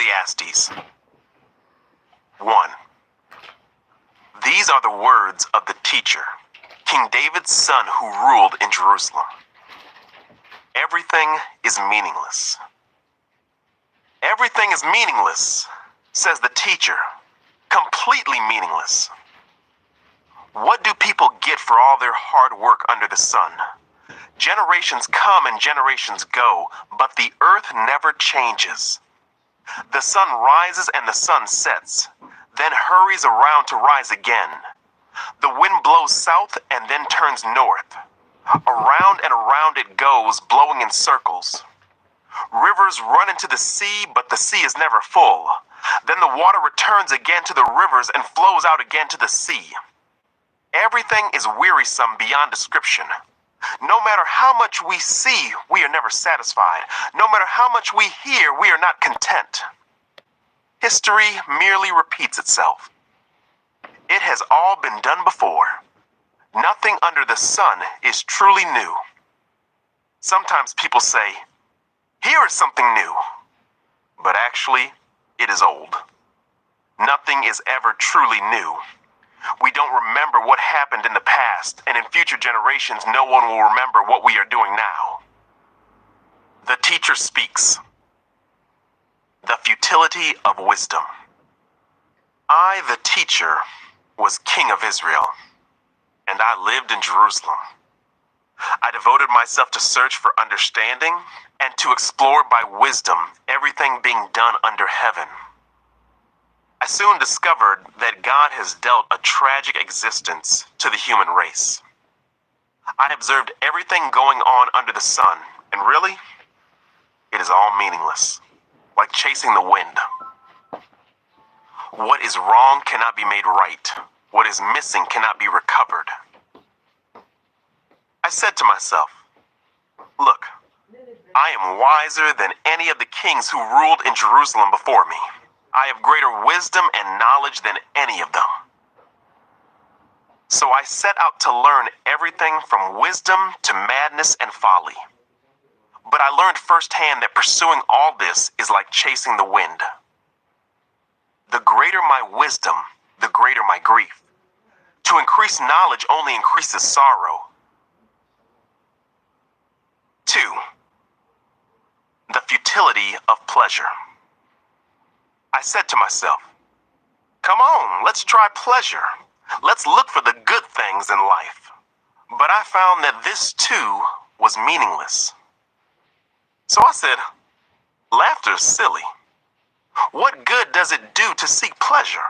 Ecclesiastes 1. These are the words of the teacher, King David's son who ruled in Jerusalem. Everything is meaningless. Everything is meaningless, says the teacher. Completely meaningless. What do people get for all their hard work under the sun? Generations come and generations go, but the earth never changes. The sun rises and the sun sets, then hurries around to rise again. The wind blows south and then turns north. Around and around it goes, blowing in circles. Rivers run into the sea, but the sea is never full. Then the water returns again to the rivers and flows out again to the sea. Everything is wearisome beyond description. No matter how much we see, we are never satisfied. No matter how much we hear, we are not content. History merely repeats itself. It has all been done before. Nothing under the sun is truly new. Sometimes people say, "Here is something new," but actually, it is old. Nothing is ever truly new. We don't remember what happened in the past, and in future generations, no one will remember what we are doing now. The teacher speaks. The futility of wisdom. I, the teacher, was king of Israel, and I lived in Jerusalem. I devoted myself to search for understanding and to explore by wisdom everything being done under heaven. I soon discovered that God has dealt a tragic existence to the human race. I observed everything going on under the sun, and really, it is all meaningless, like chasing the wind. What is wrong cannot be made right. What is missing cannot be recovered. I said to myself, look, I am wiser than any of the kings who ruled in Jerusalem before me. I have greater wisdom and knowledge than any of them. So I set out to learn everything from wisdom to madness and folly. But I learned firsthand that pursuing all this is like chasing the wind. The greater my wisdom, the greater my grief. To increase knowledge only increases sorrow. 2. The futility of pleasure. I said to myself, come on, let's try pleasure. Let's look for the good things in life. But I found that this too was meaningless. So I said, laughter is silly. What good does it do to seek pleasure?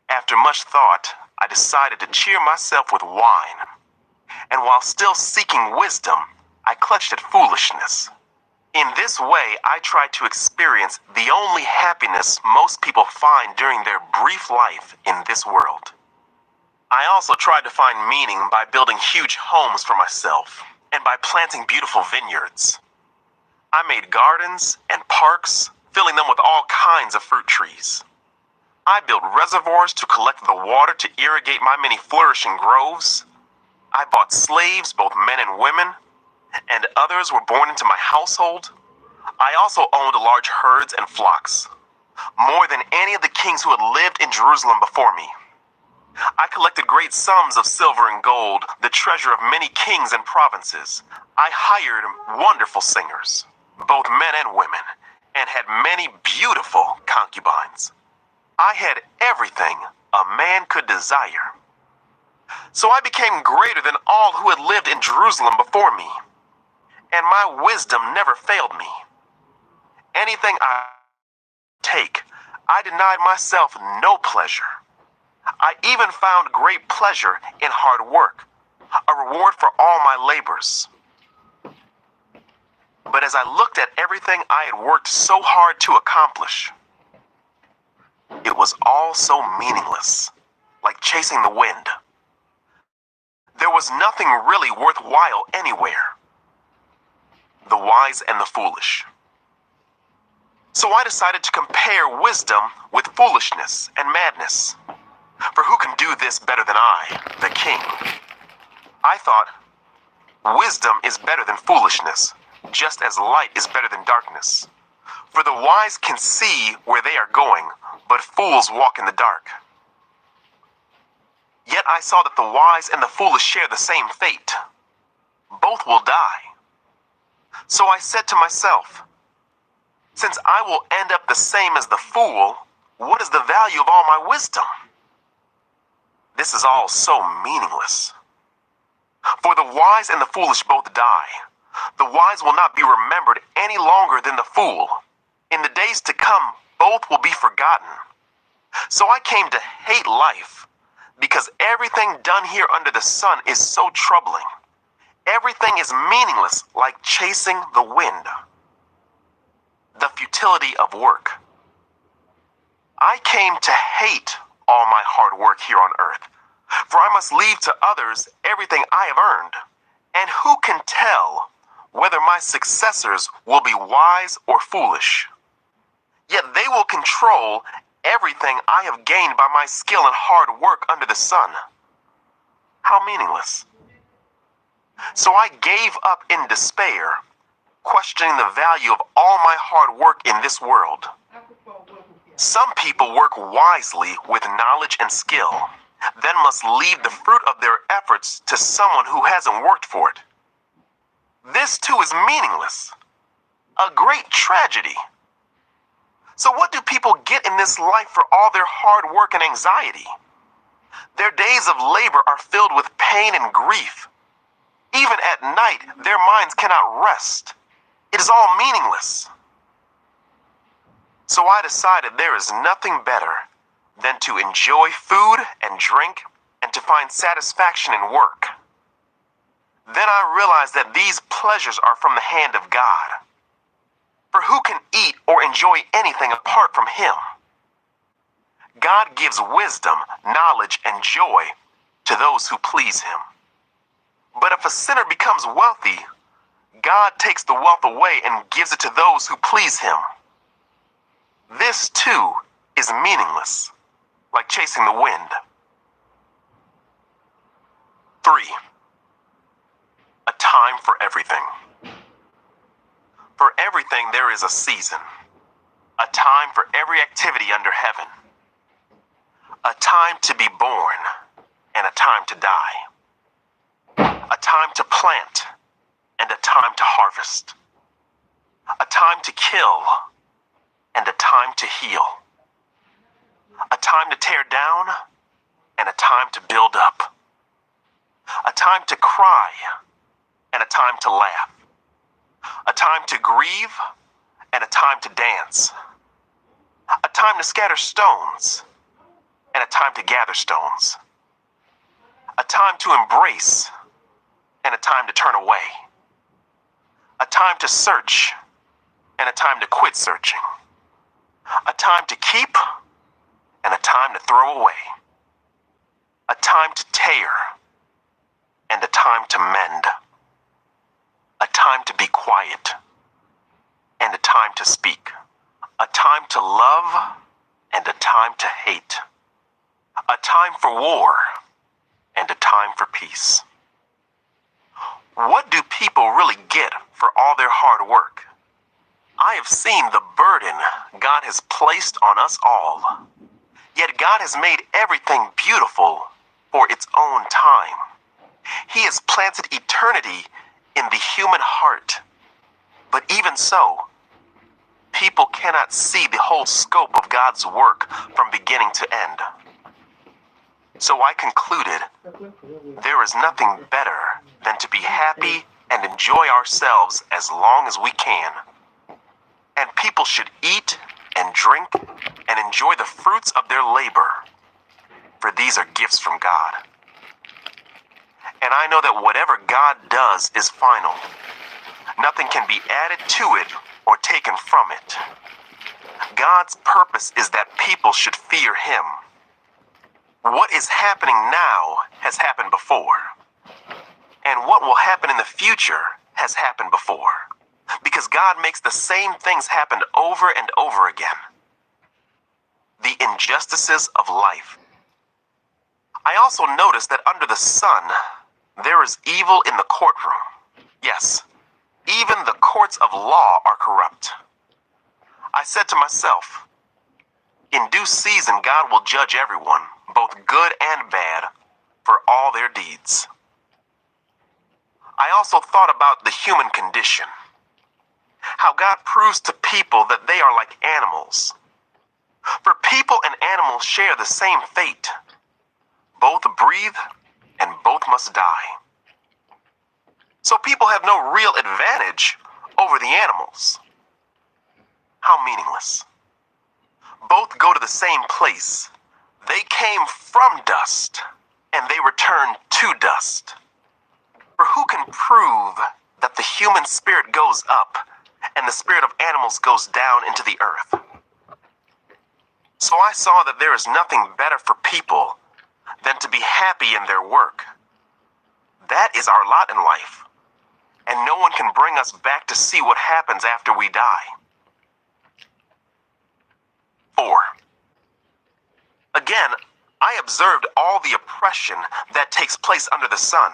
After much thought, I decided to cheer myself with wine. And while still seeking wisdom, I clutched at foolishness. In this way, I tried to experience the only happiness most people find during their brief life in this world. I also tried to find meaning by building huge homes for myself and by planting beautiful vineyards. I made gardens and parks, filling them with all kinds of fruit trees. I built reservoirs to collect the water to irrigate my many flourishing groves. I bought slaves, both men and women, and others were born into my household. I also owned large herds and flocks, more than any of the kings who had lived in Jerusalem before me. I collected great sums of silver and gold, the treasure of many kings and provinces. I hired wonderful singers, both men and women, and had many beautiful concubines. I had everything a man could desire. So I became greater than all who had lived in Jerusalem before me. And my wisdom never failed me. Anything I take, I denied myself no pleasure. I even found great pleasure in hard work, a reward for all my labors. But as I looked at everything I had worked so hard to accomplish, it was all so meaningless, like chasing the wind. There was nothing really worthwhile anywhere. The wise and the foolish. So I decided to compare wisdom with foolishness and madness. For who can do this better than I, the king? I thought, wisdom is better than foolishness, just as light is better than darkness. For the wise can see where they are going, but fools walk in the dark. Yet I saw that the wise and the foolish share the same fate. Both will die. So I said to myself, since I will end up the same as the fool, what is the value of all my wisdom? This is all so meaningless. For the wise and the foolish both die. The wise will not be remembered any longer than the fool. In the days to come, both will be forgotten. So I came to hate life, because everything done here under the sun is so troubling. Everything is meaningless, like chasing the wind. The futility of work. I came to hate all my hard work here on earth, for I must leave to others everything I have earned. And who can tell whether my successors will be wise or foolish? Yet they will control everything I have gained by my skill and hard work under the sun. How meaningless. So I gave up in despair, questioning the value of all my hard work in this world. Some people work wisely with knowledge and skill, then must leave the fruit of their efforts to someone who hasn't worked for it. This too is meaningless. A great tragedy. So what do people get in this life for all their hard work and anxiety? Their days of labor are filled with pain and grief. Even at night, their minds cannot rest. It is all meaningless. So I decided there is nothing better than to enjoy food and drink and to find satisfaction in work. Then I realized that these pleasures are from the hand of God. For who can eat or enjoy anything apart from Him? God gives wisdom, knowledge, and joy to those who please Him. But if a sinner becomes wealthy, God takes the wealth away and gives it to those who please Him. This too is meaningless, like chasing the wind. 3. A time for everything. For everything there is a season, a time for every activity under heaven, a time to be born and a time to die, a time to plant and a time to harvest, a time to kill and a time to heal, a time to tear down and a time to build up, a time to cry and a time to laugh, a time to grieve and a time to dance, a time to scatter stones and a time to gather stones, a time to embrace and a time to turn away, a time to search and a time to quit searching, a time to keep and a time to throw away, a time to tear and a time to mend, a time to be quiet and a time to speak, a time to love and a time to hate, a time for war and a time for peace. What do people really get for all their hard work? I have seen the burden God has placed on us all. Yet God has made everything beautiful for its own time. He has planted eternity in the human heart. But even so, people cannot see the whole scope of God's work from beginning to end. So I concluded, there is nothing better than to be happy and enjoy ourselves as long as we can. And people should eat and drink and enjoy the fruits of their labor, for these are gifts from God. And I know that whatever God does is final. Nothing can be added to it or taken from it. God's purpose is that people should fear Him. What is happening now has happened before. And what will happen in the future has happened before. Because God makes the same things happen over and over again. The injustices of life. I also noticed that under the sun, there is evil in the courtroom. Yes, even the courts of law are corrupt. I said to myself, in due season God will judge everyone, both good and bad, for all their deeds. I also thought about the human condition, how God proves to people that they are like animals. For people and animals share the same fate. Both breathe and both must die. So people have no real advantage over the animals. How meaningless. Both go to the same place. They came from dust, and they return to dust. For who can prove that the human spirit goes up and the spirit of animals goes down into the earth? So I saw that there is nothing better for people than to be happy in their work. That is our lot in life, and no one can bring us back to see what happens after we die. 4. Again, I observed all the oppression that takes place under the sun.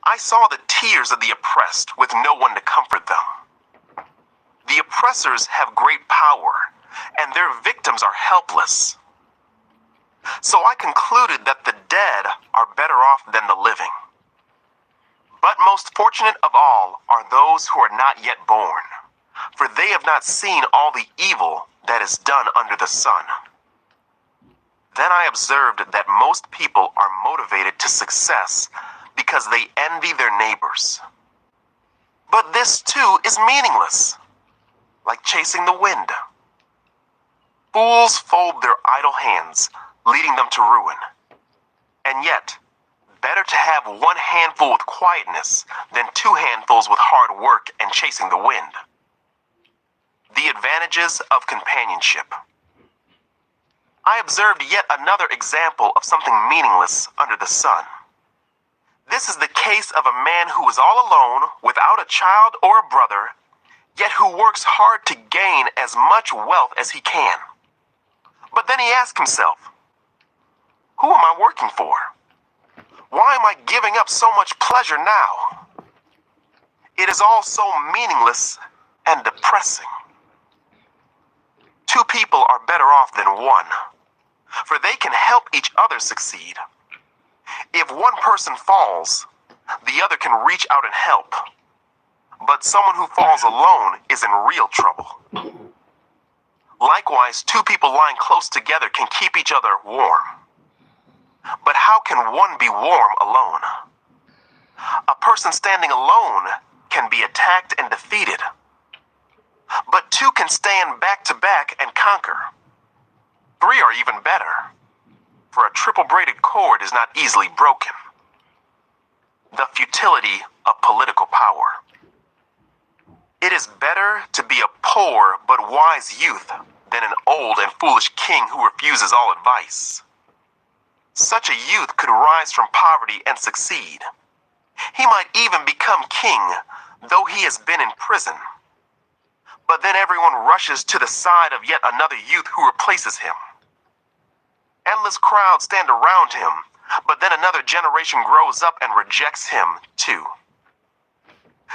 I saw the tears of the oppressed with no one to comfort them. The oppressors have great power, and their victims are helpless. So I concluded that the dead are better off than the living. But most fortunate of all are those who are not yet born, for they have not seen all the evil that is done under the sun. Then I observed that most people are motivated to success because they envy their neighbors. But this too is meaningless, like chasing the wind. Fools fold their idle hands, leading them to ruin. And yet, better to have one handful with quietness than two handfuls with hard work and chasing the wind. The advantages of companionship. I observed yet another example of something meaningless under the sun. This is the case of a man who is all alone, without a child or a brother, yet who works hard to gain as much wealth as he can. But then he asks himself, who am I working for? Why am I giving up so much pleasure now? It is all so meaningless and depressing. Two people are better off than one, for they can help each other succeed. If one person falls, the other can reach out and help. But someone who falls alone is in real trouble. Likewise, two people lying close together can keep each other warm. But how can one be warm alone? A person standing alone can be attacked and defeated. But two can stand back to back and conquer. Three are even better, for a triple-braided cord is not easily broken. The futility of political power. It is better to be a poor but wise youth than an old and foolish king who refuses all advice. Such a youth could rise from poverty and succeed. He might even become king, though he has been in prison. But then everyone rushes to the side of yet another youth who replaces him. Endless crowds stand around him, but then another generation grows up and rejects him too.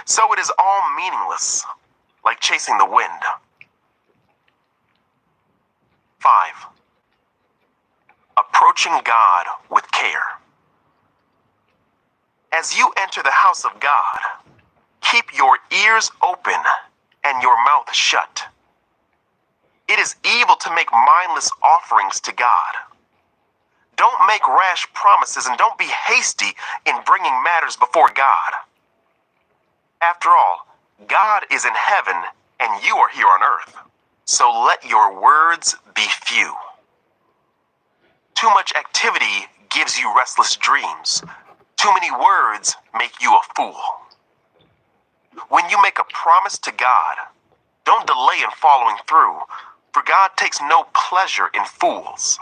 So it is all meaningless, like chasing the wind. 5. Approaching God with care. As you enter the house of God, keep your ears open and your mouth shut. It is evil to make mindless offerings to God. Don't make rash promises and don't be hasty in bringing matters before God. After all, God is in heaven and you are here on earth, so let your words be few. Too much activity gives you restless dreams. Too many words make you a fool. When you make a promise to God, don't delay in following through, for God takes no pleasure in fools.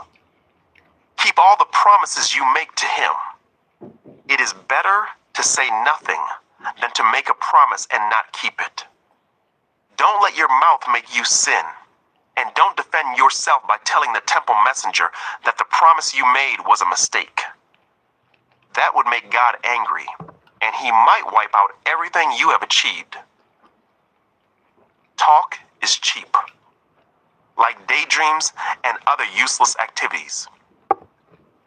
Keep all the promises you make to Him. It is better to say nothing than to make a promise and not keep it. Don't let your mouth make you sin, and don't defend yourself by telling the temple messenger that the promise you made was a mistake. That would make God angry, and He might wipe out everything you have achieved. Talk is cheap. like daydreams and other useless activities.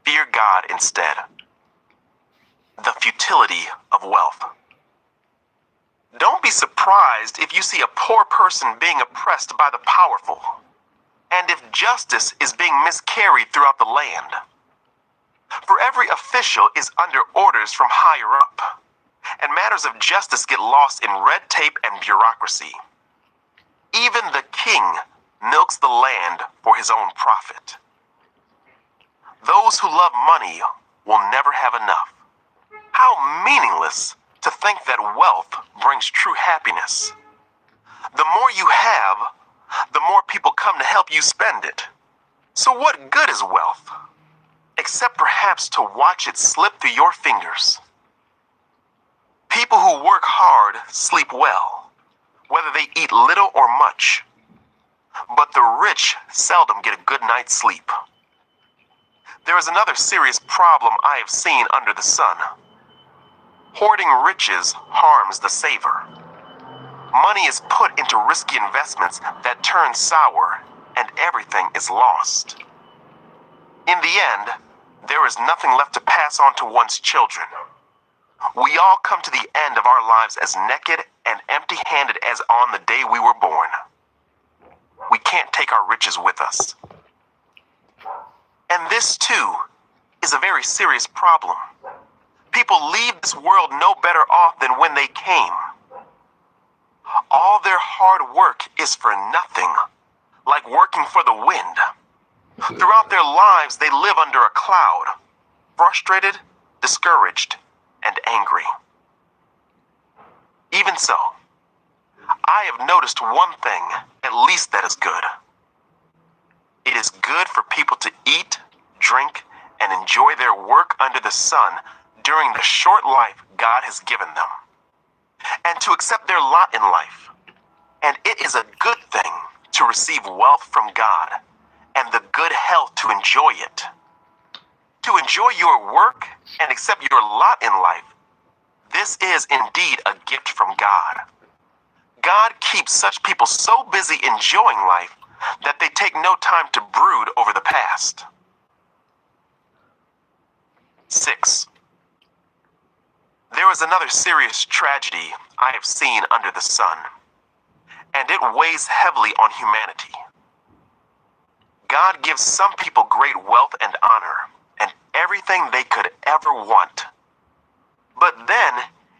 Fear God instead. The futility of wealth. Don't be surprised if you see a poor person being oppressed by the powerful, and if justice is being miscarried throughout the land. For every official is under orders from higher up, and matters of justice get lost in red tape and bureaucracy. Even the king milks the land for his own profit. Those who love money will never have enough. How meaningless to think that wealth brings true happiness. The more you have, the more people come to help you spend it. So what good is wealth? Except perhaps to watch it slip through your fingers. People who work hard sleep well, whether they eat little or much. But the rich seldom get a good night's sleep. There is another serious problem I have seen under the sun. Hoarding riches harms the saver. Money is put into risky investments that turn sour, and everything is lost. In the end, there is nothing left to pass on to one's children. We all come to the end of our lives as naked and empty-handed as on the day we were born. We can't take our riches with us. And this, too, is a very serious problem. People leave this world no better off than when they came. All their hard work is for nothing, like working for the wind. Throughout their lives, they live under a cloud, frustrated, discouraged, and angry. Even so, I have noticed one thing, at least that is good. It is good for people to eat, drink, and enjoy their work under the sun during the short life God has given them, and to accept their lot in life. And it is a good thing to receive wealth from God and the good health to enjoy it. To enjoy your work and accept your lot in life, this is indeed a gift from God. God keeps such people so busy enjoying life that they take no time to brood over the past. 6. There is another serious tragedy I have seen under the sun, and it weighs heavily on humanity. God gives some people great wealth and honor, and everything they could ever want. But then,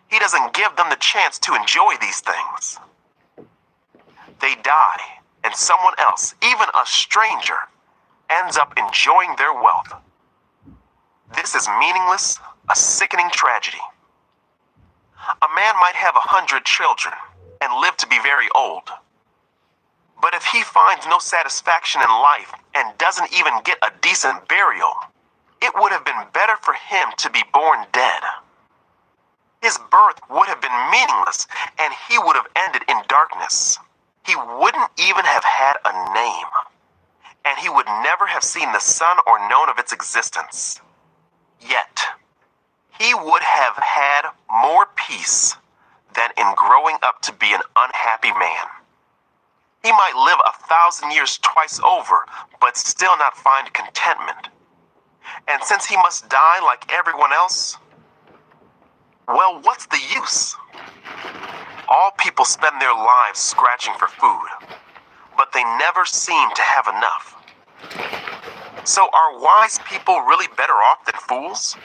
He doesn't give them the chance to enjoy these things. They die, and someone else, even a stranger, ends up enjoying their wealth. This is meaningless, a sickening tragedy. A man might have 100 children and live to be very old. But if he finds no satisfaction in life and doesn't even get a decent burial, it would have been better for him to be born dead. His birth would have been meaningless, and he would have ended in darkness. He wouldn't even have had a name, and he would never have seen the sun or known of its existence. Yet, he would have had more peace than in growing up to be an unhappy man. He might live 1,000 years twice over, but still not find contentment. And since he must die like everyone else, well, what's the use? All people spend their lives scratching for food, but they never seem to have enough. So are wise people really better off than fools?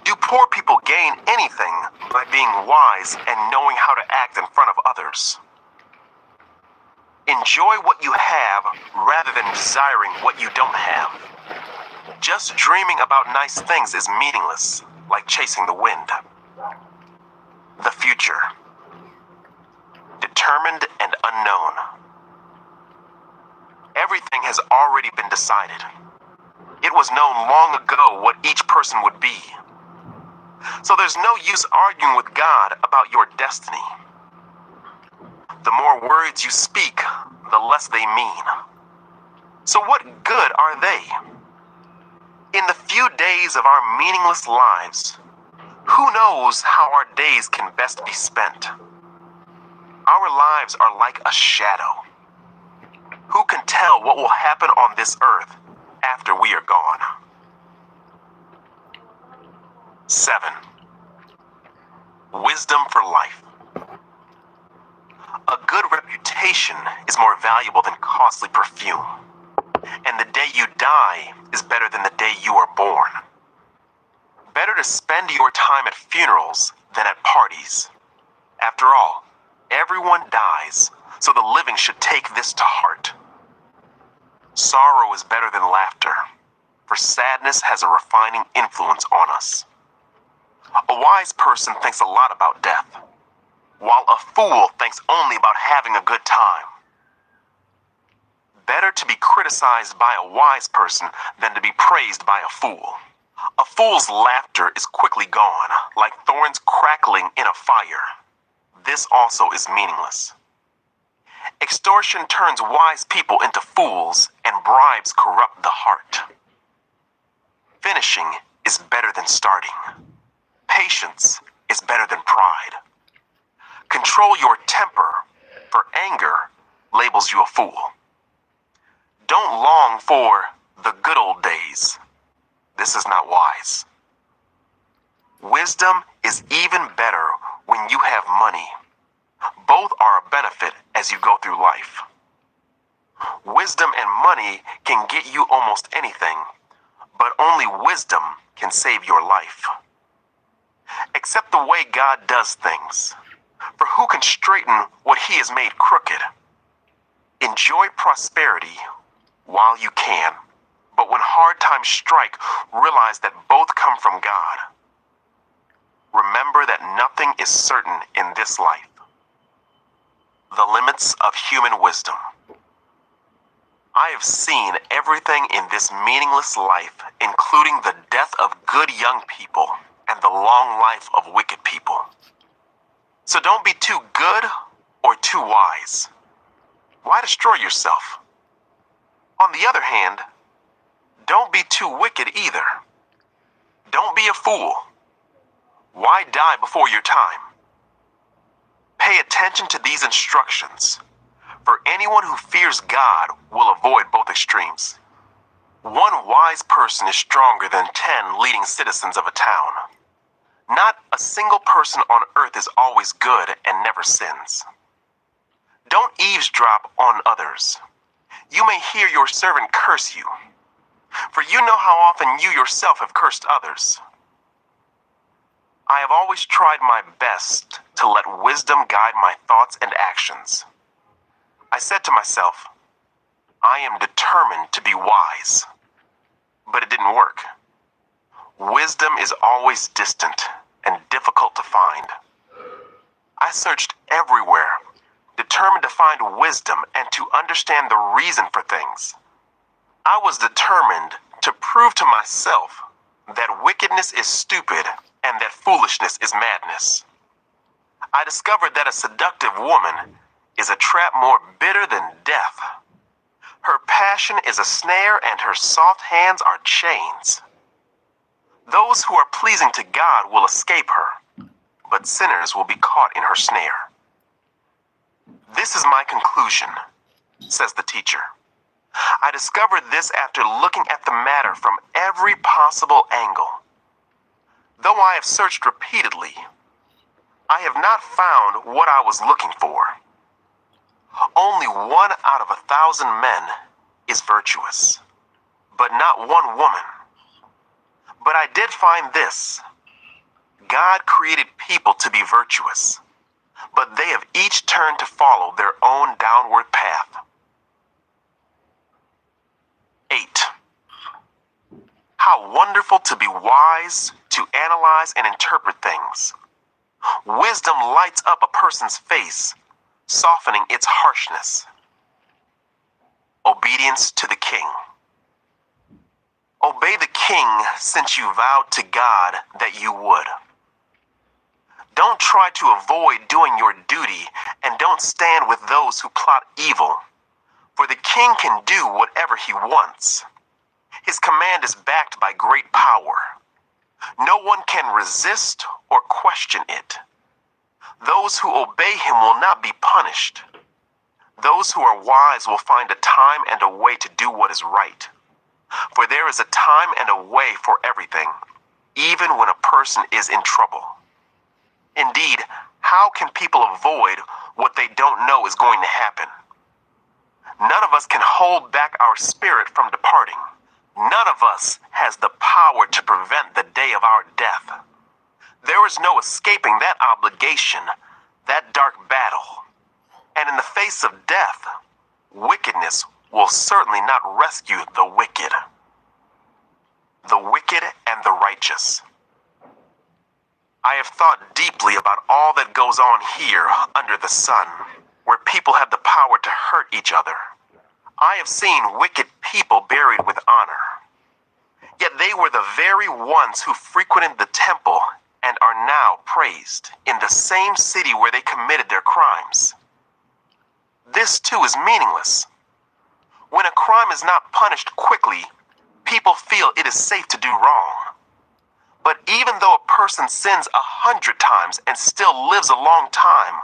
Do poor people gain anything by being wise and knowing how to act in front of others? Enjoy what you have rather than desiring what you don't have. Just dreaming about nice things is meaningless, like chasing the wind. The future. Determined and unknown. Everything has already been decided. It was known long ago what each person would be. So there's no use arguing with God about your destiny. The more words you speak, the less they mean. So what good are they? In the few days of our meaningless lives, who knows how our days can best be spent? Our lives are like a shadow. Who can tell what will happen on this earth after we are gone? 7. Wisdom for life. A good reputation is more valuable than costly perfume, and the day you die is better than the day you are born. Better to spend your time at funerals than at parties. After all, everyone dies, so the living should take this to heart. Sorrow is better than laughter, for sadness has a refining influence on us. A wise person thinks a lot about death, while a fool thinks only about having a good time. Better to be criticized by a wise person than to be praised by a fool. A fool's laughter is quickly gone, like thorns crackling in a fire. This also is meaningless. Extortion turns wise people into fools, and bribes corrupt the heart. Finishing is better than starting. Patience is better than pride. Control your temper, for anger labels you a fool. Don't long for the good old days. This is not wise. Wisdom is even better when you have money. Both are a benefit as you go through life. Wisdom and money can get you almost anything, but only wisdom can save your life. Accept the way God does things, for who can straighten what he has made crooked? Enjoy prosperity while you can, but when hard times strike, realize that both come from God. Remember that nothing is certain in this life. The limits of human wisdom. I have seen everything in this meaningless life, including the death of good young people and the long life of wicked people. So don't be too good or too wise. Why destroy yourself? On the other hand, don't be too wicked either. Don't be a fool. Why die before your time? Pay attention to these instructions, for anyone who fears God will avoid both extremes. One wise person is stronger than 10 leading citizens of a town. Not a single person on earth is always good and never sins. Don't eavesdrop on others. You may hear your servant curse you, for you know how often you yourself have cursed others. I have always tried my best to let wisdom guide my thoughts and actions. I said to myself, I am determined to be wise. But it didn't work. Wisdom is always distant and difficult to find. I searched everywhere, determined to find wisdom and to understand the reason for things. I was determined to prove to myself that wickedness is stupid and that foolishness is madness. I discovered that a seductive woman is a trap more bitter than death. Her passion is a snare and her soft hands are chains. Those who are pleasing to God will escape her, but sinners will be caught in her snare. This is my conclusion, says the teacher. I discovered this after looking at the matter from every possible angle. Though I have searched repeatedly, I have not found what I was looking for. Only 1 out of 1,000 men is virtuous, but not one woman. But I did find this. God created people to be virtuous, but they have each turned to follow their own downward path. 8. How wonderful to be wise, to analyze and interpret things. Wisdom lights up a person's face, softening its harshness. Obedience to the king. Obey the king since you vowed to God that you would. Don't try to avoid doing your duty and don't stand with those who plot evil, for the king can do whatever he wants. His command is backed by great power. No one can resist or question it. Those who obey him will not be punished. Those who are wise will find a time and a way to do what is right. For there is a time and a way for everything, even when a person is in trouble. Indeed, how can people avoid what they don't know is going to happen? None of us can hold back our spirit from departing. None of us has the power to prevent the day of our death. There is no escaping that obligation, that dark battle. And in the face of death, wickedness will certainly not rescue the wicked. The wicked and the righteous. I have thought deeply about all that goes on here under the sun, where people have the power to hurt each other. I have seen wicked people buried with honor. Yet they were the very ones who frequented the temple and are now praised in the same city where they committed their crimes. This too is meaningless. When a crime is not punished quickly, people feel it is safe to do wrong. But even though a person sins 100 times and still lives a long time,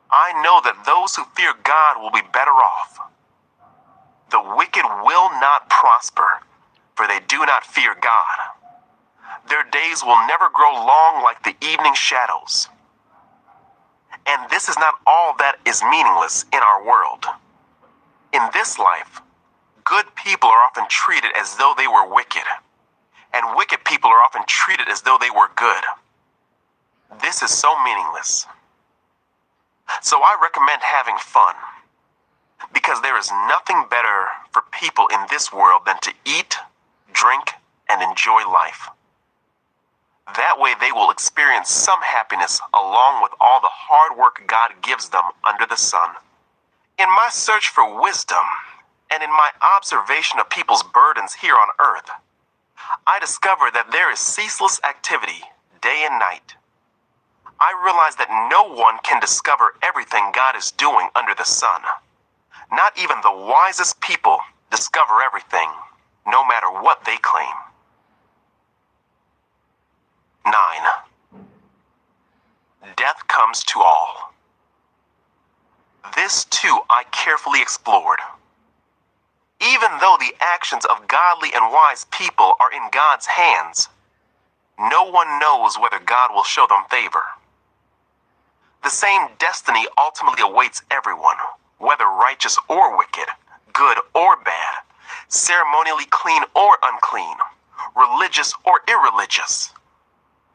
I know that those who fear God will be better off. The wicked will not prosper, for they do not fear God. Their days will never grow long like the evening shadows. And this is not all that is meaningless in our world. In this life, good people are often treated as though they were wicked, and wicked people are often treated as though they were good. This is so meaningless. So I recommend having fun, because there is nothing better for people in this world than to eat, drink, and enjoy life. That way they will experience some happiness along with all the hard work God gives them under the sun. In my search for wisdom, and in my observation of people's burdens here on earth, I discovered that there is ceaseless activity day and night. I realize that no one can discover everything God is doing under the sun. Not even the wisest people discover everything, no matter what they claim. 9. Death comes to all. This too I carefully explored. Even though the actions of godly and wise people are in God's hands, no one knows whether God will show them favor. The same destiny ultimately awaits everyone, whether righteous or wicked, good or bad, ceremonially clean or unclean, religious or irreligious.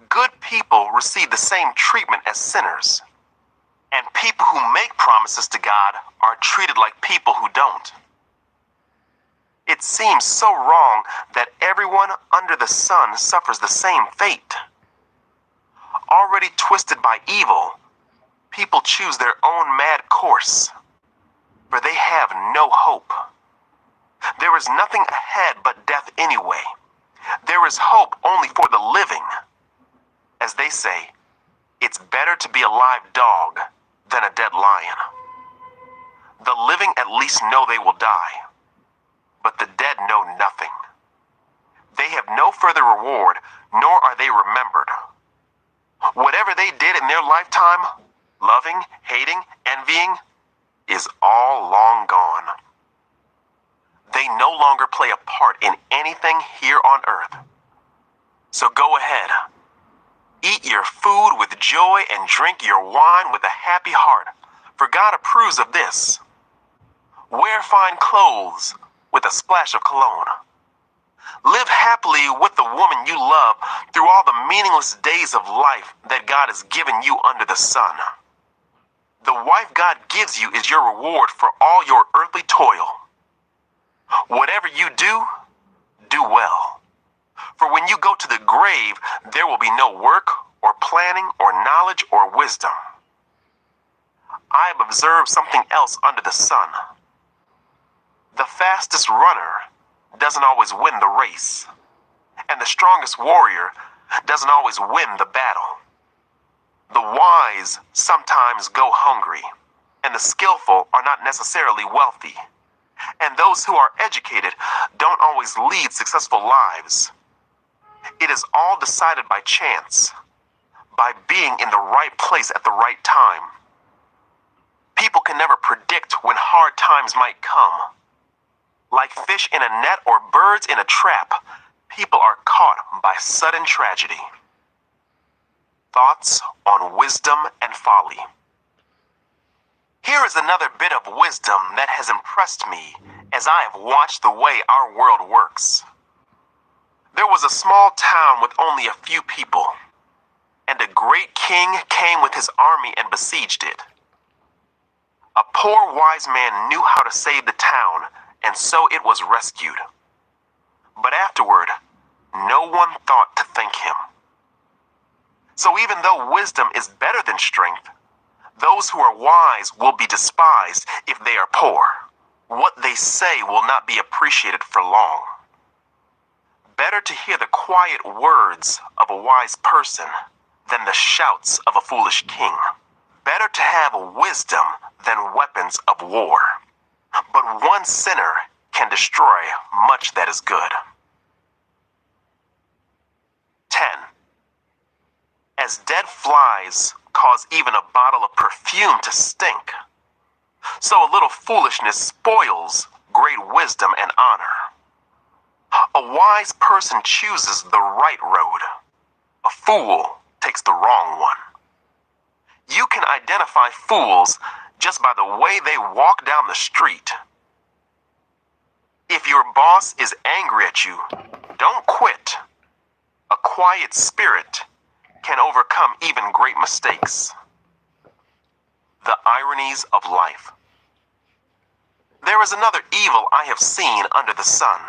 Good people receive the same treatment as sinners, and people who make promises to God are treated like people who don't. It seems so wrong that everyone under the sun suffers the same fate. Already twisted by evil, people choose their own mad course, for they have no hope. There is nothing ahead but death anyway. There is hope only for the living. As they say, it's better to be a live dog than a dead lion. The living at least know they will die, but the dead know nothing. They have no further reward, nor are they remembered. Whatever they did in their lifetime, loving, hating, envying, is all long gone. They no longer play a part in anything here on earth. So go ahead. Eat your food with joy and drink your wine with a happy heart, for God approves of this. Wear fine clothes with a splash of cologne. Live happily with the woman you love through all the meaningless days of life that God has given you under the sun. The wife God gives you is your reward for all your earthly toil. Whatever you do, do well. For when you go to the grave, there will be no work or planning or knowledge or wisdom. I have observed something else under the sun. The fastest runner doesn't always win the race, and the strongest warrior doesn't always win the battle. The wise sometimes go hungry, and the skillful are not necessarily wealthy, and those who are educated don't always lead successful lives. It is all decided by chance, by being in the right place at the right time. People can never predict when hard times might come. Like fish in a net or birds in a trap, people are caught by sudden tragedy. Thoughts on wisdom and folly. Here is another bit of wisdom that has impressed me as I have watched the way our world works. There was a small town with only a few people, and a great king came with his army and besieged it. A poor wise man knew how to save the town, and so it was rescued. But afterward, no one thought to thank him. So even though wisdom is better than strength, those who are wise will be despised if they are poor. What they say will not be appreciated for long. Better to hear the quiet words of a wise person than the shouts of a foolish king. Better to have wisdom than weapons of war. But one sinner can destroy much that is good. 10. As dead flies cause even a bottle of perfume to stink, so a little foolishness spoils great wisdom and honor. A wise person chooses the right road. A fool takes the wrong one. You can identify fools just by the way they walk down the street. If your boss is angry at you, don't quit. A quiet spirit can overcome even great mistakes. The ironies of life. There is another evil I have seen under the sun.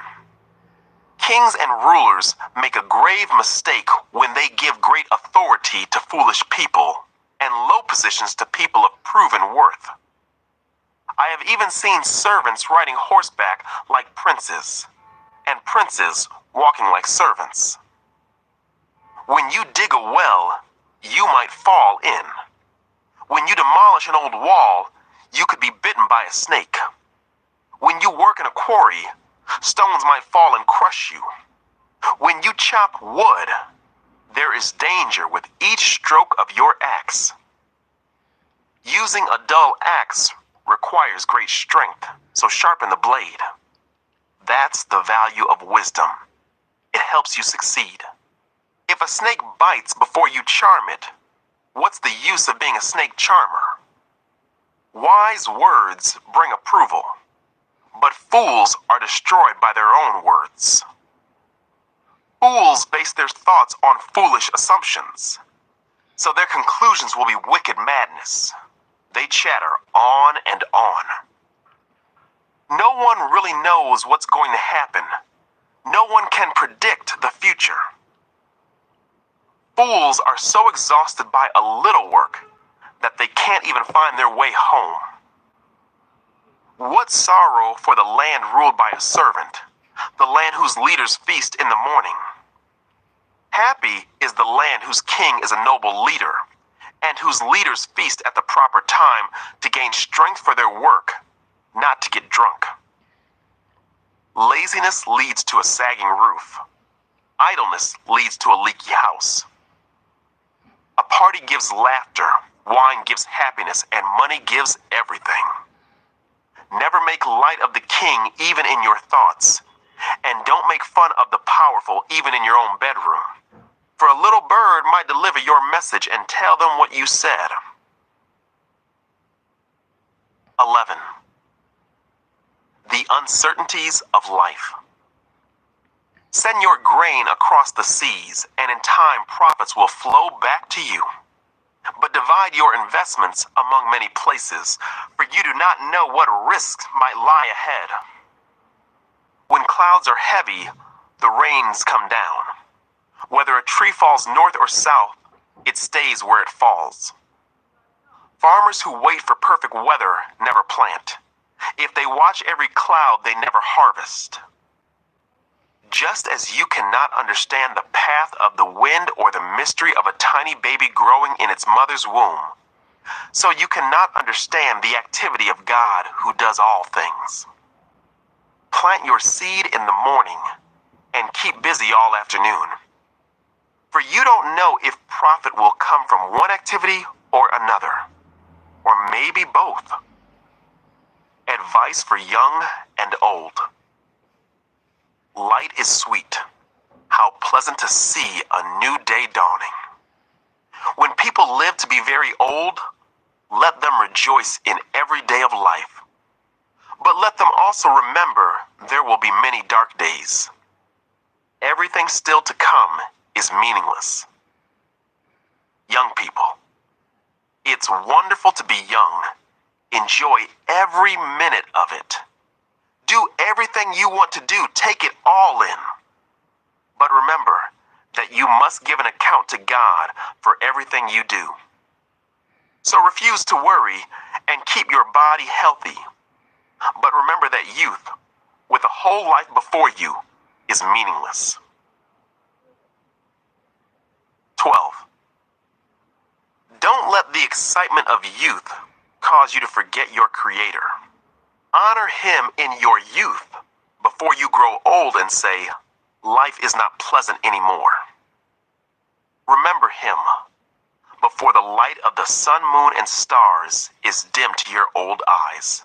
Kings and rulers make a grave mistake when they give great authority to foolish people and low positions to people of proven worth. I have even seen servants riding horseback like princes, and princes walking like servants. When you dig a well, you might fall in. When you demolish an old wall, you could be bitten by a snake. When you work in a quarry, stones might fall and crush you. When you chop wood, there is danger with each stroke of your axe. Using a dull axe requires great strength, so sharpen the blade. That's the value of wisdom. It helps you succeed. If a snake bites before you charm it, what's the use of being a snake charmer? Wise words bring approval, but fools are destroyed by their own words. Fools base their thoughts on foolish assumptions, so their conclusions will be wicked madness. They chatter on and on. No one really knows what's going to happen. No one can predict the future. Fools are so exhausted by a little work that they can't even find their way home. What sorrow for the land ruled by a servant, the land whose leaders feast in the morning. Happy is the land whose king is a noble leader, and whose leaders feast at the proper time to gain strength for their work, not to get drunk. Laziness leads to a sagging roof. Idleness leads to a leaky house. A party gives laughter, wine gives happiness, and money gives everything. Never make light of the king even in your thoughts, and don't make fun of the powerful even in your own bedroom. For a little bird might deliver your message and tell them what you said. 11. The uncertainties of life. Send your grain across the seas, and in time profits will flow back to you. But divide your investments among many places, for you do not know what risks might lie ahead. When clouds are heavy, the rains come down. Whether a tree falls north or south, it stays where it falls. Farmers who wait for perfect weather never plant. If they watch every cloud, they never harvest. Just as you cannot understand the path of the wind or the mystery of a tiny baby growing in its mother's womb, so you cannot understand the activity of God who does all things. Plant your seed in the morning and keep busy all afternoon. For you don't know if profit will come from one activity or another, or maybe both. Advice for young and old. Light is sweet. How pleasant to see a new day dawning. When people live to be very old, let them rejoice in every day of life. But let them also remember there will be many dark days. Everything still to come is meaningless. Young people, it's wonderful to be young. Enjoy every minute of it. Do everything you want to do. Take it all in. But remember that you must give an account to God for everything you do. So refuse to worry and keep your body healthy. But remember that youth, with a whole life before you, is meaningless. 12. Don't let the excitement of youth cause you to forget your Creator. Honor Him in your youth before you grow old and say, life is not pleasant anymore. Remember Him before the light of the sun, moon, and stars is dim to your old eyes,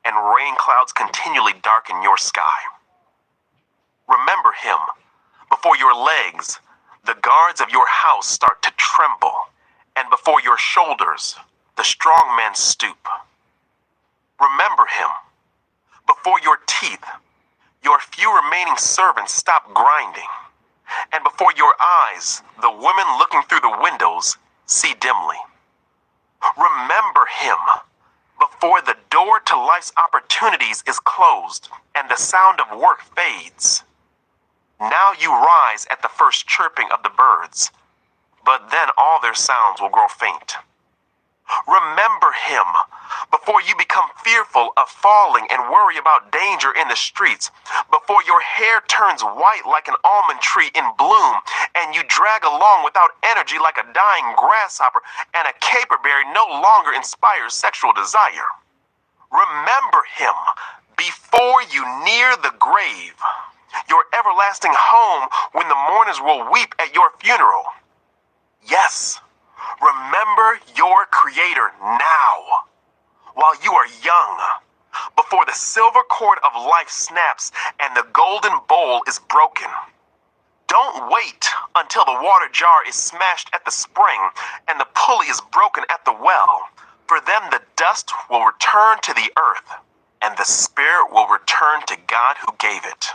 and rain clouds continually darken your sky. Remember Him before your legs, the guards of your house, start to tremble, and before your shoulders, the strong men stoop. Remember Him before your teeth, your few remaining servants stop grinding, and before your eyes, the women looking through the windows see dimly. Remember Him before the door to life's opportunities is closed and the sound of work fades. Now you rise at the first chirping of the birds, but then all their sounds will grow faint. Remember Him before you become fearful of falling and worry about danger in the streets, before your hair turns white like an almond tree in bloom and you drag along without energy like a dying grasshopper and a caperberry no longer inspires sexual desire. Remember Him before you near the grave, your everlasting home when the mourners will weep at your funeral. Yes, remember your Creator now, while you are young, before the silver cord of life snaps and the golden bowl is broken. Don't wait until the water jar is smashed at the spring and the pulley is broken at the well, for then the dust will return to the earth and the spirit will return to God who gave it.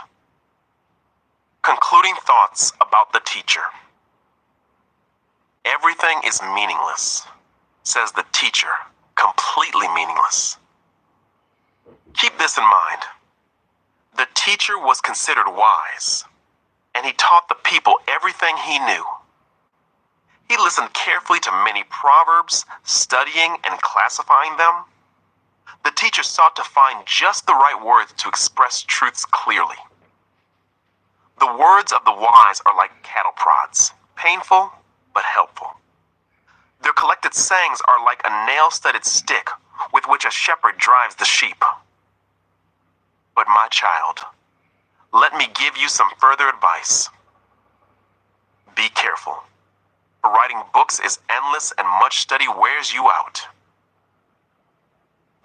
Concluding thoughts about the teacher. Everything is meaningless, says the teacher, completely meaningless. Keep this in mind. The teacher was considered wise, and he taught the people everything he knew. He listened carefully to many proverbs, studying and classifying them. The teacher sought to find just the right words to express truths clearly. The words of the wise are like cattle prods, painful but helpful. Their collected sayings are like a nail-studded stick with which a shepherd drives the sheep. But my child, let me give you some further advice. Be careful, for writing books is endless and much study wears you out.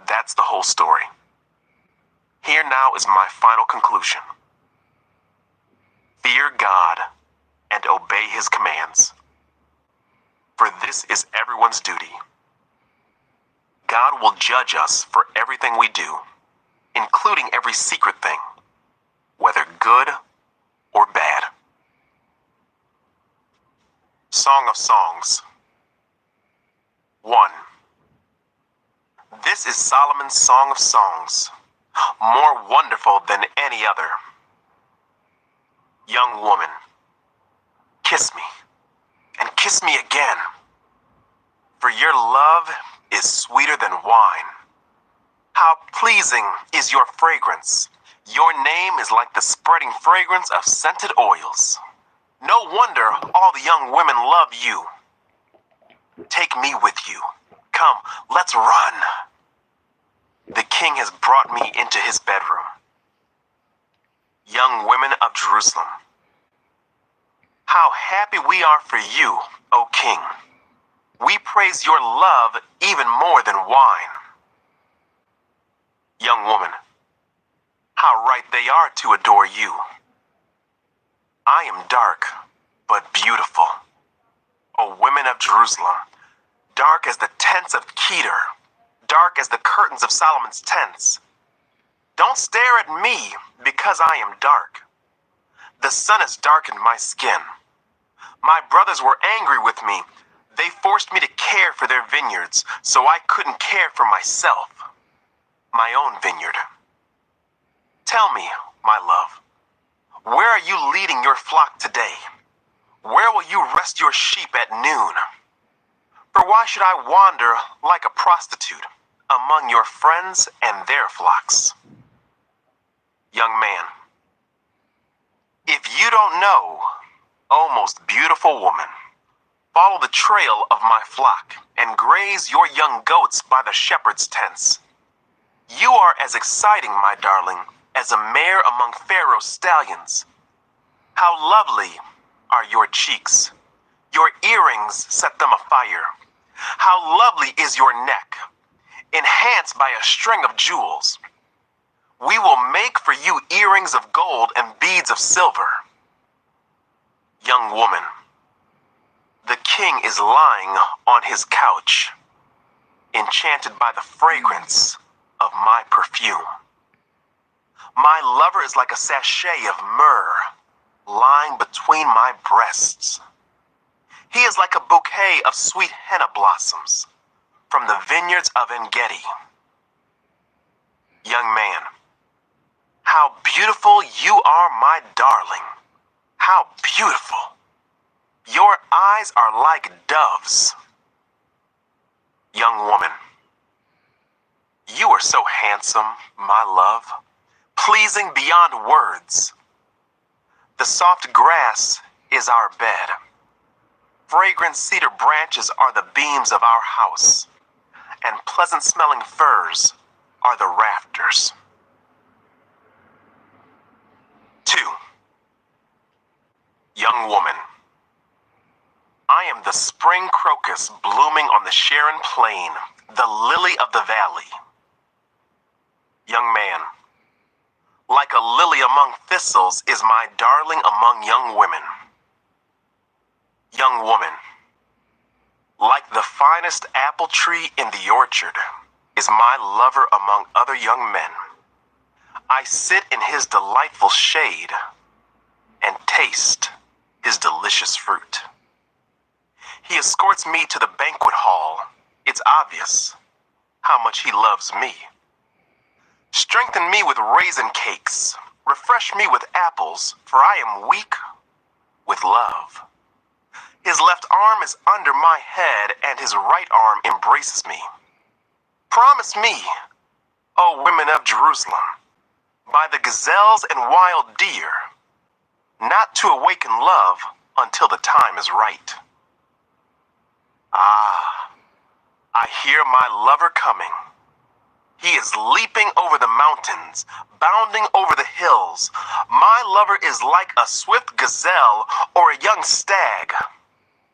That's the whole story. Here now is my final conclusion. Fear God and obey His commands, for this is everyone's duty. God will judge us for everything we do, including every secret thing, whether good or bad. Song of Songs. 1. This is Solomon's Song of Songs, more wonderful than any other. Young woman, kiss me, and kiss me again, for your love is sweeter than wine. How pleasing is your fragrance. Your name is like the spreading fragrance of scented oils. No wonder all the young women love you. Take me with you. Come, let's run. The king has brought me into his bedroom. Young women of Jerusalem, how happy we are for you, O King. We praise your love even more than wine. Young woman, how right they are to adore you. I am dark, but beautiful. O women of Jerusalem, dark as the tents of Kedar, dark as the curtains of Solomon's tents. Don't stare at me because I am dark. The sun has darkened my skin. My brothers were angry with me. They forced me to care for their vineyards, so I couldn't care for myself, my own vineyard. Tell me, my love, where are you leading your flock today? Where will you rest your sheep at noon? For why should I wander like a prostitute among your friends and their flocks? Young man, if you don't know, O most beautiful woman, follow the trail of my flock and graze your young goats by the shepherd's tents. You are as exciting, my darling, as a mare among Pharaoh's stallions. How lovely are your cheeks. Your earrings set them afire. How lovely is your neck, enhanced by a string of jewels. We will make for you earrings of gold and beads of silver. Young woman, the king is lying on his couch, enchanted by the fragrance of my perfume. My lover is like a sachet of myrrh lying between my breasts. He is like a bouquet of sweet henna blossoms from the vineyards of En-Gedi. Young man, how beautiful you are, my darling. How beautiful. Your eyes are like doves. Young woman, you are so handsome, my love, pleasing beyond words. The soft grass is our bed. Fragrant cedar branches are the beams of our house, and pleasant-smelling firs are the rafters. 2. Young woman, I am the spring crocus blooming on the Sharon plain, the lily of the valley. Young man, like a lily among thistles is my darling among young women. Young woman, like the finest apple tree in the orchard is my lover among other young men. I sit in his delightful shade and taste his delicious fruit. He escorts me to the banquet hall. It's obvious how much he loves me. Strengthen me with raisin cakes. Refresh me with apples, for I am weak with love. His left arm is under my head, and his right arm embraces me. Promise me, O women of Jerusalem, by the gazelles and wild deer, not to awaken love until the time is right. Ah, I hear my lover coming. He is leaping over the mountains, bounding over the hills. My lover is like a swift gazelle or a young stag.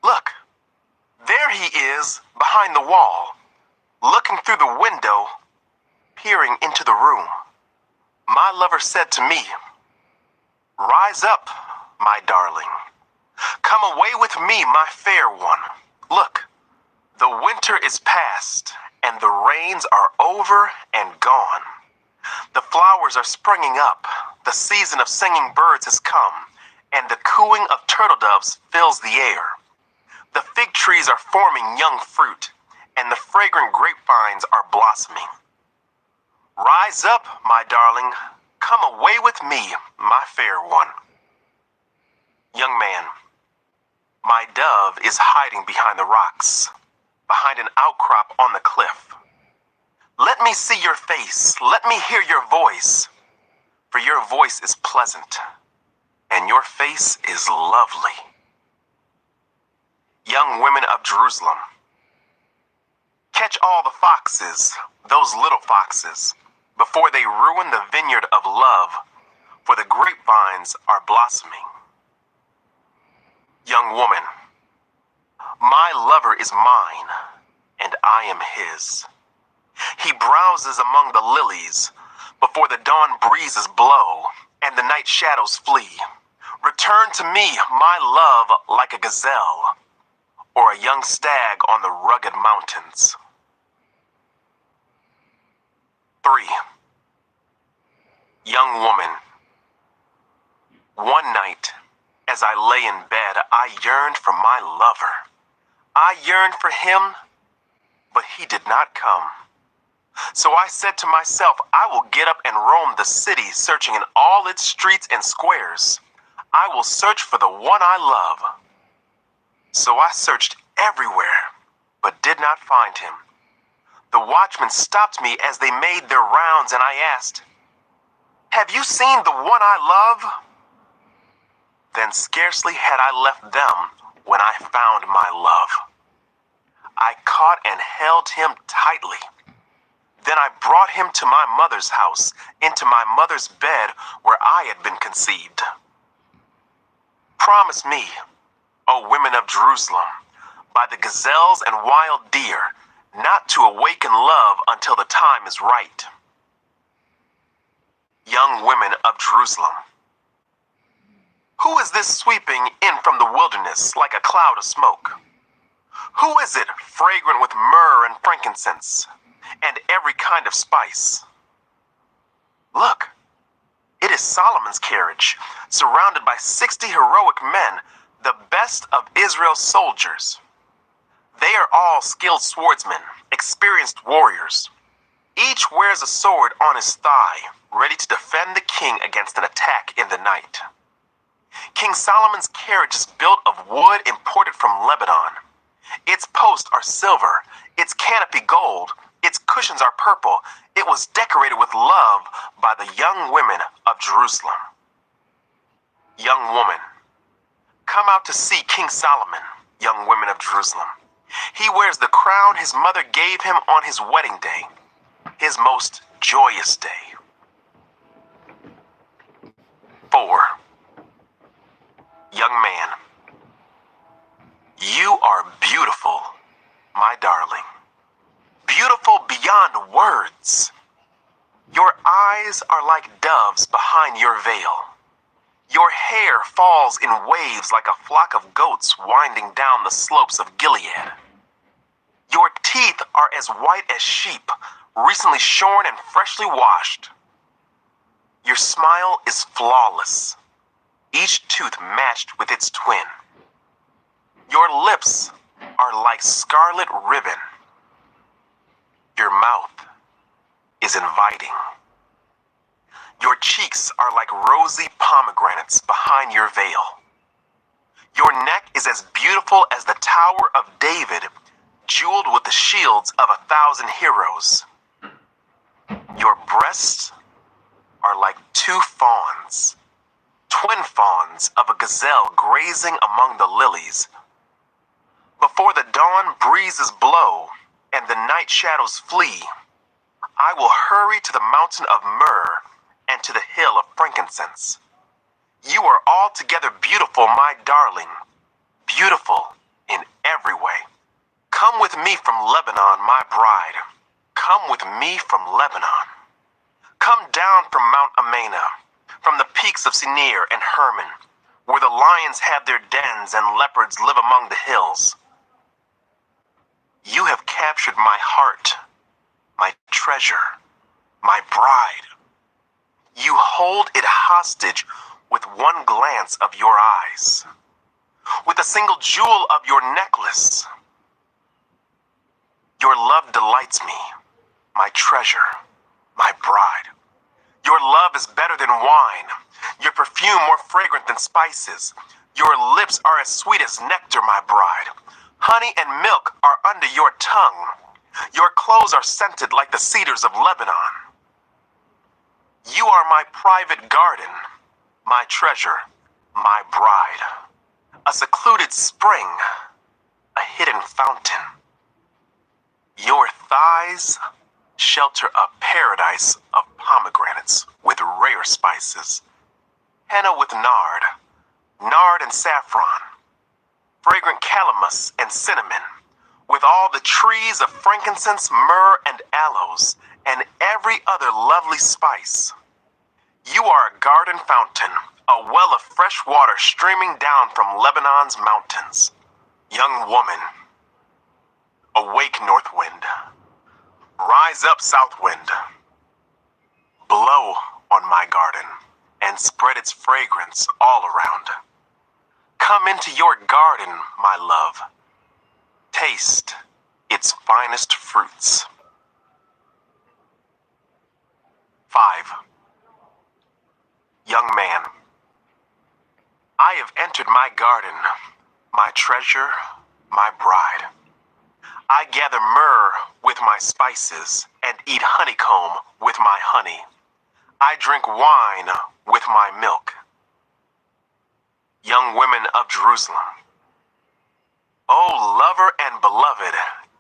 Look, there he is behind the wall, looking through the window, peering into the room. My lover said to me, "Rise up, my darling. Come away with me, my fair one. Look, the winter is past, and the rains are over and gone. The flowers are springing up. The season of singing birds has come, and the cooing of turtle doves fills the air. The fig trees are forming young fruit, and the fragrant grapevines are blossoming. Rise up, my darling. Come away with me, my fair one." Young man, my dove is hiding behind the rocks, behind an outcrop on the cliff. Let me see your face. Let me hear your voice. For your voice is pleasant, and your face is lovely. Young women of Jerusalem, catch all the foxes, those little foxes, before they ruin the vineyard of love, for the grapevines are blossoming. Young woman, my lover is mine, and I am his. He browses among the lilies before the dawn breezes blow and the night shadows flee. Return to me, my love, like a gazelle or a young stag on the rugged mountains. 3. Young woman. One night, as I lay in bed, I yearned for my lover. I yearned for him, but he did not come. So I said to myself, I will get up and roam the city, searching in all its streets and squares. I will search for the one I love. So I searched everywhere, but did not find him. The watchmen stopped me as they made their rounds, and I asked, have you seen the one I love? Then scarcely had I left them when I found my love. I caught and held him tightly. Then I brought him to my mother's house, into my mother's bed where I had been conceived. Promise me, O women of Jerusalem, by the gazelles and wild deer, not to awaken love until the time is right. Young women of Jerusalem. Who is this sweeping in from the wilderness like a cloud of smoke? Who is it fragrant with myrrh and frankincense and every kind of spice? Look, it is Solomon's carriage, surrounded by 60 heroic men, the best of Israel's soldiers. They are all skilled swordsmen, experienced warriors. Each wears a sword on his thigh, ready to defend the king against an attack in the night. King Solomon's carriage is built of wood imported from Lebanon. Its posts are silver, its canopy gold, its cushions are purple. It was decorated with love by the young women of Jerusalem. Young woman, come out to see King Solomon, young women of Jerusalem. He wears the crown his mother gave him on his wedding day, his most joyous day. 4. Young man, you are beautiful, my darling. Beautiful beyond words. Your eyes are like doves behind your veil. Your hair falls in waves like a flock of goats winding down the slopes of Gilead. Your teeth are as white as sheep, recently shorn and freshly washed. Your smile is flawless, each tooth matched with its twin. Your lips are like scarlet ribbon. Your mouth is inviting. Your cheeks are like rosy pomegranates behind your veil. Your neck is as beautiful as the Tower of David, jeweled with the shields of 1,000 heroes. Your breasts are like 2 fawns, twin fawns of a gazelle grazing among the lilies. Before the dawn breezes blow and the night shadows flee, I will hurry to the mountain of myrrh and to the hill of frankincense. You are altogether beautiful, my darling, beautiful in every way. Come with me from Lebanon, my bride. Come with me from Lebanon. Come down from Mount Amana, from the peaks of Sinir and Hermon, where the lions have their dens and leopards live among the hills. You have captured my heart, my treasure, my bride. You hold it hostage with one glance of your eyes, with a single jewel of your necklace. Your love delights me, my treasure, my bride. Your love is better than wine, your perfume more fragrant than spices. Your lips are as sweet as nectar, my bride. Honey and milk are under your tongue. Your clothes are scented like the cedars of Lebanon. You are my private garden, my treasure, my bride. A secluded spring, a hidden fountain. Your thighs shelter a paradise of pomegranates with rare spices, henna with nard and saffron, fragrant calamus and cinnamon, with all the trees of frankincense, myrrh, and aloes, and every other lovely spice. You are a garden fountain, a well of fresh water streaming down from Lebanon's mountains. Young woman, awake north wind, rise up south wind, blow on my garden and spread its fragrance all around. Come into your garden, my love, taste its finest fruits. 5. Young man, I have entered my garden, my treasure, my bride. I gather myrrh with my spices and eat honeycomb with my honey. I drink wine with my milk. Young women of Jerusalem, O lover and beloved,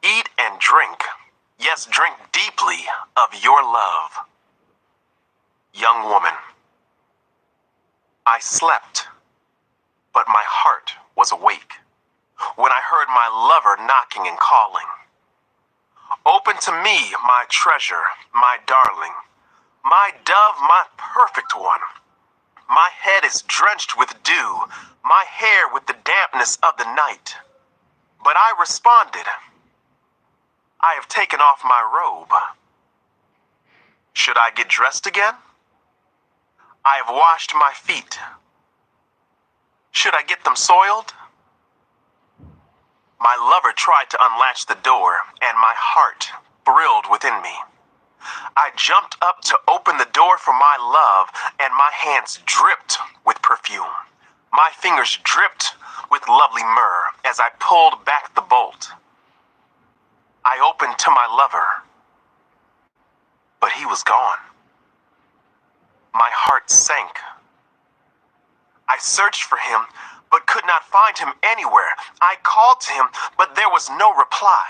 eat and drink, yes, drink deeply of your love. Young woman, I slept, but my heart was awake when I heard my lover knocking and calling. Open to me, my treasure, my darling, my dove, my perfect one. My head is drenched with dew, my hair with the dampness of the night. But I responded, I have taken off my robe. Should I get dressed again? I have washed my feet. Should I get them soiled? My lover tried to unlatch the door, and my heart thrilled within me. I jumped up to open the door for my love, and my hands dripped with perfume. My fingers dripped with lovely myrrh as I pulled back the bolt. I opened to my lover, but he was gone. My heart sank. I searched for him, but could not find him anywhere. I called to him, but there was no reply.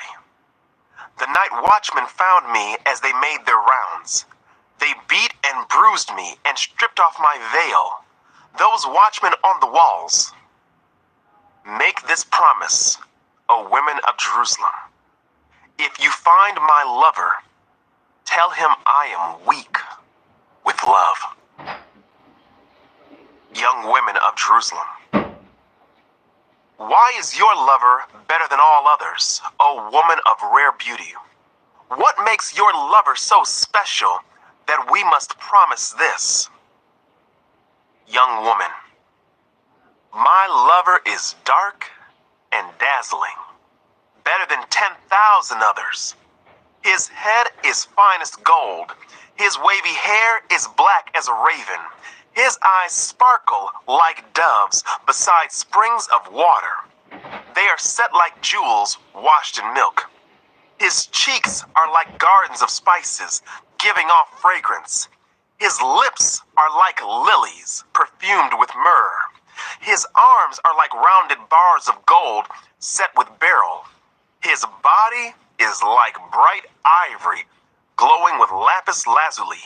The night watchmen found me as they made their rounds. They beat and bruised me and stripped off my veil. Those watchmen on the walls. Make this promise, O women of Jerusalem. If you find my lover, tell him I am weak with love. Young women of Jerusalem, why is your lover better than all others, O woman of rare beauty? What makes your lover so special that we must promise this? Young woman, my lover is dark and dazzling, better than 10,000 others. His head is finest gold. His wavy hair is black as a raven. His eyes sparkle like doves beside springs of water. They are set like jewels washed in milk. His cheeks are like gardens of spices, giving off fragrance. His lips are like lilies, perfumed with myrrh. His arms are like rounded bars of gold, set with beryl. His body is like bright ivory, glowing with lapis lazuli.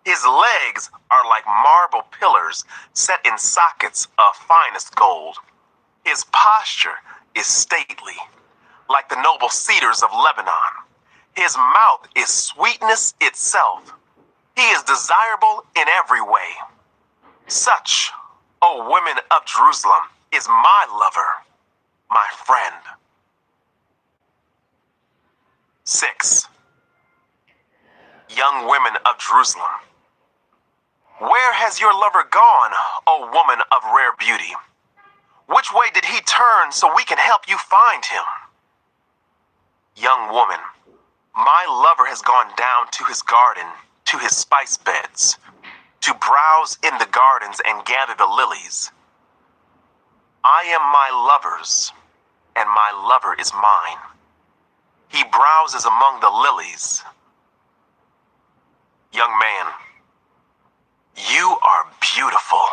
His legs are like marble pillars set in sockets of finest gold. His posture is stately, like the noble cedars of Lebanon. His mouth is sweetness itself. He is desirable in every way. Such, O women of Jerusalem, is my lover, my friend. 6. Young women of Jerusalem, where has your lover gone, O woman of rare beauty? Which way did he turn so we can help you find him? Young woman, my lover has gone down to his garden, to his spice beds, to browse in the gardens and gather the lilies. I am my lover's, and my lover is mine. He browses among the lilies. Young man, you are beautiful,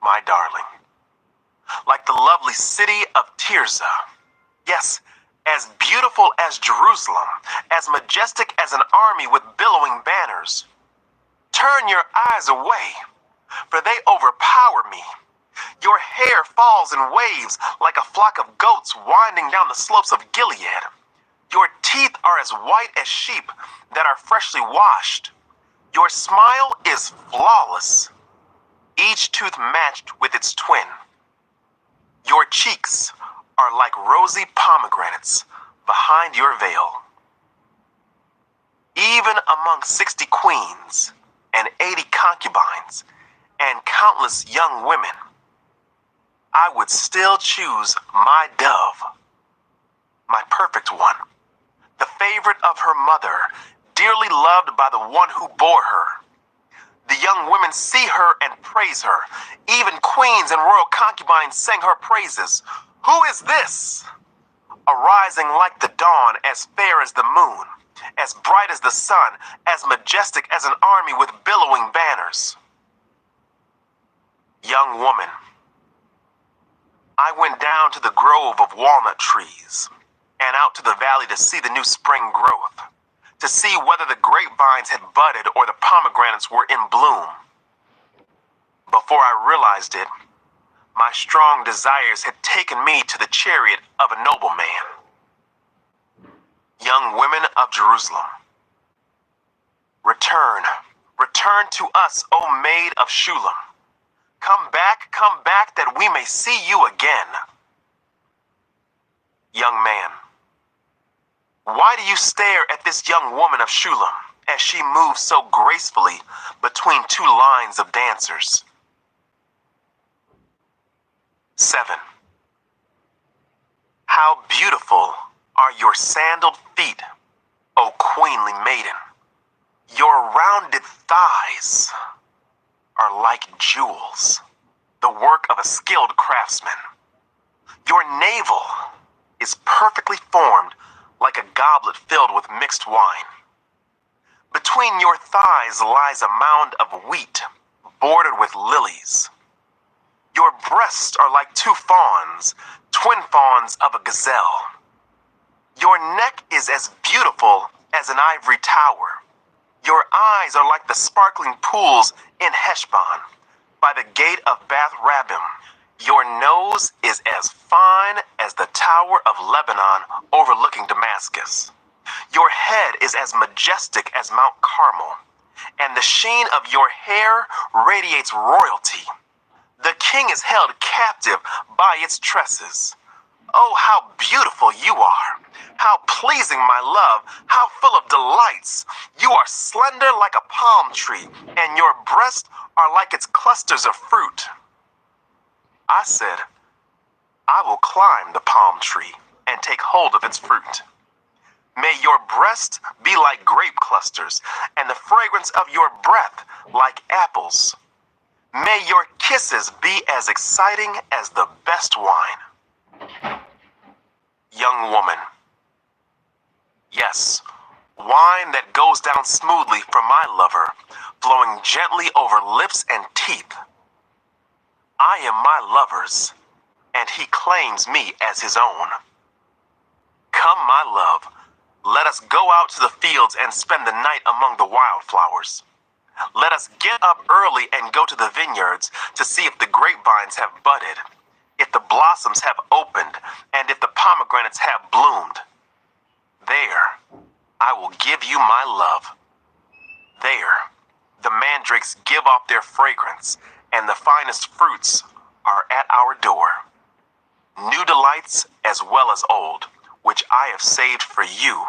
my darling, like the lovely city of Tirzah. Yes, as beautiful as Jerusalem, as majestic as an army with billowing banners. Turn your eyes away, for they overpower me. Your hair falls in waves like a flock of goats winding down the slopes of Gilead. Your teeth are as white as sheep that are freshly washed. Your smile is flawless, each tooth matched with its twin. Your cheeks are like rosy pomegranates behind your veil. Even among 60 queens and 80 concubines and countless young women, I would still choose my dove, my perfect one, the favorite of her mother, dearly loved by the one who bore her. The young women see her and praise her. Even queens and royal concubines sang her praises. Who is this? Arising like the dawn, as fair as the moon, as bright as the sun, as majestic as an army with billowing banners. Young woman, I went down to the grove of walnut trees and out to the valley to see the new spring growth, to see whether the grapevines had budded or the pomegranates were in bloom. Before I realized it, my strong desires had taken me to the chariot of a nobleman. Young women of Jerusalem, return, return to us, O maid of Shulam. Come back, that we may see you again. Young man, why do you stare at this young woman of Shulam as she moves so gracefully between two lines of dancers? 7. How beautiful are your sandaled feet, O queenly maiden. Your rounded thighs are like jewels, the work of a skilled craftsman. Your navel is perfectly formed like a goblet filled with mixed wine. Between your thighs lies a mound of wheat bordered with lilies. Your breasts are like two fawns, twin fawns of a gazelle. Your neck is as beautiful as an ivory tower. Your eyes are like the sparkling pools in Heshbon, by the gate of Bath Rabbim. Your nose is as fine as the tower of Lebanon overlooking Damascus. Your head is as majestic as Mount Carmel, and the sheen of your hair radiates royalty. The king is held captive by its tresses. Oh, how beautiful you are! How pleasing, my love! How full of delights! You are slender like a palm tree, and your breasts are like its clusters of fruit. I said, I will climb the palm tree and take hold of its fruit. May your breast be like grape clusters, and the fragrance of your breath like apples. May your kisses be as exciting as the best wine. Young woman, yes, wine that goes down smoothly for my lover, flowing gently over lips and teeth. I am my lover's, and he claims me as his own. Come, my love, let us go out to the fields and spend the night among the wildflowers. Let us get up early and go to the vineyards to see if the grapevines have budded, if the blossoms have opened, and if the pomegranates have bloomed. There, I will give you my love. There, the mandrakes give off their fragrance, and the finest fruits are at our door. New delights as well as old, which I have saved for you,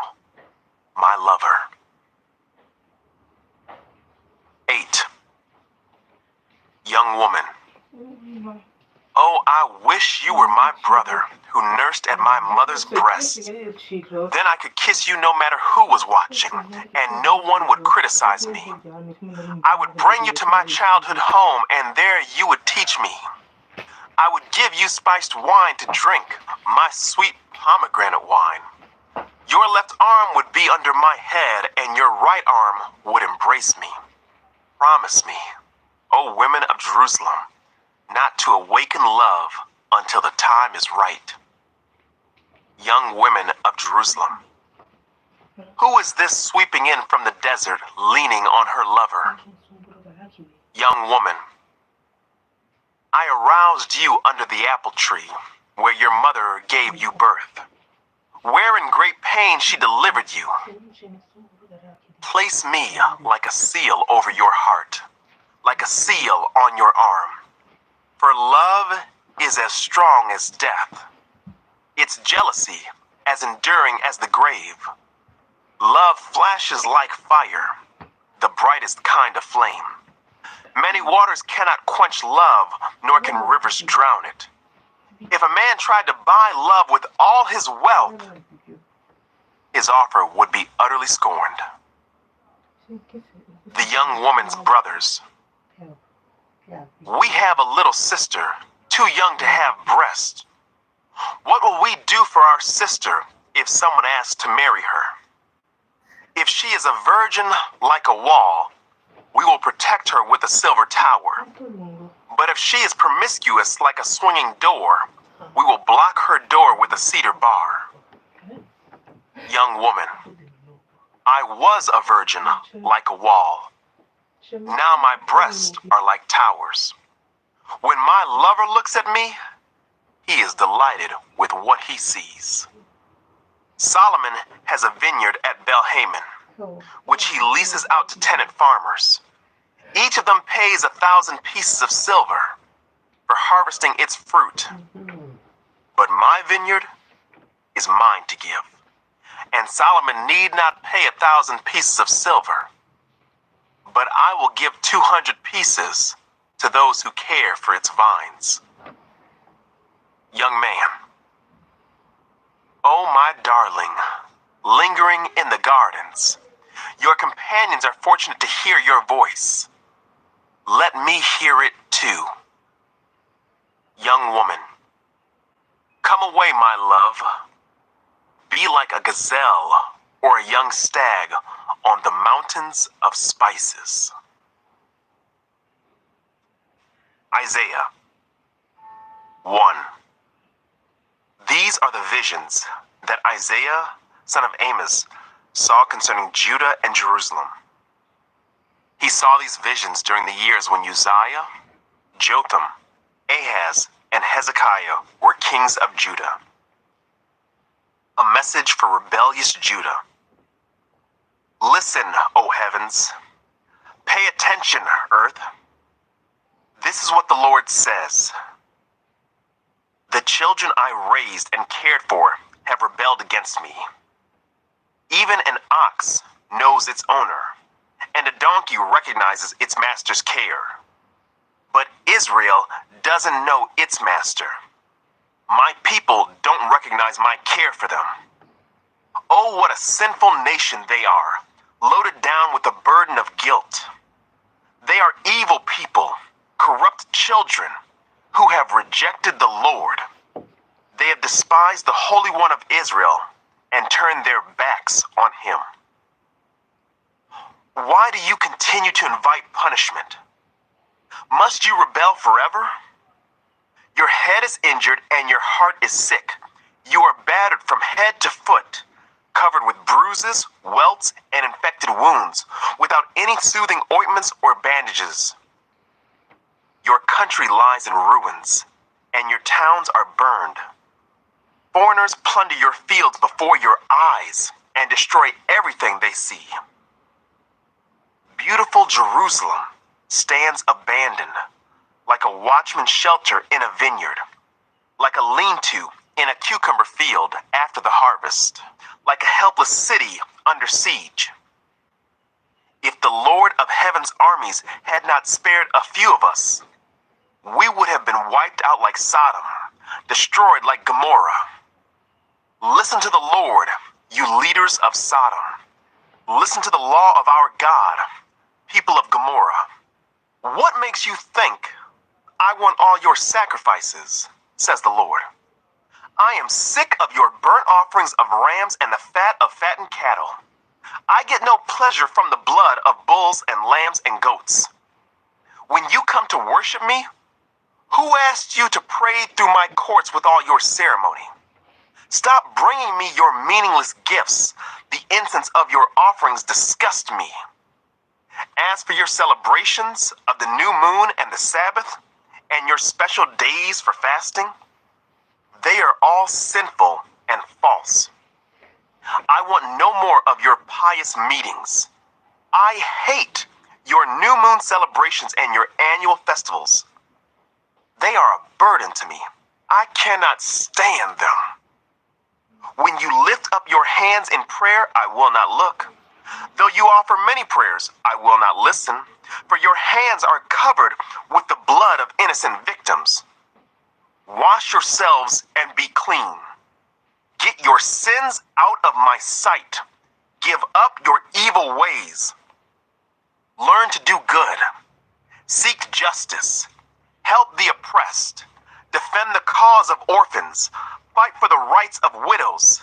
my lover. 8. Young woman, oh, I wish you were my brother who nursed at my mother's breast. Then I could kiss you no matter who was watching, and no one would criticize me. I would bring you to my childhood home, and there you would teach me. I would give you spiced wine to drink, my sweet pomegranate wine. Your left arm would be under my head, and your right arm would embrace me. Promise me, O women of Jerusalem, not to awaken love until the time is right. Young women of Jerusalem, who is this sweeping in from the desert, leaning on her lover? Young woman, I arouse housed you under the apple tree, where your mother gave you birth, where in great pain she delivered you. Place me like a seal over your heart, like a seal on your arm. For love is as strong as death, its jealousy as enduring as the grave. Love flashes like fire, the brightest kind of flame. Many waters cannot quench love, nor can rivers drown it. If a man tried to buy love with all his wealth, his offer would be utterly scorned. The young woman's brothers. We have a little sister, too young to have breast. What will we do for our sister if someone asks to marry her? If she is a virgin like a wall, we will protect her with a silver tower. But if she is promiscuous like a swinging door, we will block her door with a cedar bar. Young woman, I was a virgin like a wall. Now my breasts are like towers. When my lover looks at me, he is delighted with what he sees. Solomon has a vineyard at Belhaman, which he leases out to tenant farmers. Each of them pays 1,000 pieces of silver for harvesting its fruit. But my vineyard is mine to give, and Solomon need not pay 1,000 pieces of silver. But I will give 200 pieces to those who care for its vines. Young man, oh my darling, lingering in the gardens, your companions are fortunate to hear your voice. Let me hear it too. Young woman, come away, my love. Be like a gazelle or a young stag on the mountains of spices. Isaiah 1. These are the visions that Isaiah, son of Amos, saw concerning Judah and Jerusalem. He saw these visions during the years when Uzziah, Jotham, Ahaz, and Hezekiah were kings of Judah. A message for rebellious Judah. Listen, O heavens. Pay attention, earth. This is what the Lord says. The children I raised and cared for have rebelled against me. Even an ox knows its owner, and a donkey recognizes its master's care. But Israel doesn't know its master. My people don't recognize my care for them. Oh, what a sinful nation they are, loaded down with the burden of guilt. They are evil people, corrupt children, who have rejected the Lord. They have despised the Holy One of Israel and turned their backs on him. Why do you continue to invite punishment? Must you rebel forever? Your head is injured and your heart is sick. You are battered from head to foot, covered with bruises, welts, and infected wounds, without any soothing ointments or bandages. Your country lies in ruins, and your towns are burned. Foreigners plunder your fields before your eyes and destroy everything they see. Beautiful Jerusalem stands abandoned, like a watchman's shelter in a vineyard, like a lean-to in a cucumber field after the harvest, like a helpless city under siege. If the Lord of heaven's armies had not spared a few of us, we would have been wiped out like Sodom, destroyed like Gomorrah. Listen to the Lord, you leaders of Sodom. Listen to the law of our God, people of Gomorrah. What makes you think I want all your sacrifices, says the Lord? I am sick of your burnt offerings of rams and the fat of fattened cattle. I get no pleasure from the blood of bulls and lambs and goats. When you come to worship me, who asked you to pray through my courts with all your ceremony? Stop bringing me your meaningless gifts. The incense of your offerings disgust me. As for your celebrations of the new moon and the Sabbath, and your special days for fasting, they are all sinful and false. I want no more of your pious meetings. I hate your new moon celebrations and your annual festivals. They are a burden to me. I cannot stand them. When you lift up your hands in prayer, I will not look. Though you offer many prayers, I will not listen, for your hands are covered with the blood of innocent victims. Wash yourselves and be clean. Get your sins out of my sight. Give up your evil ways. Learn to do good. Seek justice. Help the oppressed. Defend the cause of orphans. Fight for the rights of widows.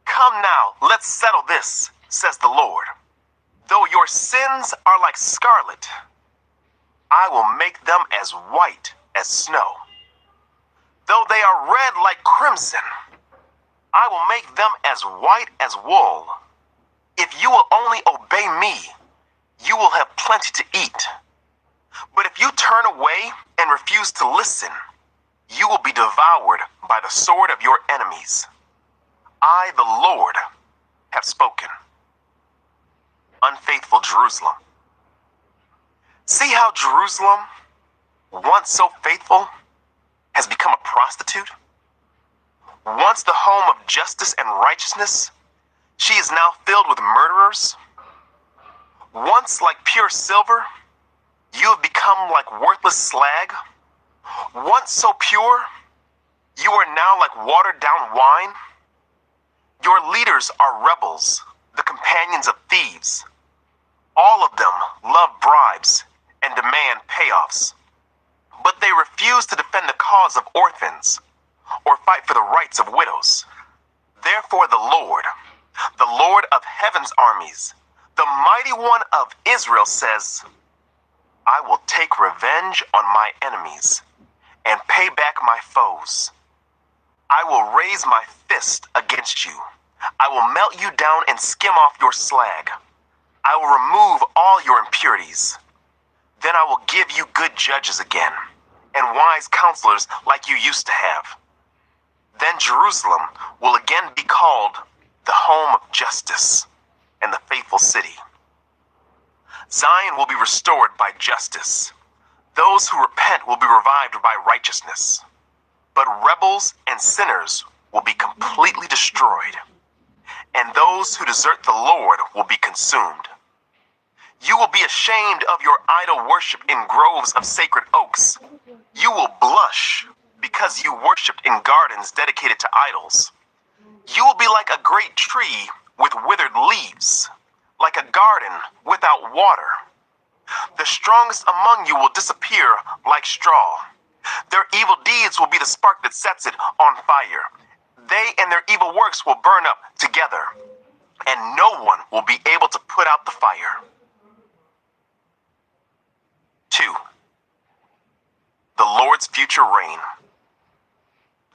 Come now, let's settle this, says the Lord. Though your sins are like scarlet, I will make them as white as snow. Though they are red like crimson, I will make them as white as wool. If you will only obey me, you will have plenty to eat. But if you turn away and refuse to listen, you will be devoured by the sword of your enemies. I, the Lord, have spoken. Unfaithful Jerusalem. See how Jerusalem, once so faithful, has become a prostitute? Once the home of justice and righteousness, she is now filled with murderers. Once like pure silver, you have become like worthless slag. Once so pure, you are now like watered down wine. Your leaders are rebels, the companions of thieves. All of them love bribes and demand payoffs. But they refuse to defend the cause of orphans or fight for the rights of widows. Therefore the Lord of heaven's armies, the mighty one of Israel says, I will take revenge on my enemies and pay back my foes. I will raise my fist against you. I will melt you down and skim off your slag. I will remove all your impurities. Then I will give you good judges again, and wise counselors like you used to have. Then Jerusalem will again be called the home of justice and the faithful city. Zion will be restored by justice. Those who repent will be revived by righteousness. But rebels and sinners will be completely destroyed, and those who desert the Lord will be consumed. You will be ashamed of your idol worship in groves of sacred oaks. You will blush because you worshipped in gardens dedicated to idols. You will be like a great tree with withered leaves, like a garden without water. The strongest among you will disappear like straw. Their evil deeds will be the spark that sets it on fire. They and their evil works will burn up together, and no one will be able to put out the fire. 2. The Lord's future reign.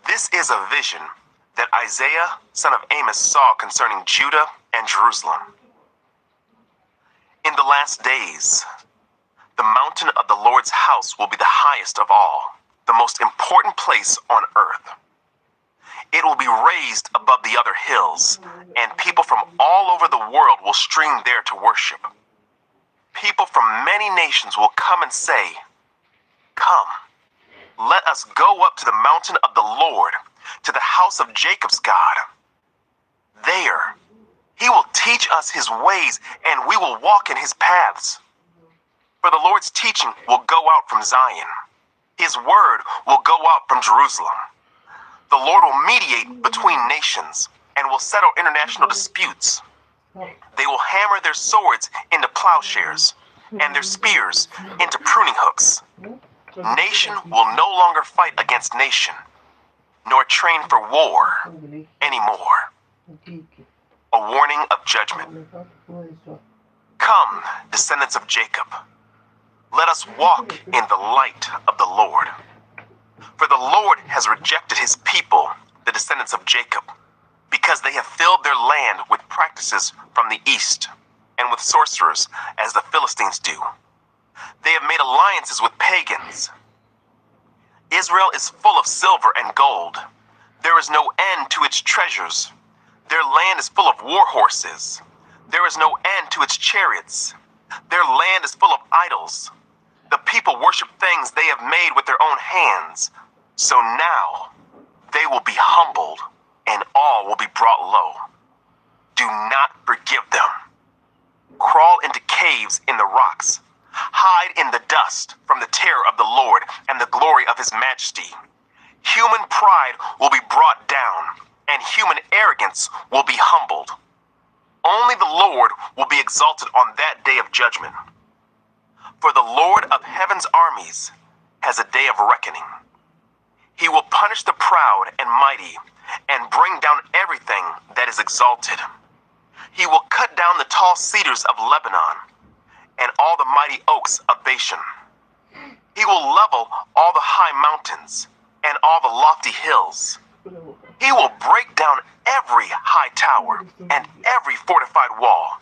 This is a vision that Isaiah, son of Amos, saw concerning Judah and Jerusalem. In the last days, the mountain of the Lord's house will be the highest of all, the most important place on earth. It will be raised above the other hills, and people from all over the world will stream there to worship. People from many nations will come and say, Come, let us go up to the mountain of the Lord, to the house of Jacob's God. There, he will teach us his ways, and we will walk in his paths. For the Lord's teaching will go out from Zion. His word will go out from Jerusalem. The Lord will mediate between nations and will settle international disputes. They will hammer their swords into plowshares and their spears into pruning hooks. Nation will no longer fight against nation, nor train for war anymore. A warning of judgment. Come, descendants of Jacob. Let us walk in the light of the Lord. For the Lord has rejected his people, the descendants of Jacob, because they have filled their land with practices from the east, and with sorcerers, as the Philistines do. They have made alliances with pagans. Israel is full of silver and gold. There is no end to its treasures. Their land is full of war horses. There is no end to its chariots. Their land is full of idols. The people worship things they have made with their own hands. So now they will be humbled, and all will be brought low. Do not forgive them. Crawl into caves in the rocks. Hide in the dust from the terror of the Lord and the glory of his majesty. Human pride will be brought down, and human arrogance will be humbled. Only the Lord will be exalted on that day of judgment. For the Lord of heaven's armies has a day of reckoning. He will punish the proud and mighty and bring down everything that is exalted. He will cut down the tall cedars of Lebanon and all the mighty oaks of Bashan. He will level all the high mountains and all the lofty hills. He will break down every high tower and every fortified wall.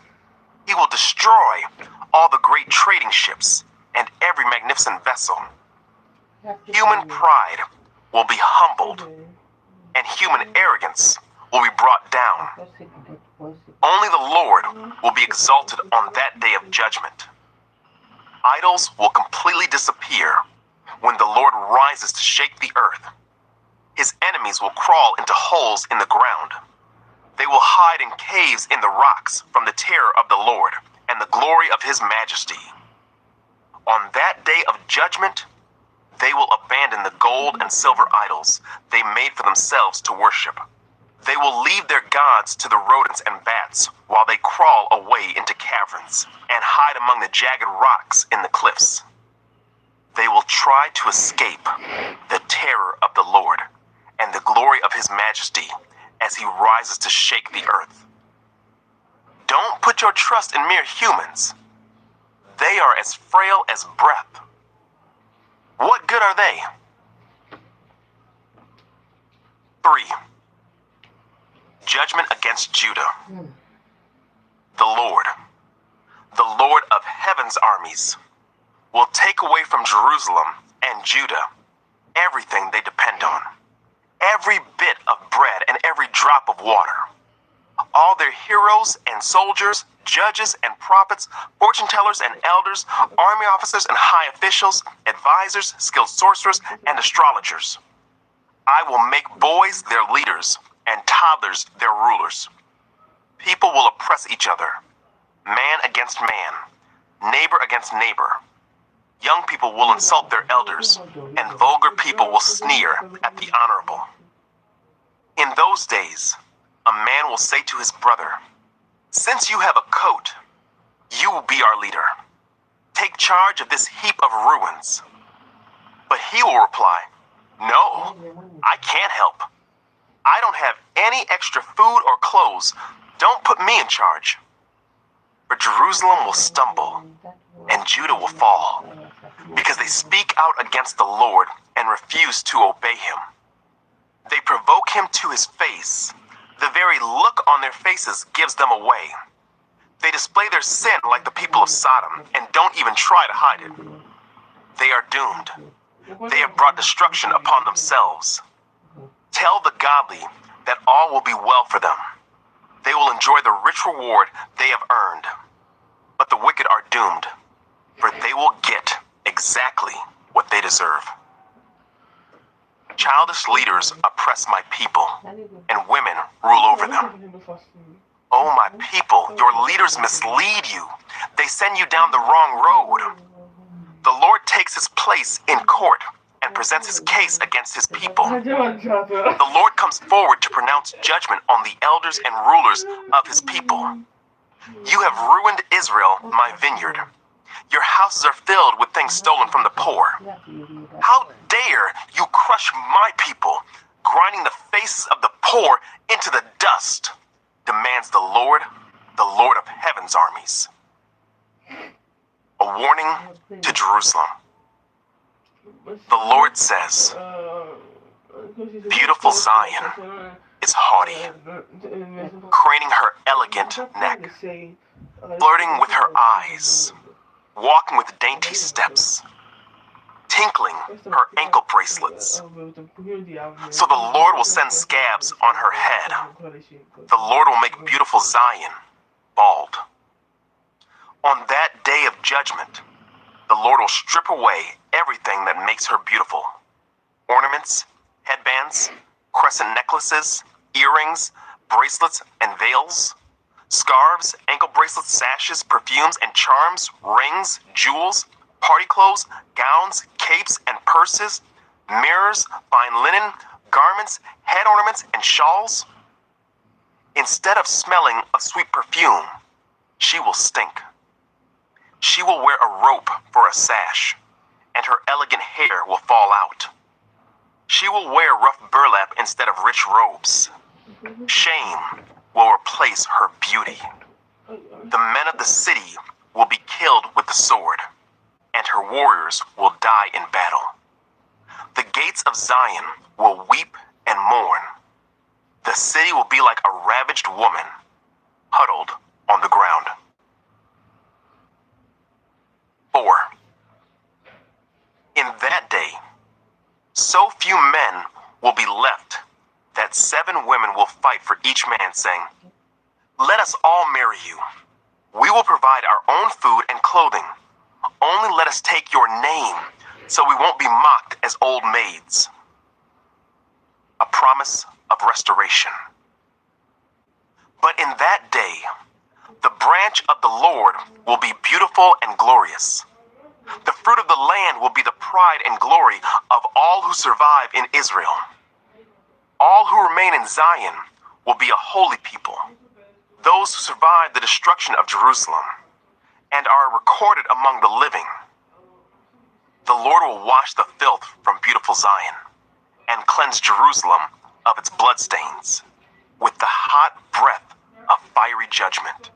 He will destroy all the great trading ships and every magnificent vessel. Human pride will be humbled, and human arrogance will be brought down. Only the Lord will be exalted on that day of judgment. Idols will completely disappear when the Lord rises to shake the earth. His enemies will crawl into holes in the ground. They will hide in caves in the rocks from the terror of the Lord and the glory of his majesty. On that day of judgment, they will abandon the gold and silver idols they made for themselves to worship. They will leave their gods to the rodents and bats while they crawl away into caverns and hide among the jagged rocks in the cliffs. They will try to escape the terror of the Lord and the glory of his majesty as he rises to shake the earth. Don't put your trust in mere humans. They are as frail as breath. What good are they? 3. Judgment against Judah. The Lord of heaven's armies, will take away from Jerusalem and Judah everything they depend on, every bit of bread and every drop of water. All their heroes and soldiers, judges and prophets, fortune tellers and elders, army officers and high officials, advisors, skilled sorcerers, and astrologers. I will make boys their leaders and toddlers their rulers. People will oppress each other, man against man, neighbor against neighbor. Young people will insult their elders, and vulgar people will sneer at the honorable. In those days, a man will say to his brother, "Since you have a coat, you will be our leader. Take charge of this heap of ruins." But he will reply, "No, I can't help. I don't have any extra food or clothes. Don't put me in charge." For Jerusalem will stumble, and Judah will fall, because they speak out against the Lord and refuse to obey him. They provoke him to his face. The very look on their faces gives them away. They display their sin like the people of Sodom and don't even try to hide it. They are doomed. They have brought destruction upon themselves. Tell the godly that all will be well for them. They will enjoy the rich reward they have earned. But the wicked are doomed, for they will get exactly what they deserve. Childish leaders oppress my people, and women rule over them. Oh, my people, your leaders mislead you. They send you down the wrong road. The Lord takes his place in court and presents his case against his people. The Lord comes forward to pronounce judgment on the elders and rulers of his people. You have ruined Israel, my vineyard. Your houses are filled with things stolen from the poor. How dare you crush my people, grinding the faces of the poor into the dust, demands the Lord of heaven's armies. A warning to Jerusalem. The Lord says, "Beautiful Zion is haughty, craning her elegant neck, flirting with her eyes, walking with dainty steps, tinkling her ankle bracelets. So the Lord will send scabs on her head. The Lord will make beautiful Zion bald. On that day of judgment, the Lord will strip away everything that makes her beautiful. Ornaments, headbands, crescent necklaces, earrings, bracelets, and veils, scarves, ankle bracelets, sashes, perfumes, and charms, rings, jewels, party clothes, gowns, capes, and purses, mirrors, fine linen, garments, head ornaments, and shawls. Instead of smelling of sweet perfume, she will stink. She will wear a rope for a sash, and her elegant hair will fall out. She will wear rough burlap instead of rich robes. Shame will replace her beauty. The men of the city will be killed with the sword, and her warriors will die in battle. The gates of Zion will weep and mourn. The city will be like a ravaged woman, huddled on the ground. 4. In that day, so few men will be left that 7 women will fight for each man, saying, "Let us all marry you. We will provide our own food and clothing. Only let us take your name, so we won't be mocked as old maids." A promise of restoration. But in that day, the branch of the Lord will be beautiful and glorious. The fruit of the land will be the pride and glory of all who survive in Israel. All who remain in Zion will be a holy people, those who survive the destruction of Jerusalem and are recorded among the living. The Lord will wash the filth from beautiful Zion and cleanse Jerusalem of its bloodstains with the hot breath of fiery judgment.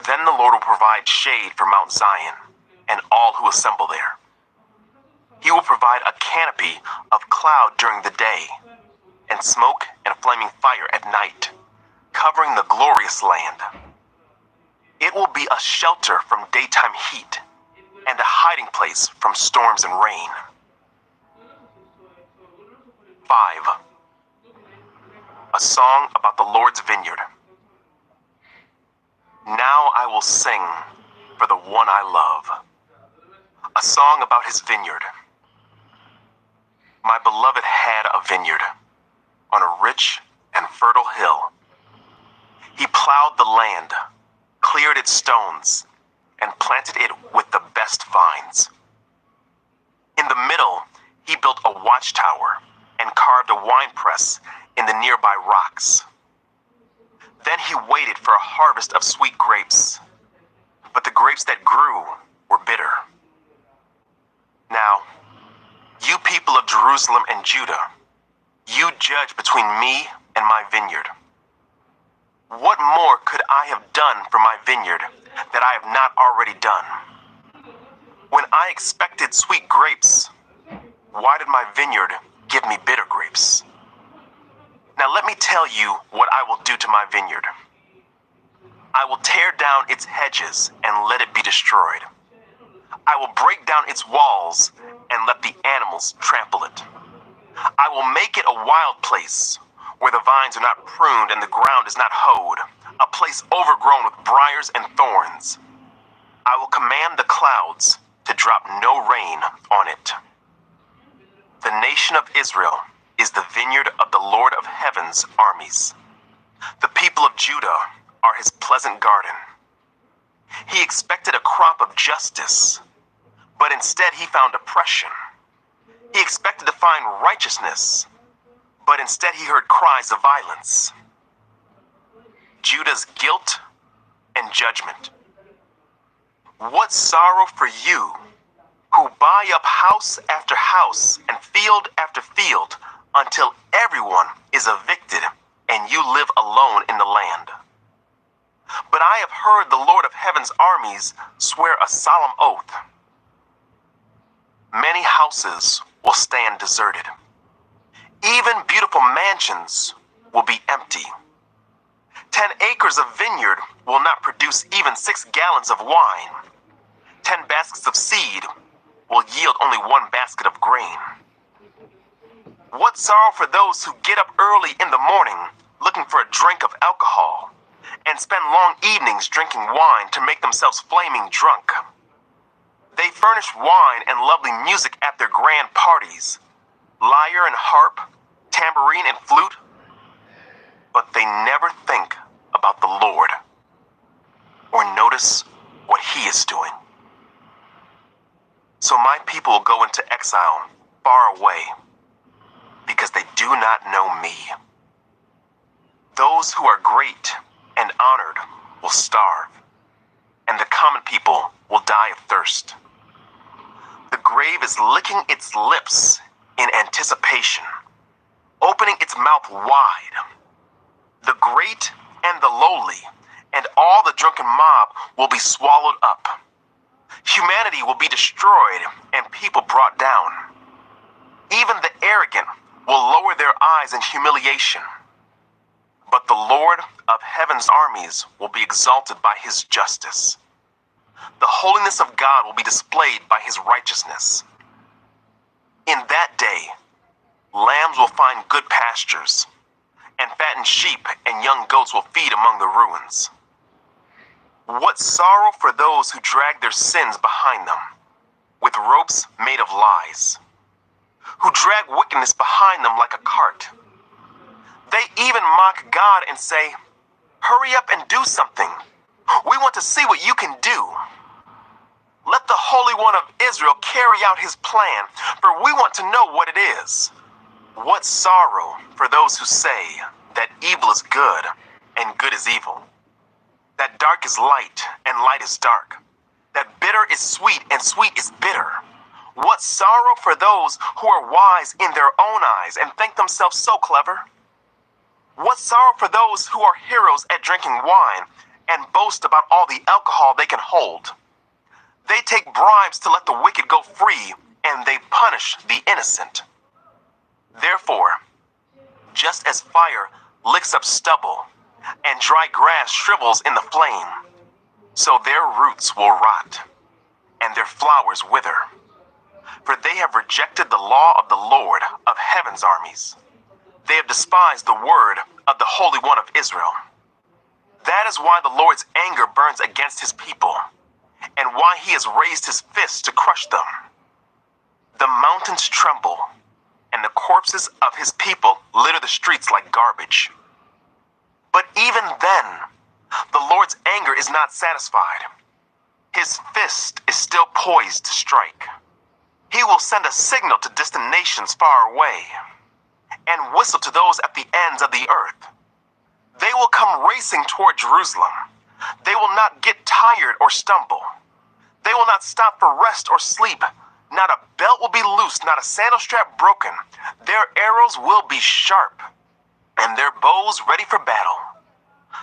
Then the Lord will provide shade for Mount Zion and all who assemble there. He will provide a canopy of cloud during the day and smoke and flaming fire at night, covering the glorious land. It will be a shelter from daytime heat and a hiding place from storms and rain. 5. A song about the Lord's vineyard. Now I will sing for the one I love, a song about his vineyard. My beloved had a vineyard on a rich and fertile hill. He plowed the land, cleared its stones, and planted it with the best vines. In the middle, he built a watchtower and carved a winepress in the nearby rocks. Then he waited for a harvest of sweet grapes, but the grapes that grew were bitter. Now, you people of Jerusalem and Judah, you judge between me and my vineyard. What more could I have done for my vineyard that I have not already done? When I expected sweet grapes, why did my vineyard give me bitter grapes? Now let me tell you what I will do to my vineyard. I will tear down its hedges and let it be destroyed. I will break down its walls and let the animals trample it. I will make it a wild place where the vines are not pruned and the ground is not hoed, a place overgrown with briars and thorns. I will command the clouds to drop no rain on it. The nation of Israel is the vineyard of the Lord of heaven's armies. The people of Judah are his pleasant garden. He expected a crop of justice, but instead he found oppression. He expected to find righteousness, but instead he heard cries of violence. Judah's guilt and judgment. What sorrow for you who buy up house after house and field after field until everyone is evicted and you live alone in the land. But I have heard the Lord of heaven's armies swear a solemn oath. Many houses will stand deserted. Even beautiful mansions will be empty. 10 acres of vineyard will not produce even 6 gallons of wine. 10 baskets of seed will yield only one basket of grain. What sorrow for those who get up early in the morning looking for a drink of alcohol and spend long evenings drinking wine to make themselves flaming drunk. They furnish wine and lovely music at their grand parties, lyre and harp, tambourine and flute, but they never think about the Lord or notice what He is doing. So my people will go into exile far away because they do not know me. Those who are great and honored will starve, and the common people will die of thirst. The grave is licking its lips in anticipation, opening its mouth wide. The great and the lowly and all the drunken mob will be swallowed up. Humanity will be destroyed and people brought down. Even the arrogant will lower their eyes in humiliation. But the Lord of heaven's armies will be exalted by His justice. The holiness of God will be displayed by His righteousness. In that day, lambs will find good pastures, and fattened sheep and young goats will feed among the ruins. What sorrow for those who drag their sins behind them with ropes made of lies, who drag wickedness behind them like a cart. They even mock God and say, "Hurry up and do something. We want to see what you can do. Let the Holy One of Israel carry out His plan, for we want to know what it is." What sorrow for those who say that evil is good and good is evil, that dark is light and light is dark, that bitter is sweet and sweet is bitter. What sorrow for those who are wise in their own eyes and think themselves so clever. What sorrow for those who are heroes at drinking wine and boast about all the alcohol they can hold. They take bribes to let the wicked go free, and they punish the innocent. Therefore, just as fire licks up stubble and dry grass shrivels in the flame, so their roots will rot and their flowers wither. For they have rejected the law of the Lord of heaven's armies. They have despised the word of the Holy One of Israel. That is why the Lord's anger burns against His people, and why He has raised His fist to crush them. The mountains tremble, and the corpses of His people litter the streets like garbage. But even then, the Lord's anger is not satisfied. His fist is still poised to strike. He will send a signal to distant nations far away, and whistle to those at the ends of the earth. They will come racing toward Jerusalem. They will not get tired or stumble. They will not stop for rest or sleep. Not a belt will be loose, not a sandal strap broken. Their arrows will be sharp, and their bows ready for battle.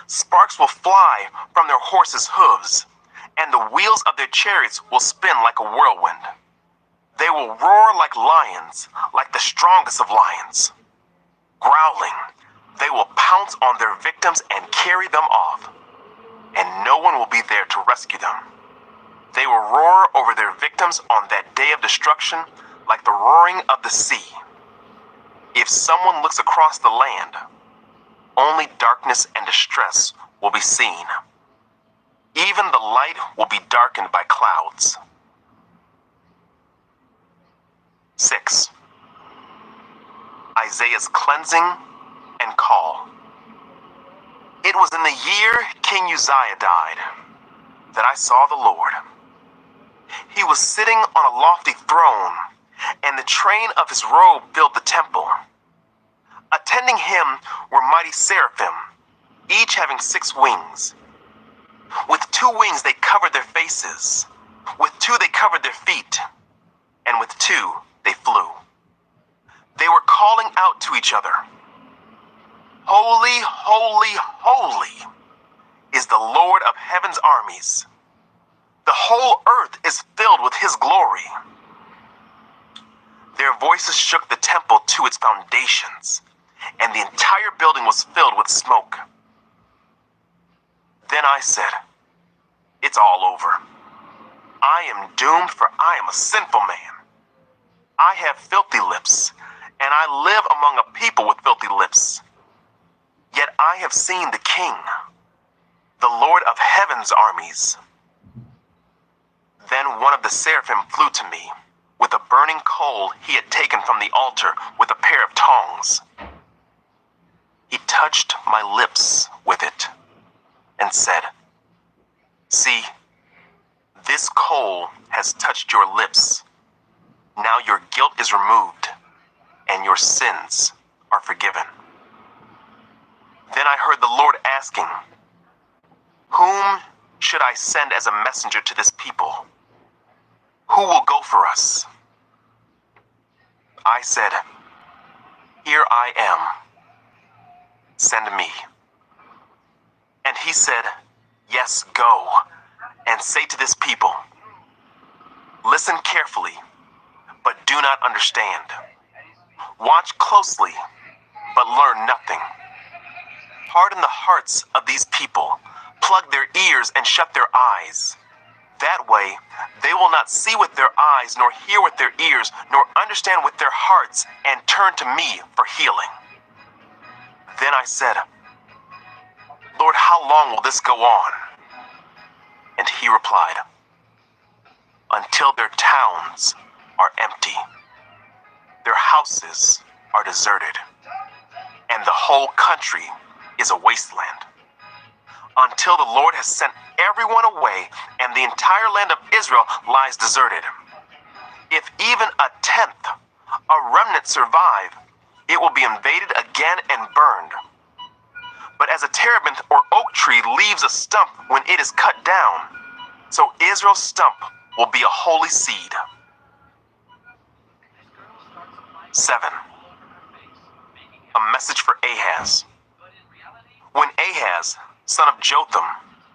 Sparks will fly from their horses' hooves, and the wheels of their chariots will spin like a whirlwind. They will roar like lions, like the strongest of lions. Growling, they will pounce on their victims and carry them off, and no one will be there to rescue them. They will roar over their victims on that day of destruction like the roaring of the sea. If someone looks across the land, only darkness and distress will be seen. Even the light will be darkened by clouds. 6. Isaiah's cleansing and call. It was in the year King Uzziah died that I saw the Lord. He was sitting on a lofty throne, and the train of His robe filled the temple. Attending Him were mighty seraphim, each having 6 wings. With 2 wings they covered their faces, with 2 they covered their feet, and with 2 they flew. They were calling out to each other, "Holy, holy, holy is the Lord of heaven's armies. The whole earth is filled with His glory." Their voices shook the temple to its foundations, and the entire building was filled with smoke. Then I said, "It's all over." I am doomed, for I am a sinful man. I have filthy lips, and I live among a people with filthy lips. Yet I have seen the King, the Lord of heaven's armies." Then one of the seraphim flew to me, with a burning coal he had taken from the altar with a pair of tongs. He touched my lips with it and said, "See, this coal has touched your lips. Now your guilt is removed, and your sins are forgiven." Then I heard the Lord asking, "Whom should I send as a messenger to this people? Who will go for us?" I said, "Here I am. Send me." And he said, "Yes, go, and say to this people, listen carefully, but do not understand. Watch closely, but learn nothing. Harden the hearts of these people, plug their ears and shut their eyes. That way, they will not see with their eyes, nor hear with their ears, nor understand with their hearts, and turn to me for healing." Then I said, "Lord, how long will this go on?" And he replied, "Until their towns are empty, their houses are deserted, and the whole country is a wasteland. Until the Lord has sent everyone away, and the entire land of Israel lies deserted. If even a tenth, a remnant, survive, it will be invaded again and burned. But as a terebinth or oak tree leaves a stump when it is cut down, so Israel's stump will be a holy seed." 7. A message for Ahaz. When Ahaz, son of Jotham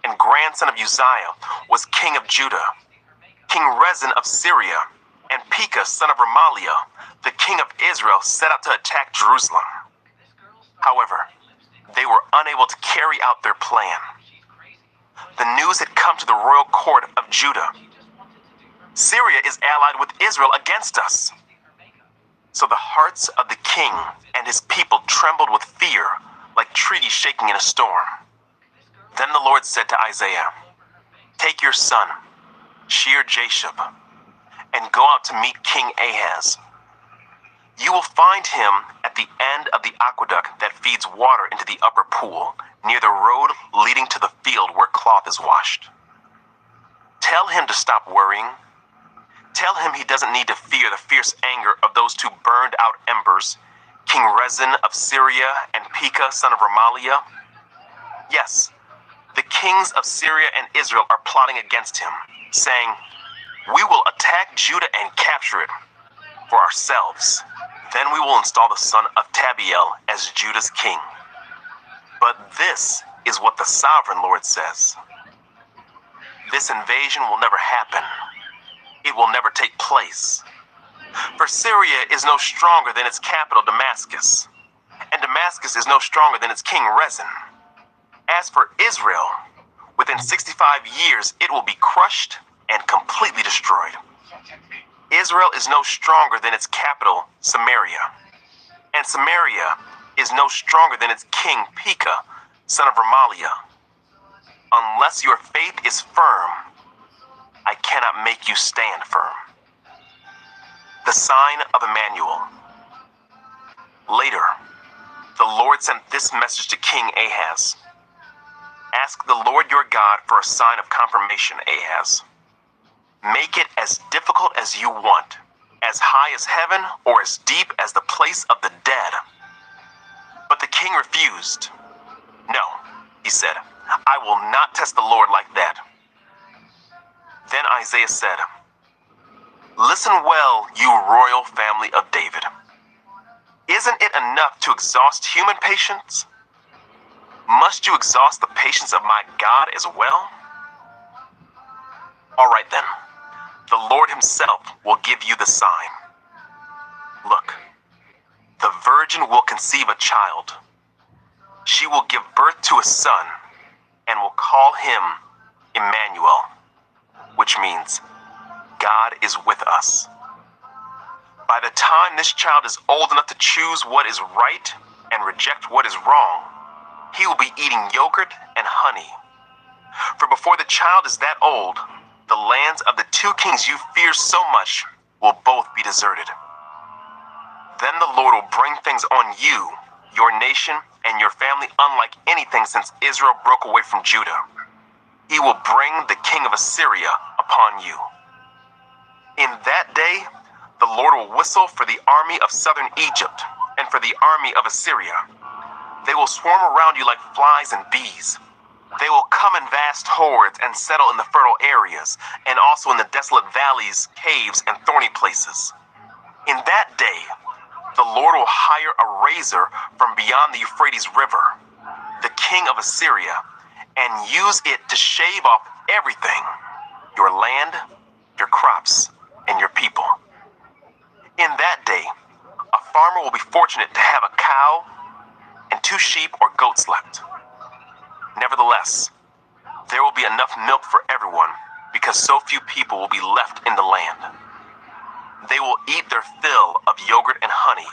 and grandson of Uzziah, was king of Judah, King Rezin of Syria and Pekah, son of Remaliah, the king of Israel, set out to attack Jerusalem. However, they were unable to carry out their plan. The news had come to the royal court of Judah. "Syria is allied with Israel against us." So the hearts of the king and his people trembled with fear, like trees shaking in a storm. Then the Lord said to Isaiah, "Take your son, Shear-Jashub, and go out to meet King Ahaz. You will find him at the end of the aqueduct that feeds water into the upper pool, near the road leading to the field where cloth is washed. Tell him to stop worrying. Tell him he doesn't need to fear the fierce anger of those two burned out embers, King Rezin of Syria and Pekah, son of Remaliah. Yes, the kings of Syria and Israel are plotting against him, saying, 'We will attack Judah and capture it for ourselves. Then we will install the son of Tabiel as Judah's king.' But this is what the sovereign Lord says. This invasion will never happen. It will never take place. For Syria is no stronger than its capital, Damascus, and Damascus is no stronger than its king, Rezin. As for Israel, within 65 years it will be crushed and completely destroyed. Israel is no stronger than its capital, Samaria, and Samaria is no stronger than its king, Pekah, son of Remaliah. Unless your faith is firm, I cannot make you stand firm." The sign of Emmanuel. Later, the Lord sent this message to King Ahaz. "Ask the Lord your God for a sign of confirmation, Ahaz. Make it as difficult as you want, as high as heaven or as deep as the place of the dead." But the king refused. "No," he said, "I will not test the Lord like that." Then Isaiah said, "Listen well, you royal family of David. Isn't it enough to exhaust human patience? Must you exhaust the patience of my God as well? All right then, the Lord himself will give you the sign. Look, the virgin will conceive a child. She will give birth to a son and will call him Emmanuel, which means God is with us. By the time this child is old enough to choose what is right and reject what is wrong, he will be eating yogurt and honey. For before the child is that old, the lands of the two kings you fear so much will both be deserted. Then the Lord will bring things on you, your nation, and your family unlike anything since Israel broke away from Judah. He will bring the king of Assyria upon you. In that day, the Lord will whistle for the army of southern Egypt and for the army of Assyria. They will swarm around you like flies and bees. They will come in vast hordes and settle in the fertile areas, and also in the desolate valleys, caves, and thorny places. In that day, the Lord will hire a razor from beyond the Euphrates River, the king of Assyria, and use it to shave off everything: your land, your crops, and your people. In that day, a farmer will be fortunate to have a cow and 2 sheep or goats left. Nevertheless, there will be enough milk for everyone because so few people will be left in the land. They will eat their fill of yogurt and honey.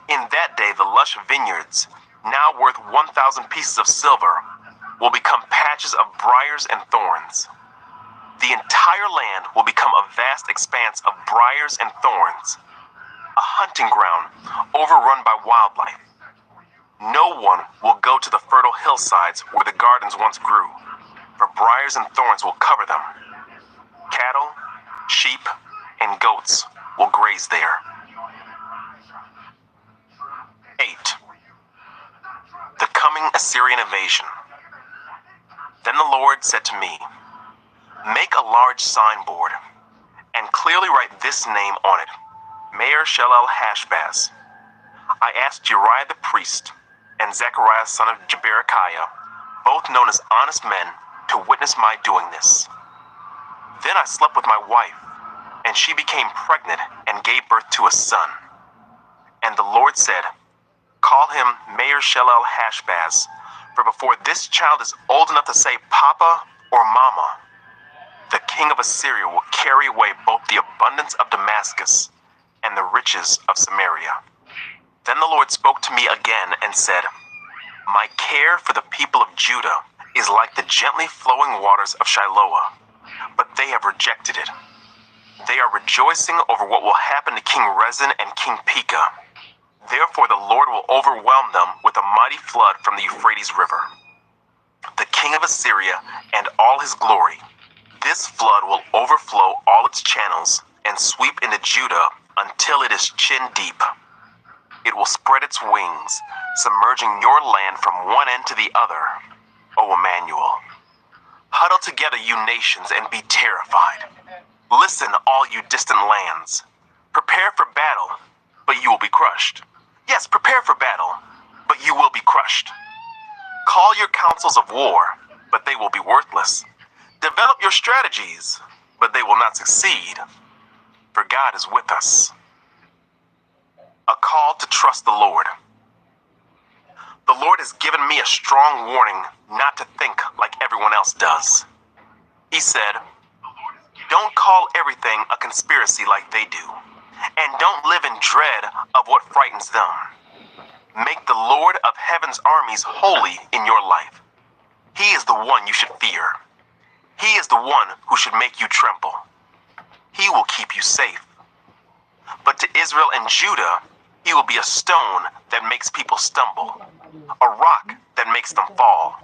In that day, the lush vineyards, now worth 1,000 pieces of silver, will become patches of briars and thorns. The entire land will become a vast expanse of briars and thorns, a hunting ground overrun by wildlife. No one will go to the fertile hillsides where the gardens once grew, for briars and thorns will cover them. Cattle, sheep, and goats will graze there. 8. The coming Assyrian invasion. Then the Lord said to me, "Make a large signboard, and clearly write this name on it, Maher-shalal-hash-baz." I asked Uriah the priest and Zechariah son of Jeberechiah, both known as honest men, to witness my doing this. Then I slept with my wife, and she became pregnant and gave birth to a son. And the Lord said, "Call him Maher-shalal-hash-baz, for before this child is old enough to say Papa or Mama, the king of Assyria will carry away both the abundance of Damascus and the riches of Samaria." Then the Lord spoke to me again and said, "My care for the people of Judah is like the gently flowing waters of Shiloah, but they have rejected it. They are rejoicing over what will happen to King Rezin and King Pekah. Therefore the Lord will overwhelm them with a mighty flood from the Euphrates River, the king of Assyria and all his glory. This flood will overflow all its channels and sweep into Judah until it is chin deep. It will spread its wings, submerging your land from one end to the other, O Emmanuel. Huddle together, you nations, and be terrified. Listen, all you distant lands. Prepare for battle, but you will be crushed. Yes, prepare for battle, but you will be crushed. Call your councils of war, but they will be worthless. Develop your strategies, but they will not succeed, for God is with us. A call to trust the Lord. The Lord has given me a strong warning not to think like everyone else does. He said, "Don't call everything a conspiracy like they do, and don't live in dread of what frightens them. Make the Lord of heaven's armies holy in your life. He is the one you should fear. He is the one who should make you tremble. He will keep you safe. But to Israel and Judah, he will be a stone that makes people stumble, a rock that makes them fall.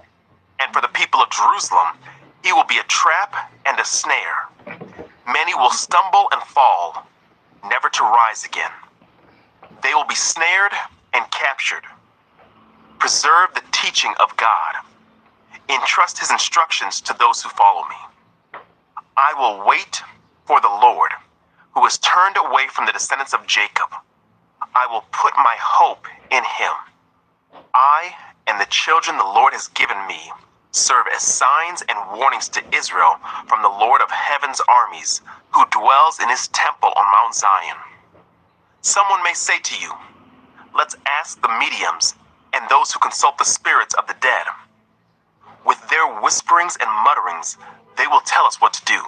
And for the people of Jerusalem, he will be a trap and a snare. Many will stumble and fall, never to rise again. They will be snared and captured. Preserve the teaching of God. Entrust his instructions to those who follow me. I will wait for the Lord, who has turned away from the descendants of Jacob. I will put my hope in him. I and the children the Lord has given me serve as signs and warnings to Israel from the Lord of heaven's armies, who dwells in his temple on Mount Zion. Someone may say to you, let's ask the mediums and those who consult the spirits of the dead. With their whisperings and mutterings, they will tell us what to do.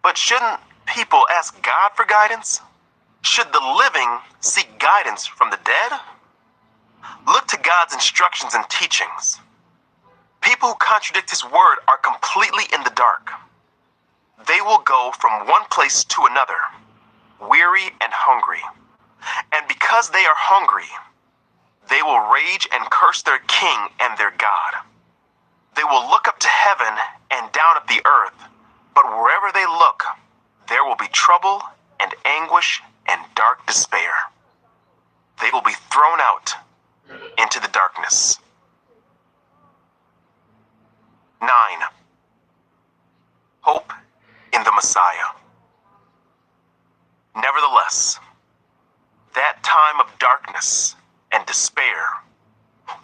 But shouldn't people ask God for guidance? Should the living seek guidance from the dead? Look to God's instructions and teachings. People who contradict His word are completely in the dark. They will go from one place to another, weary and hungry. And because they are hungry, they will rage and curse their king and their God. They will look up to heaven and down at the earth, but wherever they look, there will be trouble and anguish and dark despair. They will be thrown out into the darkness. 9. Hope in the Messiah. Nevertheless, that time of darkness and despair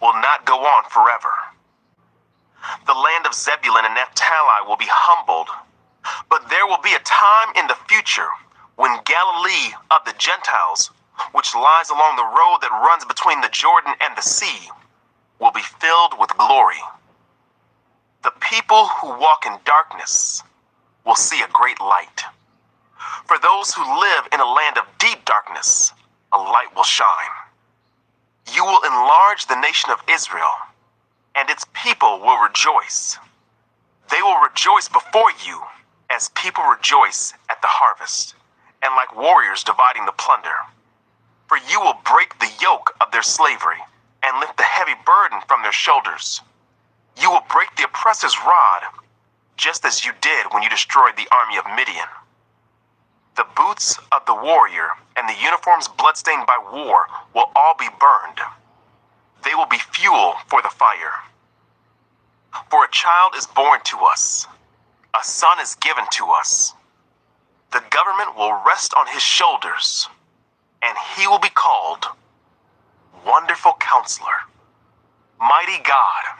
will not go on forever. The land of Zebulun and Naphtali will be humbled, but there will be a time in the future when Galilee of the Gentiles, which lies along the road that runs between the Jordan and the sea, will be filled with glory. The people who walk in darkness will see a great light. For those who live in a land of deep darkness, a light will shine. You will enlarge the nation of Israel, and its people will rejoice. They will rejoice before you as people rejoice at the harvest, and like warriors dividing the plunder. For you will break the yoke of their slavery and lift the heavy burden from their shoulders. You will break the oppressor's rod, just as you did when you destroyed the army of Midian. The boots of the warrior and the uniforms bloodstained by war will all be burned. They will be fuel for the fire. For a child is born to us, a son is given to us. The government will rest on his shoulders, and he will be called Wonderful Counselor, Mighty God,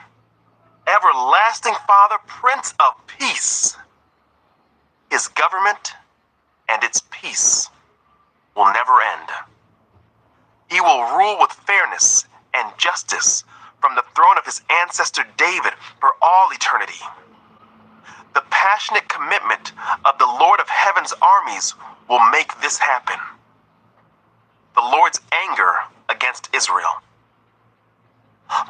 Everlasting Father, Prince of Peace. His government and its peace will never end. He will rule with fairness and justice from the throne of his ancestor David for all eternity. The passionate commitment of the Lord of Heaven's armies will make this happen. The Lord's anger against Israel.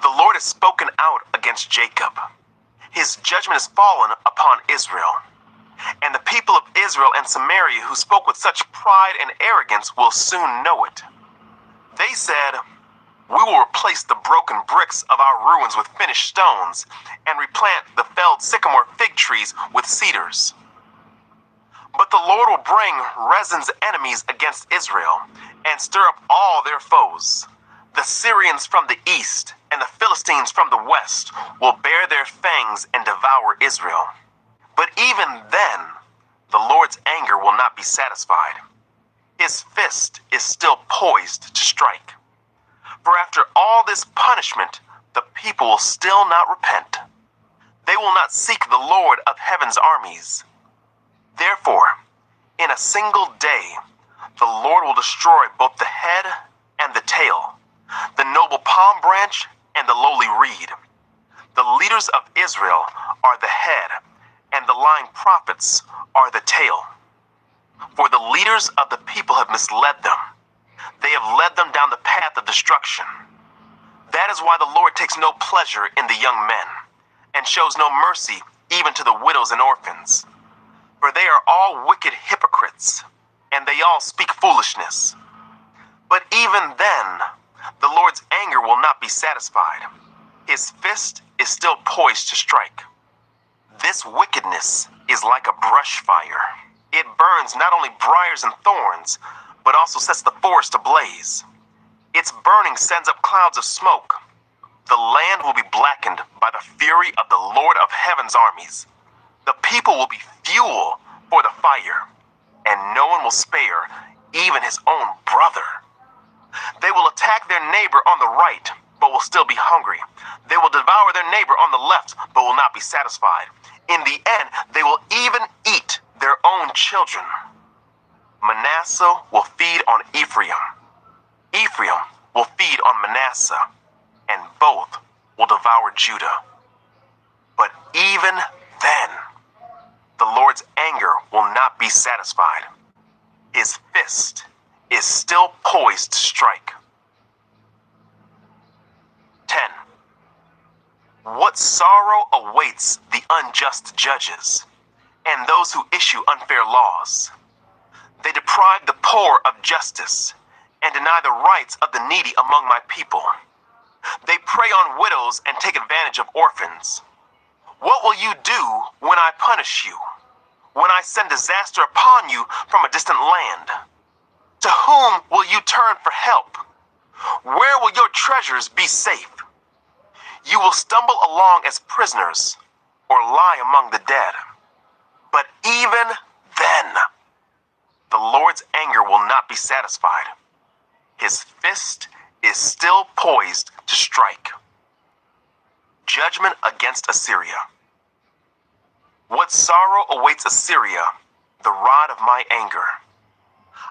The Lord has spoken out against Jacob. His judgment has fallen upon Israel. And the people of Israel and Samaria who spoke with such pride and arrogance will soon know it. They said, "We will replace the broken bricks of our ruins with finished stones and replant the felled sycamore fig trees with cedars." But the Lord will bring Rezin's enemies against Israel and stir up all their foes. The Syrians from the east and the Philistines from the west will bear their fangs and devour Israel. But even then, the Lord's anger will not be satisfied. His fist is still poised to strike. For after all this punishment, the people will still not repent. They will not seek the Lord of Heaven's armies. Therefore, in a single day, the Lord will destroy both the head and the tail, the noble palm branch and the lowly reed. The leaders of Israel are the head, and the lying prophets are the tail. For the leaders of the people have misled them. They have led them down the path of destruction. That is why the Lord takes no pleasure in the young men, and shows no mercy even to the widows and orphans. For they are all wicked hypocrites, and they all speak foolishness. But even then, the Lord's anger will not be satisfied. His fist is still poised to strike. This wickedness is like a brush fire. It burns not only briars and thorns, but also sets the forest ablaze. Its burning sends up clouds of smoke. The land will be blackened by the fury of the Lord of Heaven's armies. The people will be fuel for the fire, and no one will spare even his own brother. They will attack their neighbor on the right, but will still be hungry. They will devour their neighbor on the left, but will not be satisfied. In the end, they will even eat their own children. Manasseh will feed on Ephraim. Ephraim will feed on Manasseh, and both will devour Judah. But even then, The Lord's anger will not be satisfied. His fist is still poised to strike. 10. What sorrow awaits the unjust judges and those who issue unfair laws. They deprive the poor of justice and deny the rights of the needy among my people. They prey on widows and take advantage of orphans. What will you do when I punish you? When I send disaster upon you from a distant land? To whom will you turn for help? Where will your treasures be safe? You will stumble along as prisoners or lie among the dead. But even then, the Lord's anger will not be satisfied. His fist is still poised to strike. Judgment against Assyria. What sorrow awaits Assyria, the rod of my anger.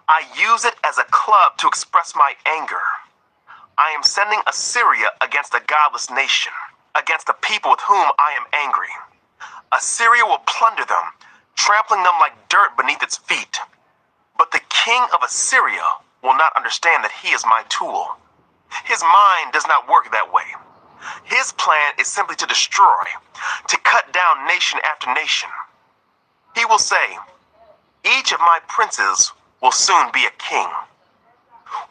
I use it as a club to express my anger. I am sending Assyria against a godless nation, against the people with whom I am angry. Assyria will plunder them, trampling them like dirt beneath its feet. But the king of Assyria will not understand that he is my tool. His mind does not work that way. His plan is simply to destroy, to cut down nation after nation. He will say, each of my princes will soon be a king.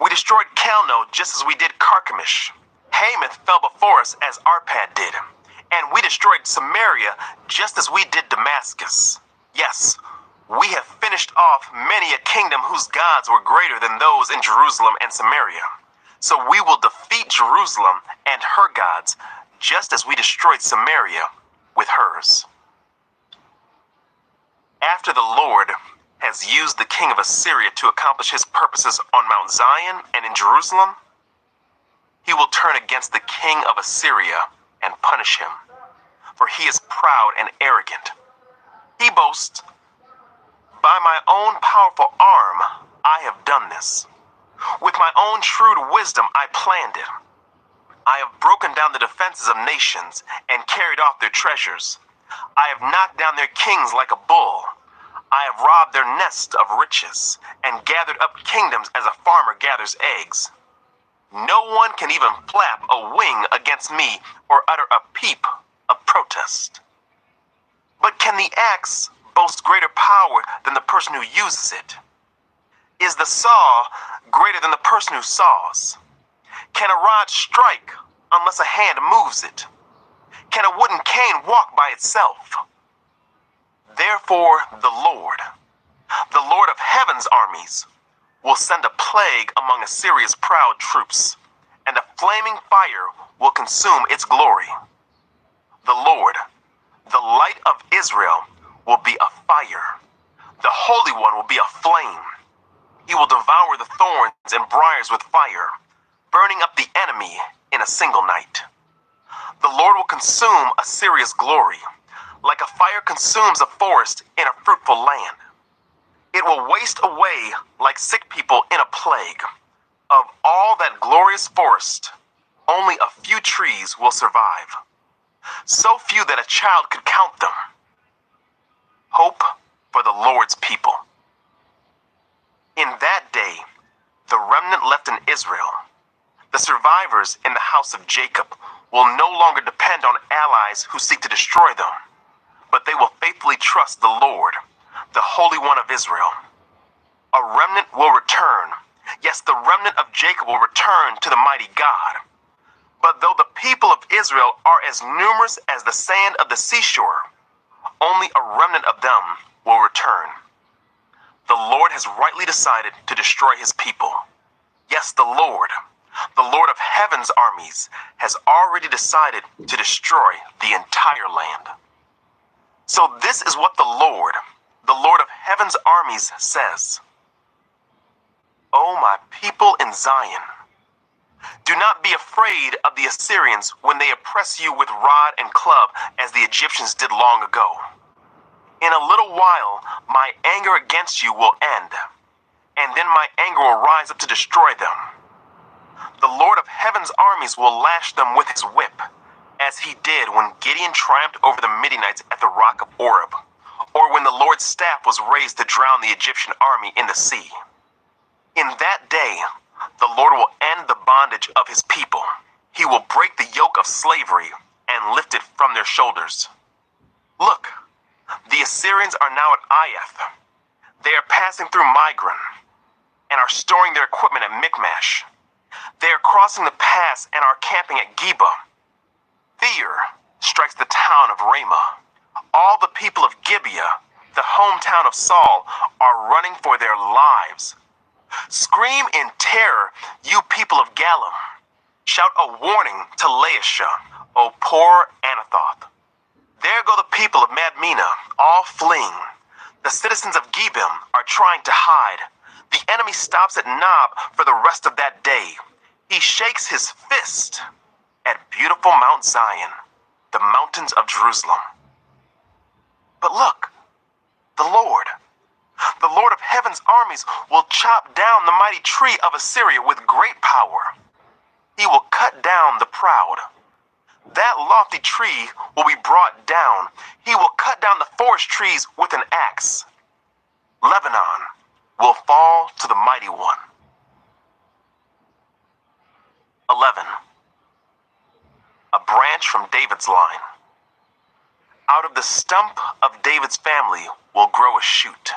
We destroyed Calno just as we did Carchemish. Hamath fell before us as Arpad did. And we destroyed Samaria just as we did Damascus. Yes, we have finished off many a kingdom whose gods were greater than those in Jerusalem and Samaria. So we will defeat Jerusalem and her gods, just as we destroyed Samaria with hers. After the Lord has used the king of Assyria to accomplish his purposes on Mount Zion and in Jerusalem, he will turn against the king of Assyria and punish him, for he is proud and arrogant. He boasts, by my own powerful arm I have done this. With my own shrewd wisdom I planned it. I have broken down the defenses of nations and carried off their treasures. I have knocked down their kings like a bull. I have robbed their nest of riches and gathered up kingdoms as a farmer gathers eggs. No one can even flap a wing against me or utter a peep of protest. But can the axe boast greater power than the person who uses it? Is the saw greater than the person who saws? Can a rod strike unless a hand moves it? Can a wooden cane walk by itself? Therefore the Lord of heaven's armies, will send a plague among Assyria's proud troops, and a flaming fire will consume its glory. The Lord, the light of Israel, will be a fire. The Holy One will be a flame. He will devour the thorns and briars with fire, burning up the enemy in a single night. The Lord will consume Assyria's glory, like a fire consumes a forest in a fruitful land. It will waste away like sick people in a plague. Of all that glorious forest, only a few trees will survive. So few that a child could count them. Hope for the Lord's people. In that day, the remnant left in Israel, the survivors in the house of Jacob, will no longer depend on allies who seek to destroy them, but they will faithfully trust the Lord, the Holy One of Israel. A remnant will return. Yes, the remnant of Jacob will return to the mighty God. But though the people of Israel are as numerous as the sand of the seashore, only a remnant of them will return. The Lord has rightly decided to destroy his people. Yes, the Lord of heaven's armies, has already decided to destroy the entire land. So this is what the Lord of heaven's armies says. O my people in Zion, do not be afraid of the Assyrians when they oppress you with rod and club as the Egyptians did long ago. In a little while, my anger against you will end, and then my anger will rise up to destroy them. The Lord of heaven's armies will lash them with his whip, as he did when Gideon triumphed over the Midianites at the rock of Oreb, or when the Lord's staff was raised to drown the Egyptian army in the sea. In that day, the Lord will end the bondage of his people. He will break the yoke of slavery and lift it from their shoulders. Look, the Assyrians are now at Ayath. They are passing through Migron and are storing their equipment at Michmash. They are crossing the pass and are camping at Geba. Fear strikes the town of Ramah. All the people of Gibeah, the hometown of Saul, are running for their lives. Scream in terror, you people of Gallim. Shout a warning to Laishah, O poor Anathoth. There go the people of Madmenah, all fleeing. The citizens of Gebim are trying to hide. The enemy stops at Nob for the rest of that day. He shakes his fist at beautiful Mount Zion, the mountains of Jerusalem. But look, the Lord of heaven's armies will chop down the mighty tree of Assyria with great power. He will cut down the proud. That lofty tree will be brought down. He will cut down the forest trees with an axe. Lebanon will fall to the mighty one. 11. A branch from David's line. Out of the stump of David's family will grow a shoot.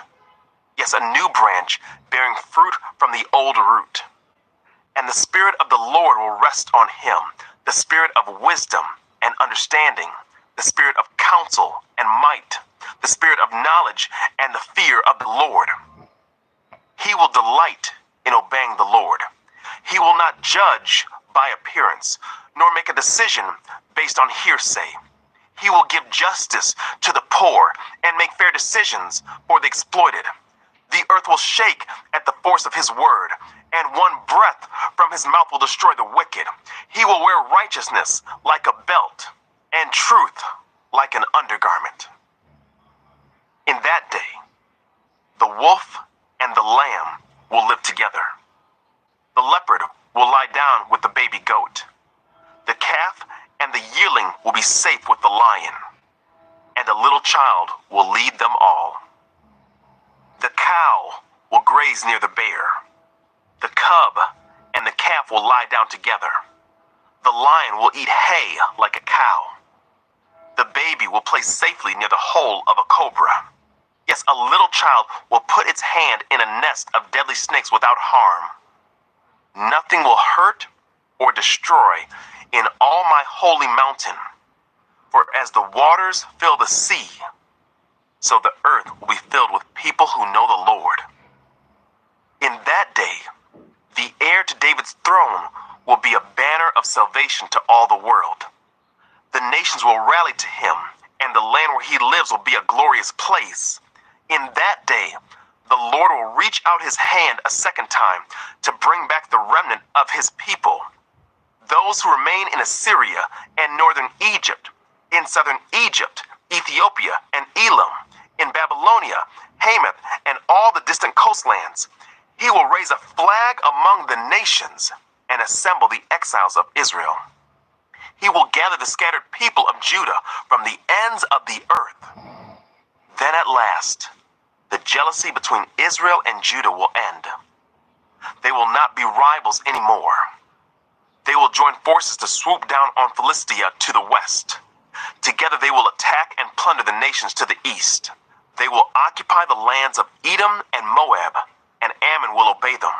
Yes, a new branch bearing fruit from the old root. And the Spirit of the Lord will rest on him, the Spirit of wisdom and understanding, the Spirit of counsel and might, the Spirit of knowledge and the fear of the Lord. He will delight in obeying the Lord. He will not judge by appearance, nor make a decision based on hearsay. He will give justice to the poor and make fair decisions for the exploited. The earth will shake at the force of his word, and one breath from his mouth will destroy the wicked. He will wear righteousness like a belt, and truth like an undergarment. In that day, the wolf and the lamb will live together. The leopard will lie down with the baby goat. The calf and the yearling will be safe with the lion, and a little child will lead them all. The cow will graze near the bear. The cub and the calf will lie down together. The lion will eat hay like a cow. The baby will play safely near the hole of a cobra. Yes, a little child will put its hand in a nest of deadly snakes without harm. Nothing will hurt or destroy in all my holy mountain. For as the waters fill the sea, so the earth will be filled with people who know the Lord. In that day, the heir to David's throne will be a banner of salvation to all the world. The nations will rally to him, and the land where he lives will be a glorious place. In that day, the Lord will reach out his hand a second time to bring back the remnant of his people. Those who remain in Assyria and northern Egypt, in southern Egypt, Ethiopia, and Elam, in Babylonia, Hamath, and all the distant coastlands. He will raise a flag among the nations and assemble the exiles of Israel. He will gather the scattered people of Judah from the ends of the earth. Then at last, the jealousy between Israel and Judah will end. They will not be rivals anymore. They will join forces to swoop down on Philistia to the west. Together they will attack and plunder the nations to the east. They will occupy the lands of Edom and Moab, and Ammon will obey them.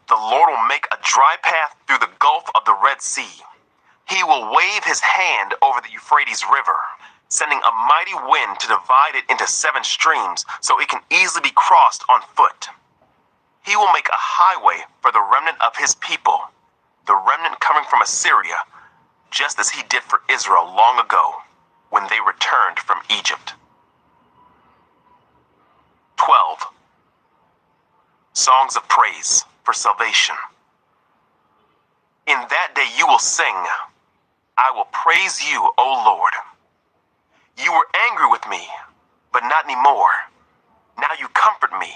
The Lord will make a dry path through the gulf of the Red Sea. He will wave his hand over the Euphrates River, sending a mighty wind to divide it into 7 streams so it can easily be crossed on foot. He will make a highway for the remnant of his people, the remnant coming from Assyria, just as he did for Israel long ago when they returned from Egypt. 12. Songs of praise for salvation. In that day you will sing, I will praise you, O Lord. You were angry with me, but not anymore. Now you comfort me.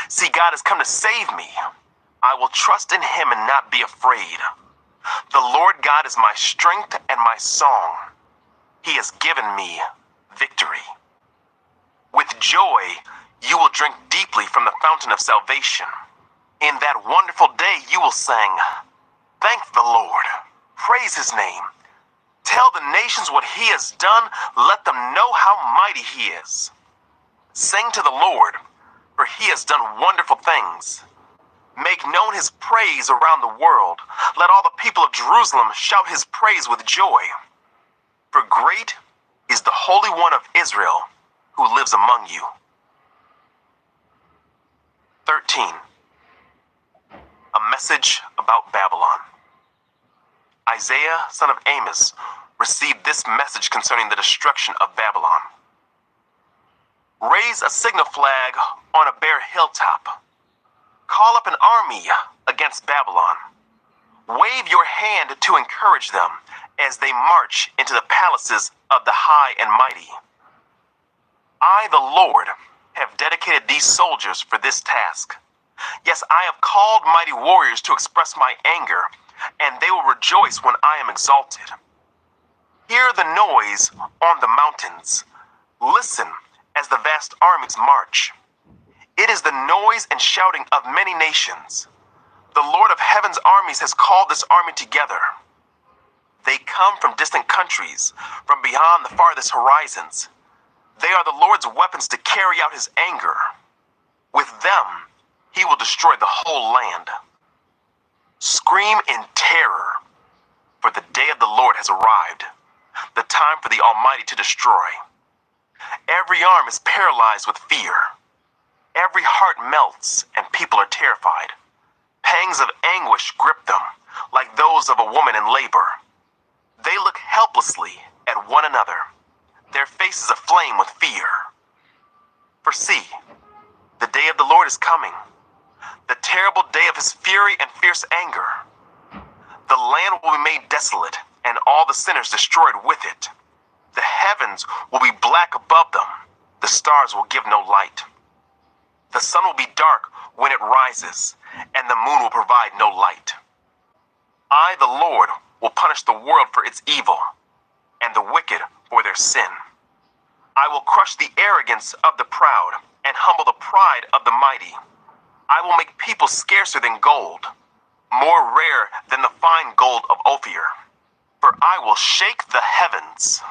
See, God has come to save me. I will trust in him and not be afraid. The Lord God is my strength and my song. He has given me victory. With joy, you will drink deeply from the fountain of salvation. In that wonderful day, you will sing, "Thank the Lord. Praise his name. Tell the nations what he has done. Let them know how mighty he is. Sing to the Lord, for he has done wonderful things. Make known his praise around the world. Let all the people of Jerusalem shout his praise with joy. For great is the Holy One of Israel who lives among you." 13. A message about Babylon. Isaiah, son of Amos, received this message concerning the destruction of Babylon. Raise a signal flag on a bare hilltop. Call up an army against Babylon. Wave your hand to encourage them as they march into the palaces of the high and mighty. I, the Lord, have dedicated these soldiers for this task. Yes, I have called mighty warriors to express my anger, and they will rejoice when I am exalted. Hear the noise on the mountains. Listen as the vast armies march. It is the noise and shouting of many nations. The Lord of heaven's armies has called this army together. They come from distant countries, from beyond the farthest horizons. They are the Lord's weapons to carry out his anger. With them, he will destroy the whole land. Scream in terror, for the day of the Lord has arrived, the time for the Almighty to destroy. Every arm is paralyzed with fear. Every heart melts, and people are terrified. Pangs of anguish grip them, like those of a woman in labor. They look helplessly at one another, their faces aflame with fear. For see, the day of the Lord is coming, the terrible day of his fury and fierce anger. The land will be made desolate, and all the sinners destroyed with it. The heavens will be black above them. The stars will give no light. The sun will be dark when it rises, and the moon will provide no light. I, the Lord, will punish the world for its evil, and the wicked for their sin. I will crush the arrogance of the proud, and humble the pride of the mighty. I will make people scarcer than gold, more rare than the fine gold of Ophir. For I will shake the heavens.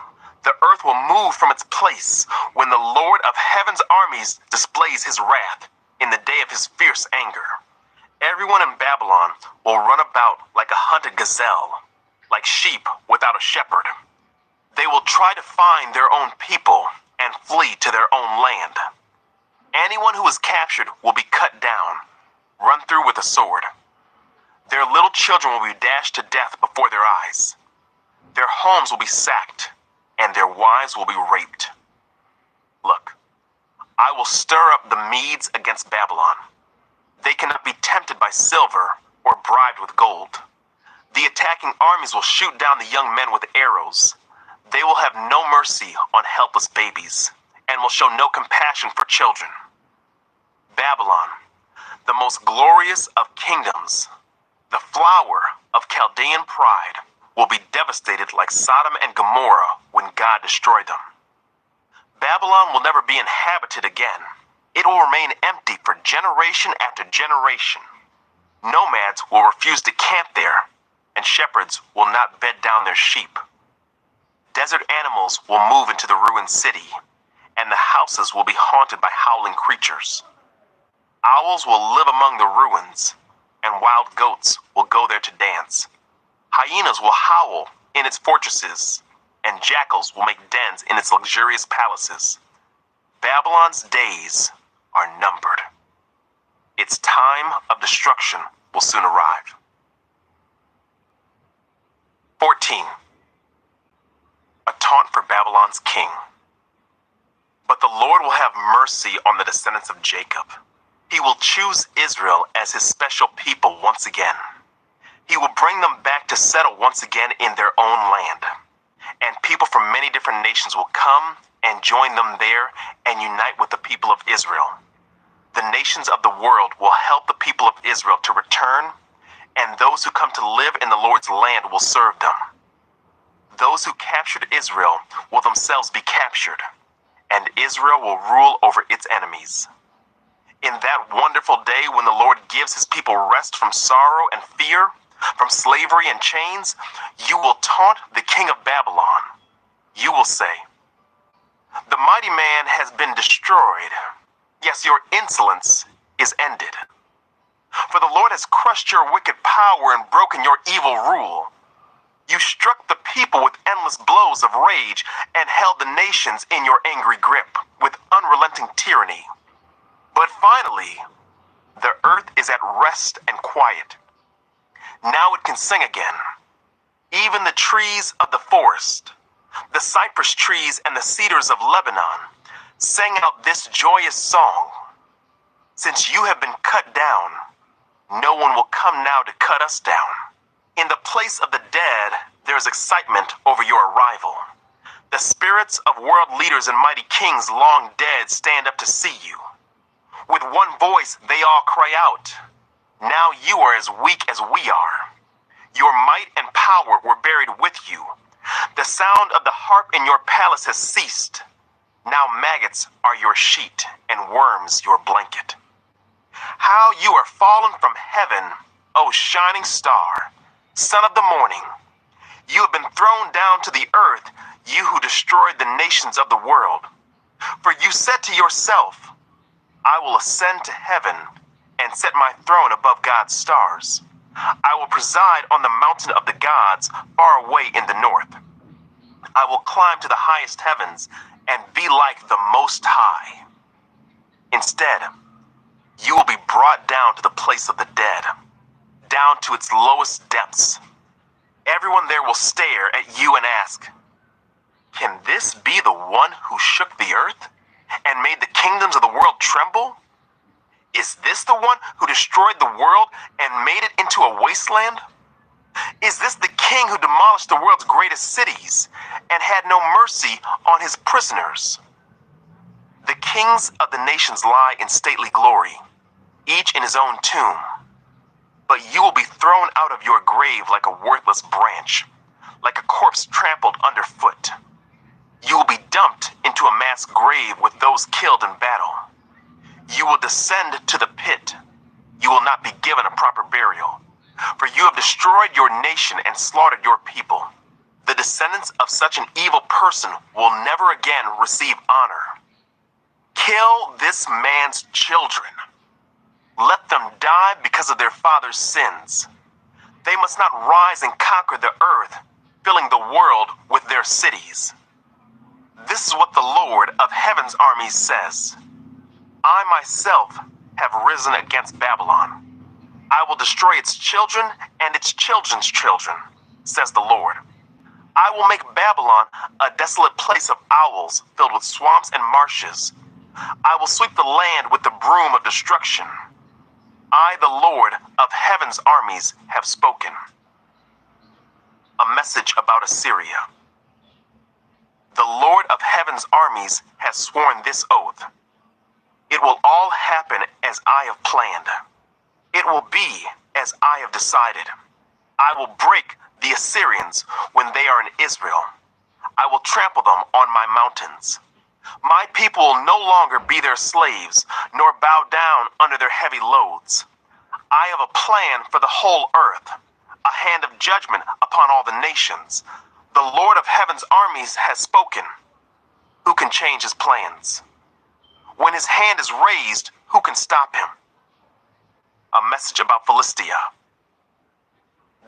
The earth will move from its place when the Lord of heaven's armies displays his wrath in the day of his fierce anger. Everyone in Babylon will run about like a hunted gazelle, like sheep without a shepherd. They will try to find their own people and flee to their own land. Anyone who is captured will be cut down, run through with a sword. Their little children will be dashed to death before their eyes. Their homes will be sacked, and their wives will be raped. Look, I will stir up the Medes against Babylon. They cannot be tempted by silver or bribed with gold. The attacking armies will shoot down the young men with arrows. They will have no mercy on helpless babies, and will show no compassion for children. Babylon, the most glorious of kingdoms, the flower of Chaldean pride, will be devastated like Sodom and Gomorrah when God destroyed them. Babylon will never be inhabited again. It will remain empty for generation after generation. Nomads will refuse to camp there, and shepherds will not bed down their sheep. Desert animals will move into the ruined city, and the houses will be haunted by howling creatures. Owls will live among the ruins, and wild goats will go there to dance. Hyenas will howl in its fortresses, and jackals will make dens in its luxurious palaces. Babylon's days are numbered. Its time of destruction will soon arrive. 14. A taunt for Babylon's king. But the Lord will have mercy on the descendants of Jacob. He will choose Israel as his special people once again. He will bring them back to settle once again in their own land. And people from many different nations will come and join them there and unite with the people of Israel. The nations of the world will help the people of Israel to return, and those who come to live in the Lord's land will serve them. Those who captured Israel will themselves be captured, and Israel will rule over its enemies. In that wonderful day when the Lord gives his people rest from sorrow and fear, from slavery and chains, you will taunt the king of Babylon. You will say, "The mighty man has been destroyed. Yes, your insolence is ended. For the Lord has crushed your wicked power and broken your evil rule. You struck the people with endless blows of rage and held the nations in your angry grip with unrelenting tyranny. But finally, the earth is at rest and quiet. Now it can sing again. Even the trees of the forest, the cypress trees and the cedars of Lebanon, sang out this joyous song. Since you have been cut down, no one will come now to cut us down. In the place of the dead, there is excitement over your arrival. The spirits of world leaders and mighty kings long dead stand up to see you. With one voice, they all cry out, 'Now you are as weak as we are. Your might and power were buried with you. The sound of the harp in your palace has ceased. Now maggots are your sheet and worms your blanket. How you are fallen from heaven, O shining star, son of the morning. You have been thrown down to the earth, you who destroyed the nations of the world. For you said to yourself, I will ascend to heaven and set my throne above God's stars. I will preside on the mountain of the gods far away in the north. I will climb to the highest heavens and be like the Most High. Instead, you will be brought down to the place of the dead, down to its lowest depths. Everyone there will stare at you and ask, can this be the one who shook the earth and made the kingdoms of the world tremble? Is this the one who destroyed the world and made it into a wasteland? Is this the king who demolished the world's greatest cities and had no mercy on his prisoners? The kings of the nations lie in stately glory, each in his own tomb. But you will be thrown out of your grave like a worthless branch, like a corpse trampled underfoot. You will be dumped into a mass grave with those killed in battle. You will descend to the pit. You will not be given a proper burial, for you have destroyed your nation and slaughtered your people. The descendants of such an evil person will never again receive honor. Kill this man's children. Let them die because of their father's sins. They must not rise and conquer the earth, filling the world with their cities. This is what the Lord of heaven's armies says. I myself have risen against Babylon. I will destroy its children and its children's children, says the Lord. I will make Babylon a desolate place of owls filled with swamps and marshes. I will sweep the land with the broom of destruction. I, the Lord of heaven's armies, have spoken. A message about Assyria. The Lord of heaven's armies has sworn this oath. It will all happen as I have planned. It will be as I have decided. I will break the Assyrians when they are in Israel. I will trample them on my mountains. My people will no longer be their slaves, nor bow down under their heavy loads. I have a plan for the whole earth, a hand of judgment upon all the nations. The Lord of heaven's armies has spoken. Who can change his plans? When his hand is raised, who can stop him? A message about Philistia.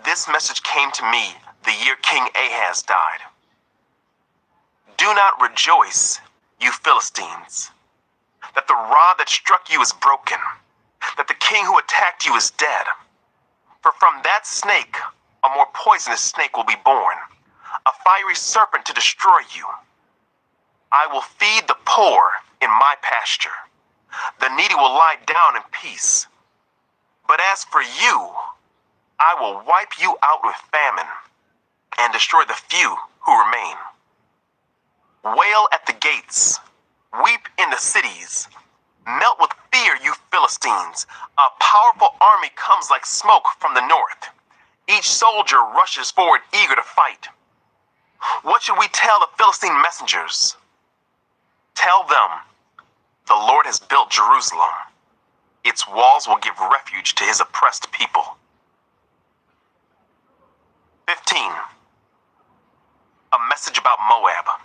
This message came to me the year King Ahaz died. Do not rejoice, you Philistines, that the rod that struck you is broken, that the king who attacked you is dead. For from that snake, a more poisonous snake will be born, a fiery serpent to destroy you. I will feed the poor in my pasture. The needy will lie down in peace. But as for you, I will wipe you out with famine and destroy the few who remain. Wail at the gates, weep in the cities, melt with fear, you Philistines. A powerful army comes like smoke from the north. Each soldier rushes forward eager to fight. What should we tell the Philistine messengers? Tell them, the Lord has built Jerusalem. Its walls will give refuge to his oppressed people. 15. A message about Moab.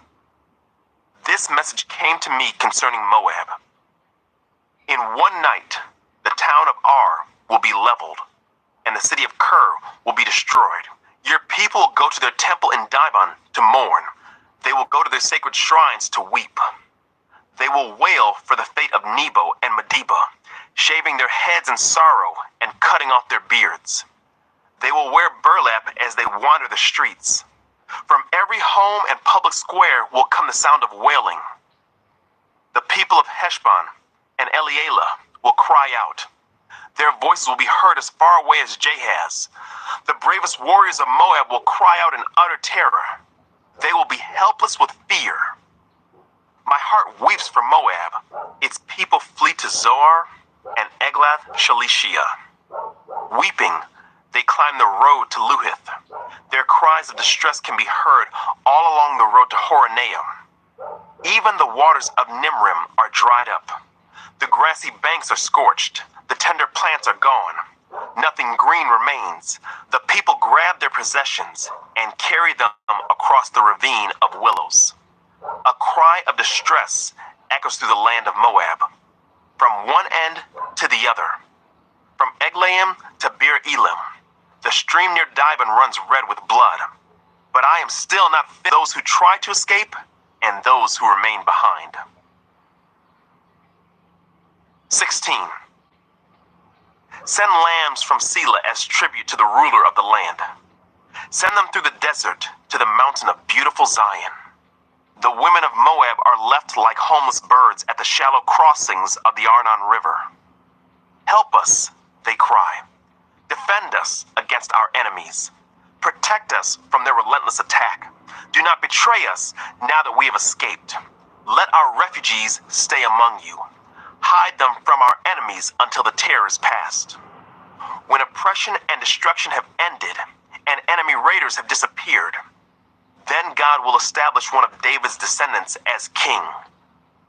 This message came to me concerning Moab. In one night, the town of Ar will be leveled, and the city of Kir will be destroyed. Your people will go to their temple in Dibon to mourn. They will go to their sacred shrines to weep. They will wail for the fate of Nebo and Medeba, shaving their heads in sorrow and cutting off their beards. They will wear burlap as they wander the streets. From every home and public square will come the sound of wailing. The people of Heshbon and Elealeh will cry out. Their voices will be heard as far away as Jahaz. The bravest warriors of Moab will cry out in utter terror. They will be helpless with fear. My heart weeps for Moab. Its people flee to Zoar and Eglath Shalishiah. Weeping, they climb the road to Luhith. Their cries of distress can be heard all along the road to Horonaim. Even the waters of Nimrim are dried up. The grassy banks are scorched. The tender plants are gone. Nothing green remains. The people grab their possessions and carry them across the ravine of willows. A cry of distress echoes through the land of Moab, from one end to the other. From Eglaim to Bir Elim, the stream near Dibon runs red with blood. But I am still not fit. Those who try to escape and those who remain behind. 16. Send lambs from Selah as tribute to the ruler of the land. Send them through the desert to the mountain of beautiful Zion. The women of Moab are left like homeless birds at the shallow crossings of the Arnon River. Help us, they cry. Defend us against our enemies. Protect us from their relentless attack. Do not betray us now that we have escaped. Let our refugees stay among you. Hide them from our enemies until the terror is past. When oppression and destruction have ended and enemy raiders have disappeared, then God will establish one of David's descendants as king.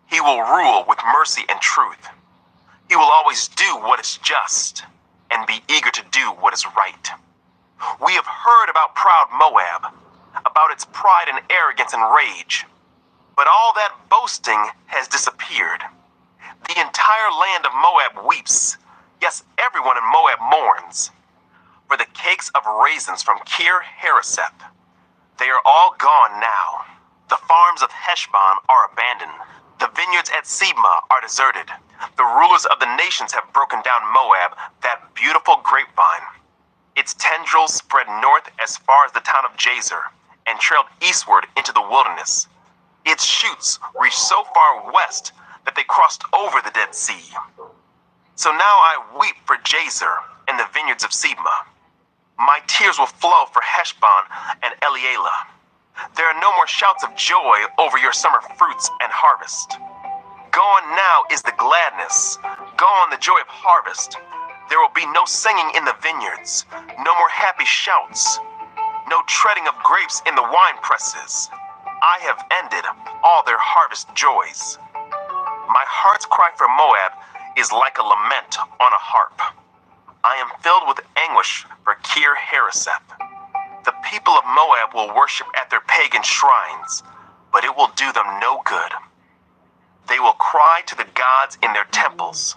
He will rule with mercy and truth. He will always do what is just and be eager to do what is right. We have heard about proud Moab, about its pride and arrogance and rage. But all that boasting has disappeared. The entire land of Moab weeps. Yes, everyone in Moab mourns. For the cakes of raisins from Kir Hareseth, they are all gone now. The farms of Heshbon are abandoned. The vineyards at Sibmah are deserted. The rulers of the nations have broken down Moab, that beautiful grapevine. Its tendrils spread north as far as the town of Jazer and trailed eastward into the wilderness. Its shoots reached so far west that they crossed over the Dead Sea. So now I weep for Jazer and the vineyards of Sibmah. My tears will flow for Heshbon and Elealeh. There are no more shouts of joy over your summer fruits and harvest. Gone now is the gladness, gone the joy of harvest. There will be no singing in the vineyards, no more happy shouts, no treading of grapes in the wine presses. I have ended all their harvest joys. My heart's cry for Moab is like a lament on a harp. I am filled with anguish for Kir Hareseth. The people of Moab will worship at their pagan shrines, but it will do them no good. They will cry to the gods in their temples,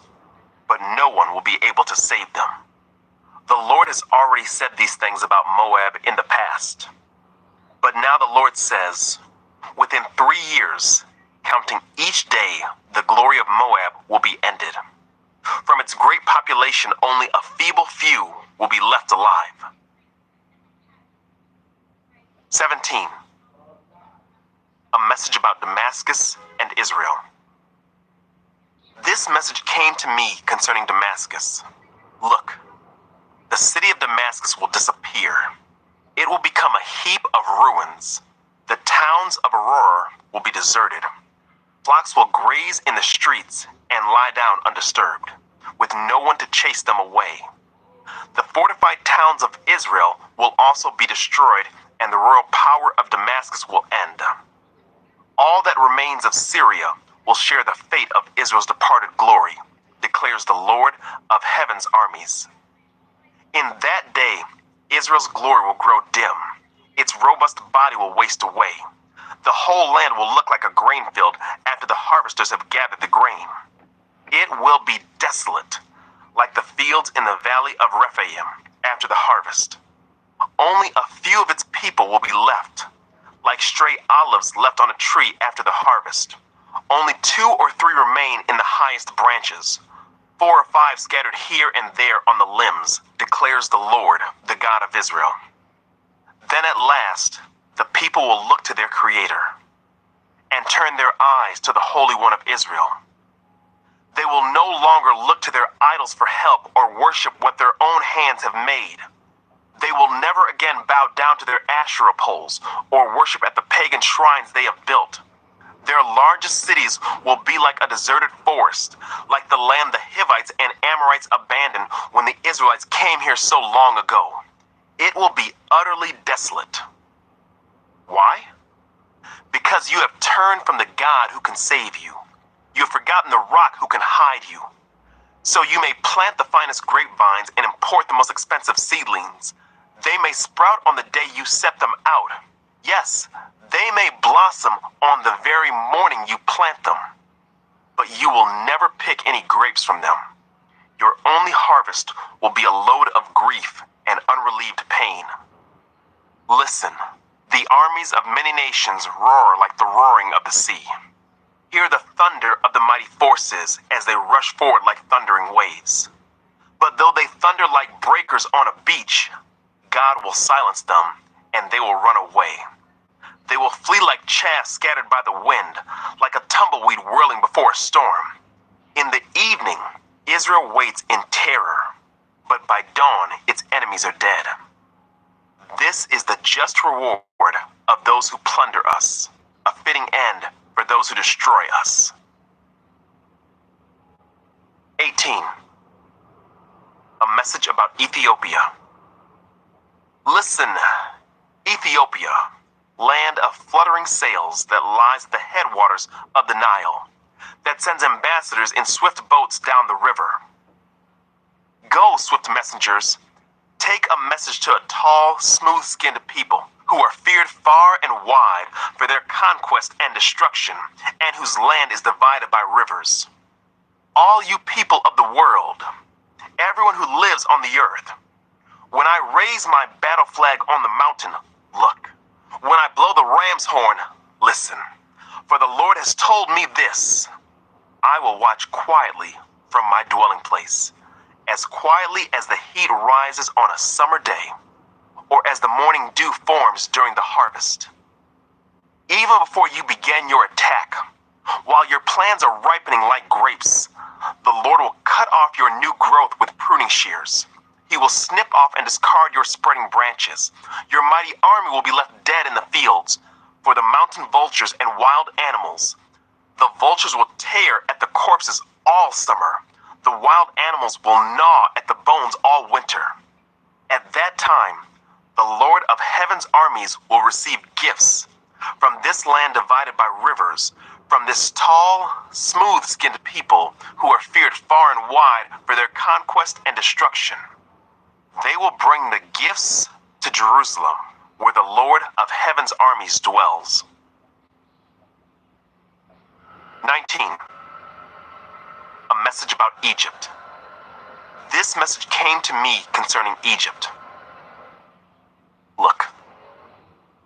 but no one will be able to save them. The Lord has already said these things about Moab in the past. But now the Lord says, within 3 years, counting each day, the glory of Moab will be ended. From its great population, only a feeble few will be left alive. 17. A message about Damascus and Israel. This message came to me concerning Damascus. Look, the city of Damascus will disappear. It will become a heap of ruins. The towns of Aurora will be deserted. Flocks will graze in the streets and lie down undisturbed, with no one to chase them away. The fortified towns of Israel will also be destroyed, and the royal power of Damascus will end. All that remains of Syria will share the fate of Israel's departed glory, declares the Lord of heaven's armies. In that day, Israel's glory will grow dim. Its robust body will waste away. The whole land will look like a grain field after the harvesters have gathered the grain. It will be desolate, like the fields in the valley of Rephaim after the harvest. Only a few of its people will be left, like stray olives left on a tree after the harvest. Only 2 or 3 remain in the highest branches, 4 or 5 scattered here and there on the limbs, declares the Lord, the God of Israel. Then at last, the people will look to their Creator and turn their eyes to the Holy One of Israel. They will no longer look to their idols for help or worship what their own hands have made. They will never again bow down to their Asherah poles or worship at the pagan shrines they have built. Their largest cities will be like a deserted forest, like the land the Hivites and Amorites abandoned when the Israelites came here so long ago. It will be utterly desolate. Why? Because you have turned from the God who can save you. You have forgotten the rock who can hide you. So you may plant the finest grapevines and import the most expensive seedlings. They may sprout on the day you set them out. Yes, they may blossom on the very morning you plant them. But you will never pick any grapes from them. Your only harvest will be a load of grief and unrelieved pain. Listen, the armies of many nations roar like the roaring of the sea. Hear the thunder of the mighty forces as they rush forward like thundering waves. But though they thunder like breakers on a beach, God will silence them, and they will run away. They will flee like chaff scattered by the wind, like a tumbleweed whirling before a storm. In the evening, Israel waits in terror, but by dawn its enemies are dead. This is the just reward of those who plunder us, a fitting end for those who destroy us. 18. A message about Ethiopia. Listen, Ethiopia, land of fluttering sails that lies at the headwaters of the Nile, that sends ambassadors in swift boats down the river. Go, swift messengers, take a message to a tall, smooth-skinned people who are feared far and wide for their conquest and destruction, and whose land is divided by rivers. All you people of the world, everyone who lives on the earth, when I raise my battle flag on the mountain, look. When I blow the ram's horn, listen. For the Lord has told me this: I will watch quietly from my dwelling place, as quietly as the heat rises on a summer day, or as the morning dew forms during the harvest. Even before you begin your attack, while your plans are ripening like grapes, the Lord will cut off your new growth with pruning shears. He will snip off and discard your spreading branches. Your mighty army will be left dead in the fields, for the mountain vultures and wild animals. The vultures will tear at the corpses all summer. The wild animals will gnaw at the bones all winter. At that time, the Lord of heaven's armies will receive gifts from this land divided by rivers, from this tall, smooth-skinned people who are feared far and wide for their conquest and destruction. They will bring the gifts to Jerusalem, where the Lord of heaven's armies dwells. 19. A message about Egypt. This message came to me concerning Egypt. Look,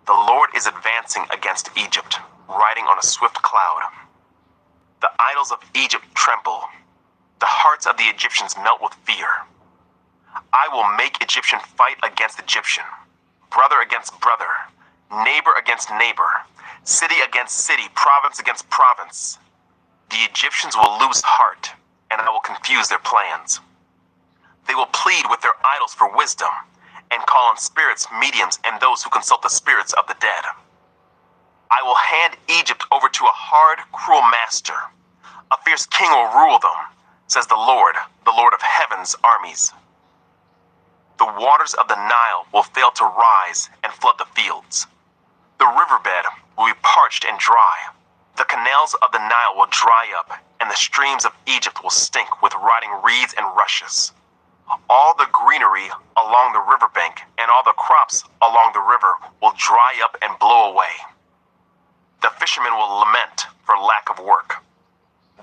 the Lord is advancing against Egypt, riding on a swift cloud. The idols of Egypt tremble. The hearts of the Egyptians melt with fear. I will make Egyptian fight against Egyptian, brother against brother, neighbor against neighbor, city against city, province against province. The Egyptians will lose heart, and I will confuse their plans. They will plead with their idols for wisdom, and call on spirits, mediums, and those who consult the spirits of the dead. I will hand Egypt over to a hard, cruel master. A fierce king will rule them, says the Lord of heaven's armies. The waters of the Nile will fail to rise and flood the fields. The riverbed will be parched and dry. The canals of the Nile will dry up, and the streams of Egypt will stink with rotting reeds and rushes. All the greenery along the riverbank and all the crops along the river will dry up and blow away. The fishermen will lament for lack of work.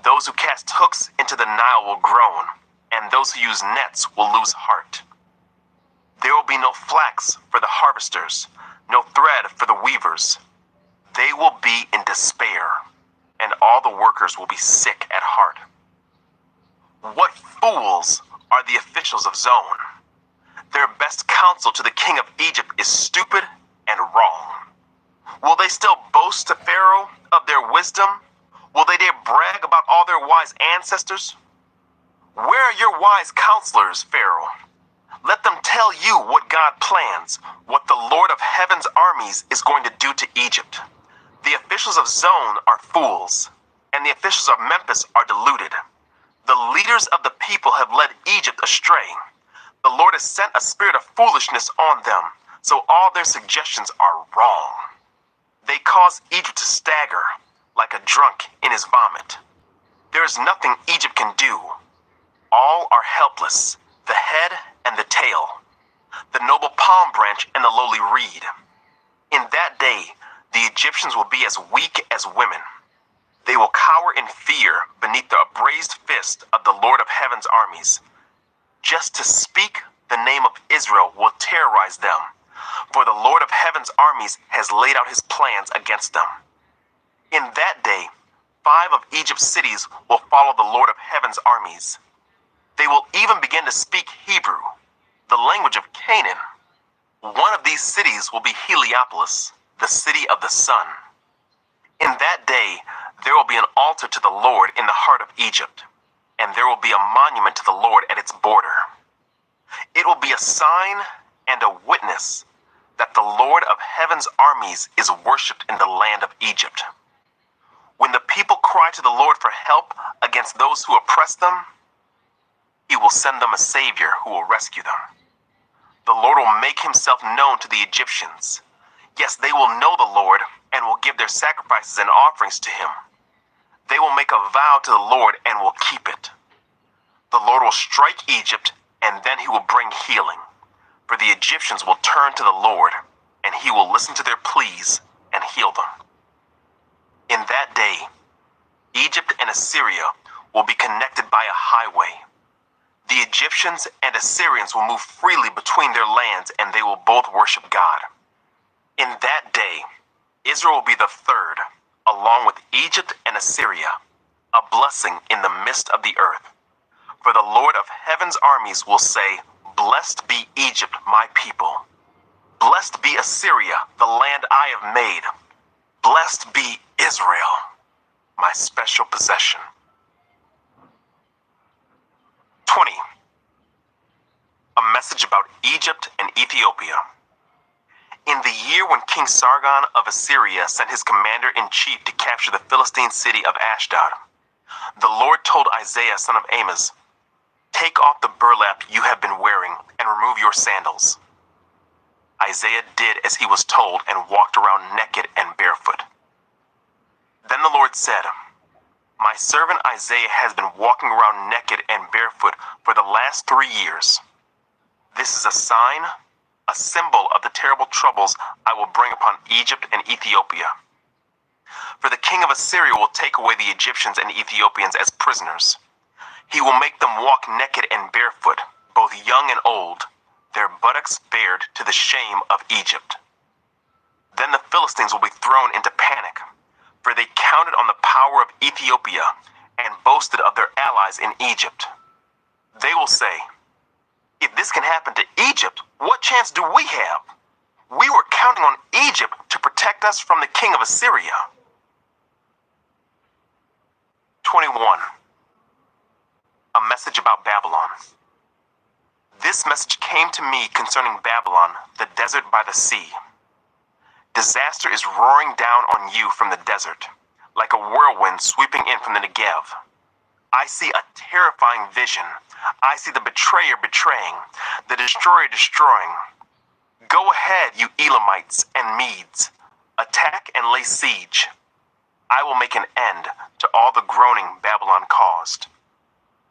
Those who cast hooks into the Nile will groan, and those who use nets will lose heart. There will be no flax for the harvesters, no thread for the weavers. They will be in despair, and all the workers will be sick at heart. What fools are the officials of Zone! Their best counsel to the king of Egypt is stupid and wrong. Will they still boast to Pharaoh of their wisdom? Will they dare brag about all their wise ancestors? Where are your wise counselors, Pharaoh? Let them tell you what God plans, what the Lord of Heaven's armies is going to do to Egypt. The officials of Zone are fools, and the officials of Memphis are deluded. The leaders of the people have led Egypt astray. The Lord has sent a spirit of foolishness on them, so all their suggestions are wrong. They cause Egypt to stagger like a drunk in his vomit. There is nothing Egypt can do. All are helpless, the head and the tail, the noble palm branch and the lowly reed. In that day, the Egyptians will be as weak as women. They will cower in fear beneath the upraised fist of the Lord of Heaven's armies. Just to speak the name of Israel will terrorize them, for the Lord of Heaven's armies has laid out his plans against them. In that day, 5 of Egypt's cities will follow the Lord of Heaven's armies. They will even begin to speak Hebrew, the language of Canaan. One of these cities will be Heliopolis, the city of the sun. In that day, there will be an altar to the Lord in the heart of Egypt, and there will be a monument to the Lord at its border. It will be a sign and a witness that the Lord of Heaven's armies is worshipped in the land of Egypt. When the people cry to the Lord for help against those who oppress them, he will send them a savior who will rescue them. The Lord will make himself known to the Egyptians. Yes, they will know the Lord and will give their sacrifices and offerings to him. They will make a vow to the Lord and will keep it. The Lord will strike Egypt, and then he will bring healing. For the Egyptians will turn to the Lord, and he will listen to their pleas and heal them. In that day, Egypt and Assyria will be connected by a highway. The Egyptians and Assyrians will move freely between their lands, and they will both worship God. In that day, Israel will be the third, along with Egypt and Assyria, a blessing in the midst of the earth. For the Lord of Heaven's armies will say, "Blessed be Egypt, my people. Blessed be Assyria, the land I have made. Blessed be Israel, my special possession." 20. A message about Egypt and Ethiopia. In the year when King Sargon of Assyria sent his commander-in-chief to capture the Philistine city of Ashdod, the Lord told Isaiah, son of Amos, "Take off the burlap you have been wearing and remove your sandals." Isaiah did as he was told and walked around naked and barefoot. Then the Lord said, "My servant Isaiah has been walking around naked and barefoot for the last 3 years. This is a sign, a symbol of the terrible troubles I will bring upon Egypt and Ethiopia. For the king of Assyria will take away the Egyptians and Ethiopians as prisoners. He will make them walk naked and barefoot, both young and old, their buttocks bared to the shame of Egypt. Then the Philistines will be thrown into panic, for they counted on the power of Ethiopia and boasted of their allies in Egypt. They will say, 'If this can happen to Egypt, what chance do we have? We were counting on Egypt to protect us from the king of Assyria.'" 21. A message about Babylon. This message came to me concerning Babylon, the desert by the sea. Disaster is roaring down on you from the desert, like a whirlwind sweeping in from the Negev. I see a terrifying vision. I see the betrayer betraying, the destroyer destroying. Go ahead, you Elamites and Medes. Attack and lay siege. I will make an end to all the groaning Babylon caused.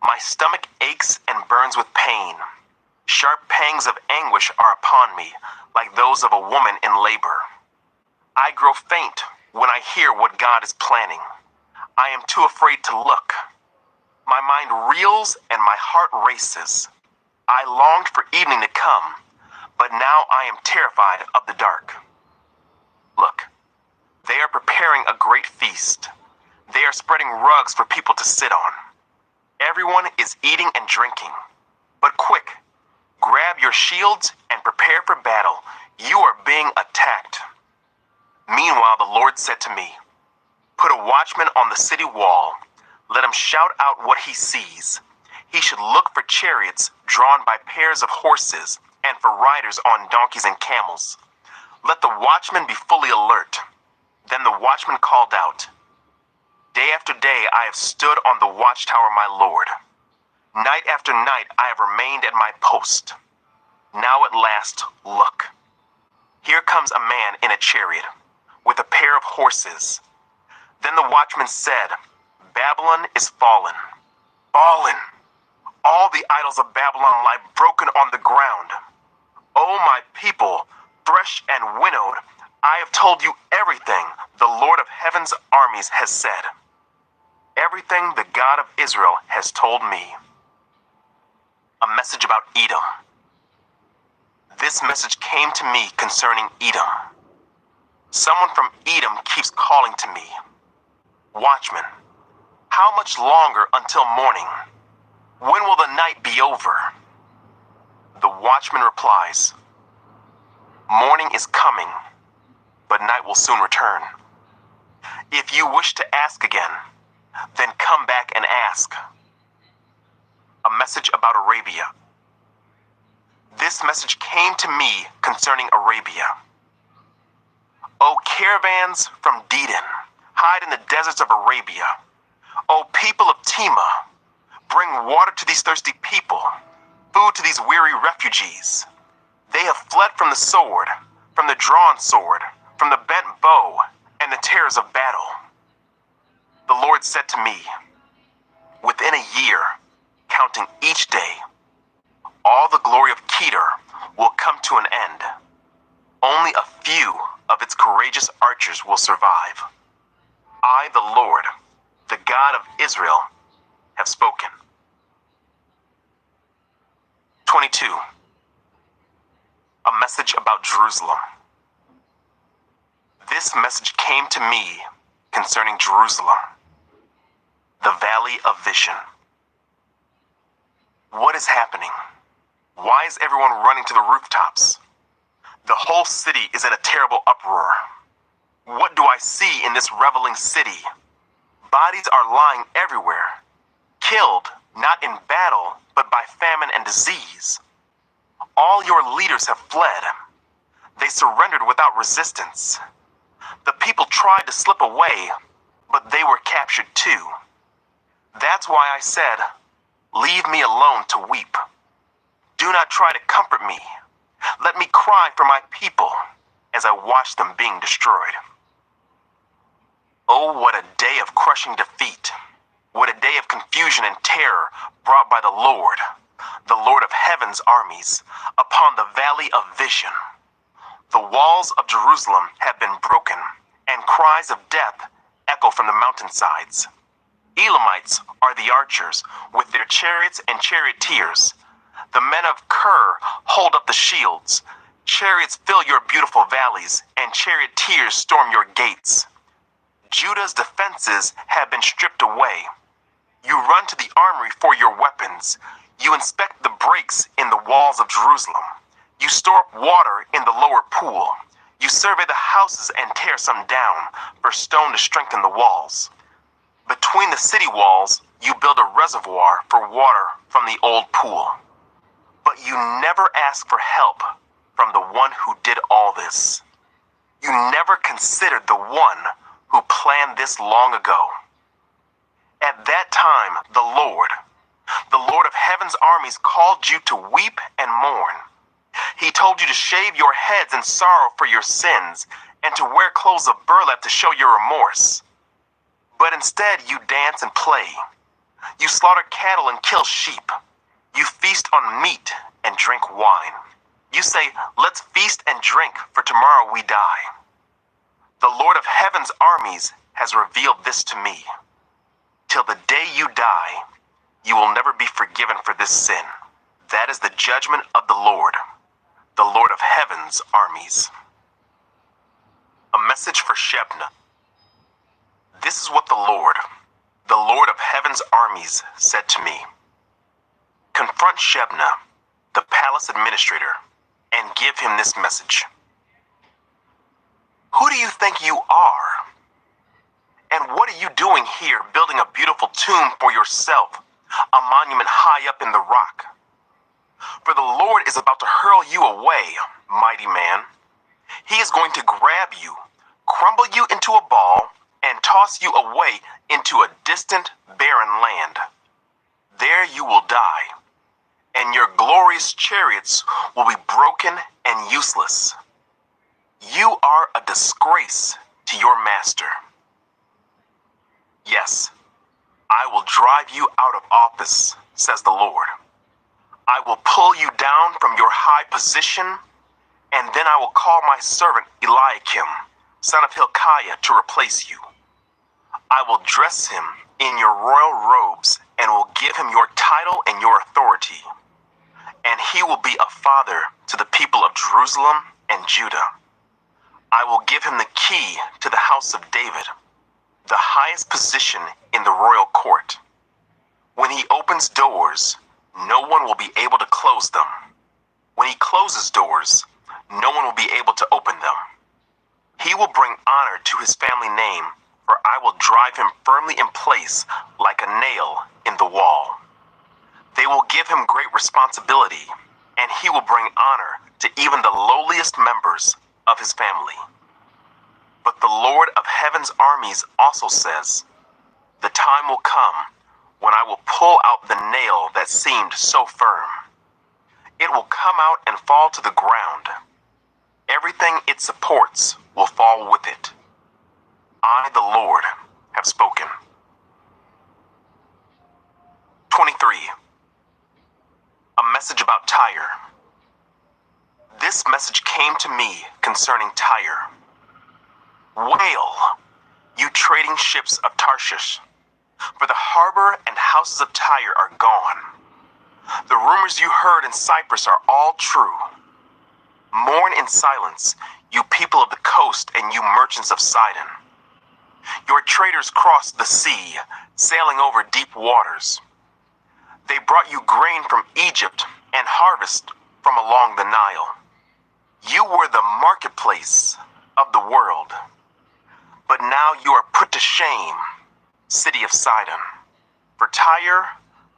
My stomach aches and burns with pain. Sharp pangs of anguish are upon me, like those of a woman in labor. I grow faint when I hear what God is planning. I am too afraid to look. My mind reels and my heart races. I longed for evening to come, but now I am terrified of the dark. Look, they are preparing a great feast. They are spreading rugs for people to sit on. Everyone is eating and drinking. But quick, grab your shields and prepare for battle. You are being attacked. Meanwhile, the Lord said to me, put a watchman on the city wall. Let him shout out what he sees. He should look for chariots drawn by pairs of horses and for riders on donkeys and camels. Let the watchman be fully alert. Then the watchman called out, day after day I have stood on the watchtower, my Lord. Night after night I have remained at my post. Now at last, look. Here comes a man in a chariot, with a pair of horses. Then the watchman said, Babylon is fallen. Fallen. All the idols of Babylon lie broken on the ground. O my people, threshed and winnowed, I have told you everything the Lord of heaven's armies has said. Everything the God of Israel has told me. A message about Edom. This message came to me concerning Edom. Someone from Edom keeps calling to me. Watchman, how much longer until morning? When will the night be over? The watchman replies, morning is coming, but night will soon return. If you wish to ask again, then come back and ask. A message about Arabia. This message came to me concerning Arabia. O caravans from Dedan, hide in the deserts of Arabia. O people of Tema, bring water to these thirsty people, food to these weary refugees. They have fled from the sword, from the drawn sword, from the bent bow, and the terrors of battle. The Lord said to me, within a year, counting each day, all the glory of Kedar will come to an end. Only a few of its courageous archers will survive. I, the Lord, the God of Israel, have spoken. 22. A message about Jerusalem. This message came to me concerning Jerusalem, the valley of vision. What is happening? Why is everyone running to the rooftops? The whole city is in a terrible uproar. What do I see in this reveling city? Bodies are lying everywhere, killed not in battle, but by famine and disease. All your leaders have fled. They surrendered without resistance. The people tried to slip away, but they were captured too. That's why I said, leave me alone to weep. Do not try to comfort me. Let me cry for my people as I watch them being destroyed. Oh, what a day of crushing defeat. What a day of confusion and terror brought by the Lord of heaven's armies, upon the valley of vision. The walls of Jerusalem have been broken, and cries of death echo from the mountainsides. Elamites are the archers, with their chariots and charioteers. The men of Kir hold up the shields. Chariots fill your beautiful valleys, and charioteers storm your gates. Judah's defenses have been stripped away. You run to the armory for your weapons. You inspect the breaks in the walls of Jerusalem. You store up water in the lower pool. You survey the houses and tear some down for stone to strengthen the walls. Between the city walls, you build a reservoir for water from the old pool. But you never ask for help from the one who did all this. You never considered the one who planned this long ago. At that time, the Lord of heaven's armies called you to weep and mourn. He told you to shave your heads in sorrow for your sins and to wear clothes of burlap to show your remorse. But instead you dance and play. You slaughter cattle and kill sheep. You feast on meat and drink wine. You say, let's feast and drink, for tomorrow we die. The Lord of heaven's armies has revealed this to me. Till the day you die, you will never be forgiven for this sin. That is the judgment of the Lord of heaven's armies. A message for Shebna. This is what the Lord of heaven's armies, said to me. Confront Shebna, the palace administrator, and give him this message. Who do you think you are? And what are you doing here, building a beautiful tomb for yourself, a monument high up in the rock? For the Lord is about to hurl you away, mighty man. He is going to grab you, crumble you into a ball, and toss you away into a distant, barren land. There you will die, and your glorious chariots will be broken and useless. You are a disgrace to your master. Yes, I will drive you out of office, says the Lord. I will pull you down from your high position, and then I will call my servant Eliakim, son of Hilkiah, to replace you. I will dress him in your royal robes and will give him your title and your authority. And he will be a father to the people of Jerusalem and Judah. I will give him the key to the house of David, the highest position in the royal court. When he opens doors, no one will be able to close them. When he closes doors, no one will be able to open them. He will bring honor to his family name, for I will drive him firmly in place like a nail in the wall. They will give him great responsibility, and he will bring honor to even the lowliest members of his family. But the Lord of heaven's armies also says, the time will come when I will pull out the nail that seemed so firm. It will come out and fall to the ground. Everything it supports will fall with it. I, the Lord, have spoken. 23. A message about Tyre. This message came to me concerning Tyre. Wail, you trading ships of Tarshish, for the harbor and houses of Tyre are gone. The rumors you heard in Cyprus are all true. Mourn in silence, you people of the coast and you merchants of Sidon. Your traders crossed the sea, sailing over deep waters. They brought you grain from Egypt and harvest from along the Nile. You were the marketplace of the world. But now you are put to shame, city of Sidon. For Tyre,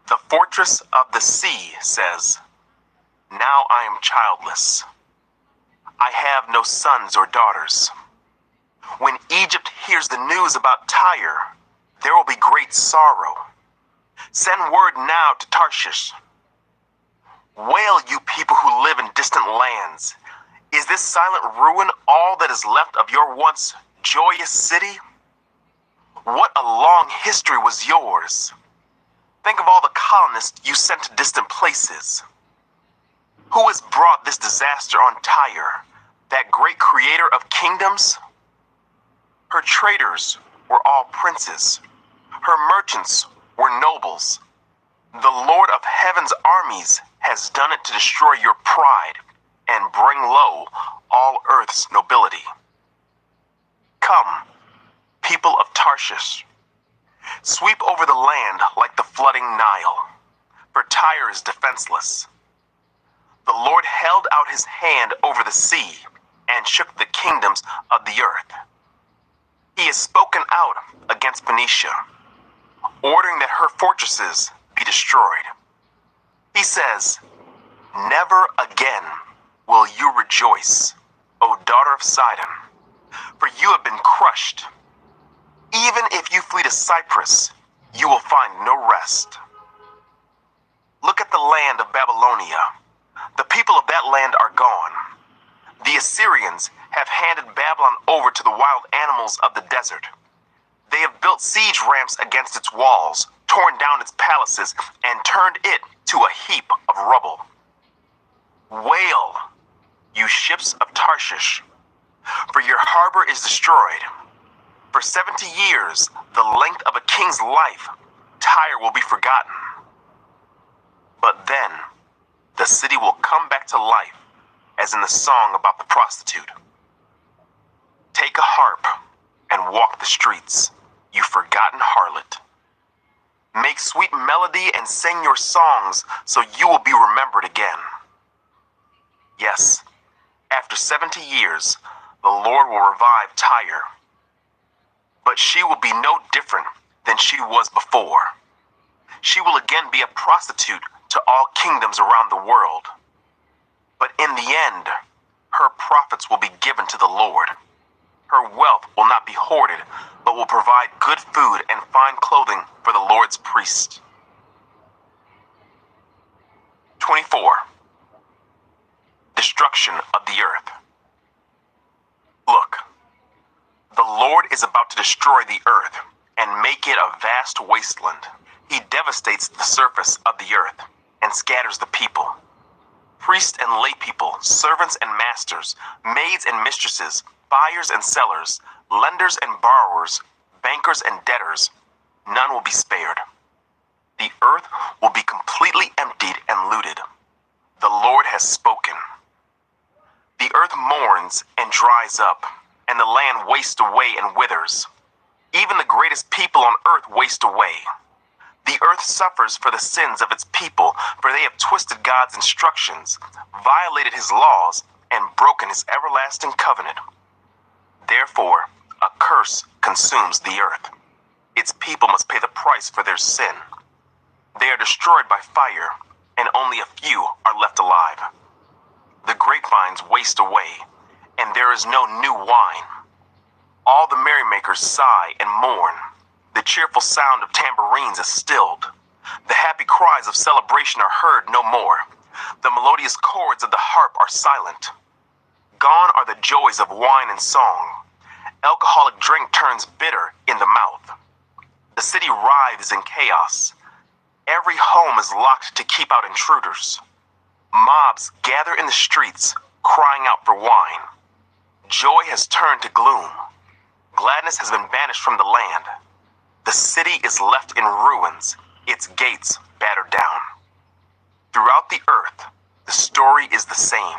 the fortress of the sea, says, now I am childless. I have no sons or daughters. When Egypt hears the news about Tyre, there will be great sorrow. Send word now to Tarshish. Wail, you people who live in distant lands. Is this silent ruin all that is left of your once joyous city? What a long history was yours. Think of all the colonists you sent to distant places. Who has brought this disaster on Tyre, that great creator of kingdoms? Her traders were all princes. Her merchants were nobles. The Lord of heaven's armies has done it to destroy your pride and bring low all earth's nobility. Come, people of Tarshish, sweep over the land like the flooding Nile, for Tyre is defenseless. The Lord held out his hand over the sea and shook the kingdoms of the earth. He has spoken out against Phoenicia, ordering that her fortresses be destroyed. He says, never again will you rejoice, O daughter of Sidon, for you have been crushed. Even if you flee to Cyprus, you will find no rest. Look at the land of Babylonia. The people of that land are gone. The Assyrians have handed Babylon over to the wild animals of the desert. They have built siege ramps against its walls, torn down its palaces, and turned it to a heap of rubble. Wail, you ships of Tarshish, for your harbor is destroyed. For 70 years, the length of a king's life, Tyre will be forgotten. But then, the city will come back to life, as in the song about the prostitute. Take a harp and walk the streets, you forgotten harlot. Make sweet melody and sing your songs so you will be remembered again. Yes, after 70 years, the Lord will revive Tyre. But she will be no different than she was before. She will again be a prostitute to all kingdoms around the world. But in the end, her profits will be given to the Lord. Her wealth will not be hoarded, but will provide good food and fine clothing for the Lord's priests. 24. Destruction of the earth. Look, the Lord is about to destroy the earth and make it a vast wasteland. He devastates the surface of the earth and scatters the people. Priests and lay people, servants and masters, maids and mistresses, buyers and sellers, lenders and borrowers, bankers and debtors, none will be spared. The earth will be completely emptied and looted. The Lord has spoken. The earth mourns and dries up, and the land wastes away and withers. Even the greatest people on earth waste away. The earth suffers for the sins of its people, for they have twisted God's instructions, violated his laws, and broken his everlasting covenant. Therefore, a curse consumes the earth. Its people must pay the price for their sin. They are destroyed by fire, and only a few are left alive. The grapevines waste away, and there is no new wine. All the merrymakers sigh and mourn. The cheerful sound of tambourines is stilled. The happy cries of celebration are heard no more. The melodious chords of the harp are silent. Gone are the joys of wine and song. Alcoholic drink turns bitter in the mouth. The city writhes in chaos. Every home is locked to keep out intruders. Mobs gather in the streets, crying out for wine. Joy has turned to gloom. Gladness has been banished from the land. The city is left in ruins, its gates battered down. Throughout the earth, the story is the same.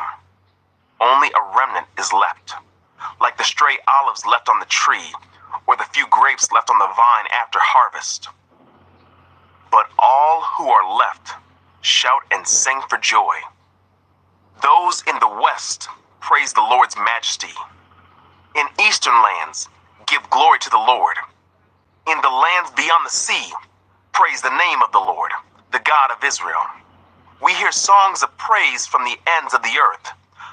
Only a remnant is left, like the stray olives left on the tree, or the few grapes left on the vine after harvest. But all who are left shout and sing for joy. Those in the west praise the Lord's majesty. In eastern lands, give glory to the Lord. In the lands beyond the sea, praise the name of the Lord, the God of Israel. We hear songs of praise from the ends of the earth,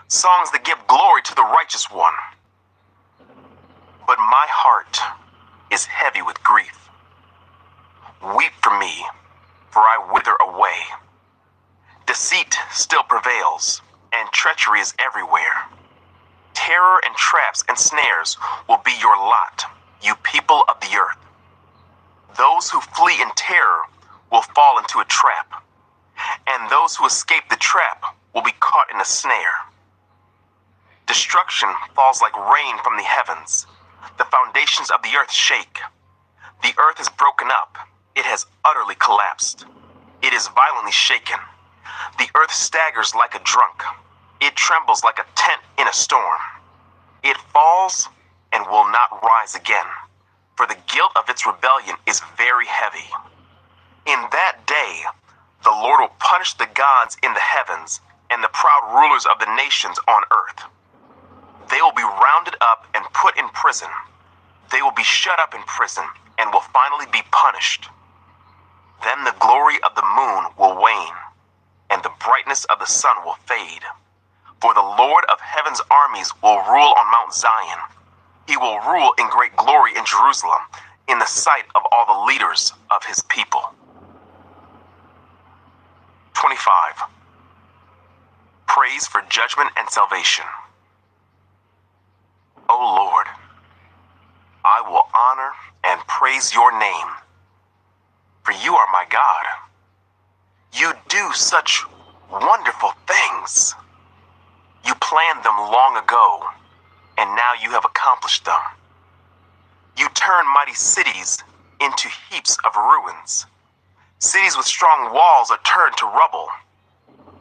songs that give glory to the righteous one. But my heart is heavy with grief. Weep for me, for I wither away. Deceit still prevails, and treachery is everywhere. Terror and traps and snares will be your lot, you people of the earth. Those who flee in terror will fall into a trap, and those who escape the trap will be caught in a snare. Destruction falls like rain from the heavens. The foundations of the earth shake. The earth is broken up. It has utterly collapsed. It is violently shaken. The earth staggers like a drunk. It trembles like a tent in a storm. It falls and will not rise again, for the guilt of its rebellion is very heavy. In that day, the Lord will punish the gods in the heavens and the proud rulers of the nations on earth. They will be rounded up and put in prison. They will be shut up in prison and will finally be punished. Then the glory of the moon will wane, and the brightness of the sun will fade. For the Lord of heaven's armies will rule on Mount Zion. He will rule in great glory in Jerusalem, in the sight of all the leaders of his people. 25. Praise for judgment and salvation. O Lord, I will honor and and praise your name. For you are my God. You do such wonderful things. You planned them long ago, and now you have accomplished them. You turn mighty cities into heaps of ruins. Cities with strong walls are turned to rubble.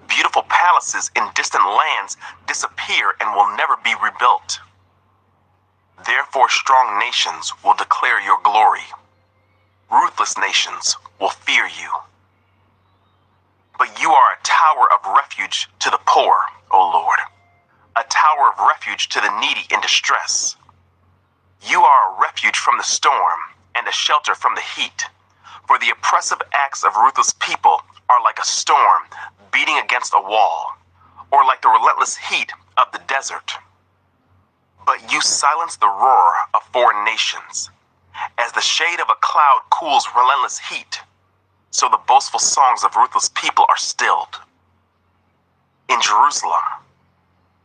Beautiful palaces in distant lands disappear and will never be rebuilt. Therefore, strong nations will declare your glory. Ruthless nations will fear you. But you are a tower of refuge to the poor, O Lord, a tower of refuge to the needy in distress. You are a refuge from the storm and a shelter from the heat. For the oppressive acts of ruthless people are like a storm beating against a wall, or like the relentless heat of the desert. But you silence the roar of foreign nations. As the shade of a cloud cools relentless heat, so the boastful songs of ruthless people are stilled. In Jerusalem,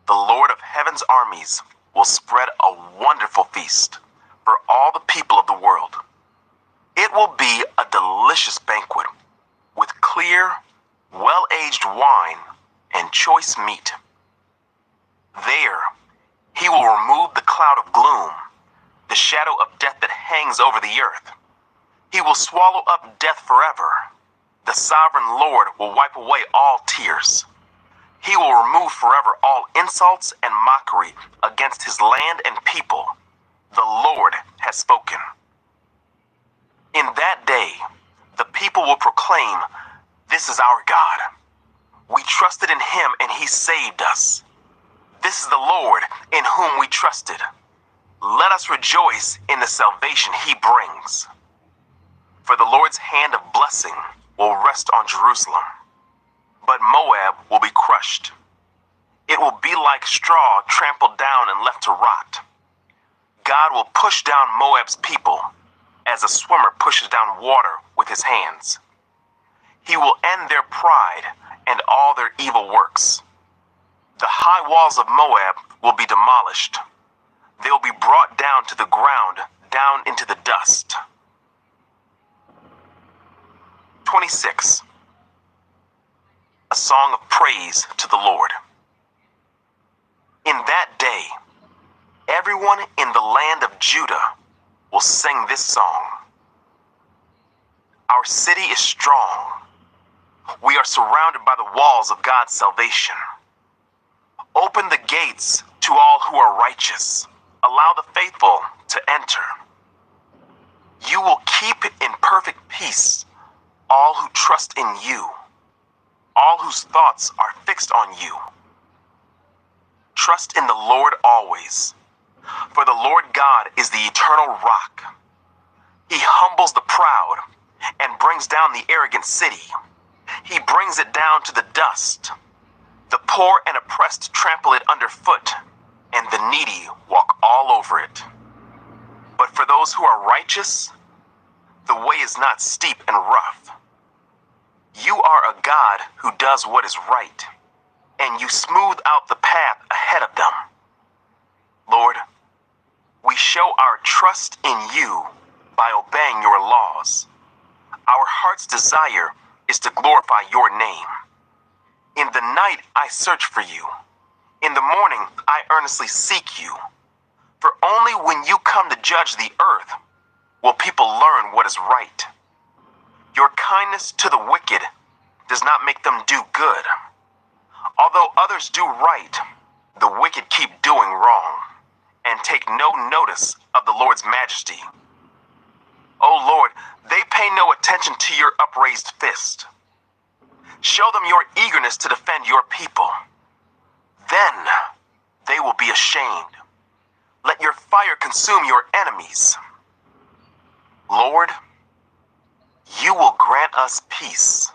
the Lord of heaven's armies will spread a wonderful feast for all the people of the world. It will be a delicious banquet with clear, well-aged wine and choice meat. There, he will remove the cloud of gloom, the shadow of death that hangs over the earth. He will swallow up death forever. The sovereign Lord will wipe away all tears. He will remove forever all insults and mockery against his land and people. The Lord has spoken. In that day, the people will proclaim, "This is our God. We trusted in him and he saved us. This is the Lord in whom we trusted. Let us rejoice in the salvation he brings." For the Lord's hand of blessing will rest on Jerusalem, but Moab will be crushed. It will be like straw trampled down and left to rot. God will push down Moab's people as a swimmer pushes down water with his hands. He will end their pride and all their evil works. The high walls of Moab will be demolished. They will be brought down to the ground, down into the dust. 26. A song of praise to the Lord. In that day, everyone in the land of Judah will sing this song. Our city is strong. We are surrounded by the walls of God's salvation. Open the gates to all who are righteous. Allow the faithful to enter. You will keep in perfect peace all who trust in you, all whose thoughts are fixed on you. Trust in the Lord always, for the Lord God is the eternal rock. He humbles the proud and brings down the arrogant city. He brings it down to the dust. The poor and oppressed trample it underfoot, and the needy walk all over it. But for those who are righteous, the way is not steep and rough. You are a God who does what is right, and you smooth out the path ahead of them. Lord, we show our trust in you by obeying your laws. Our heart's desire is to glorify your name. In the night I search for you. In the morning I earnestly seek you. For only when you come to judge the earth will people learn what is right. Your kindness to the wicked does not make them do good. Although others do right, the wicked keep doing wrong and take no notice of the Lord's majesty. O Lord, they pay no attention to your upraised fist. Show them your eagerness to defend your people. Then they will be ashamed. Let your fire consume your enemies. Lord, you will grant us peace.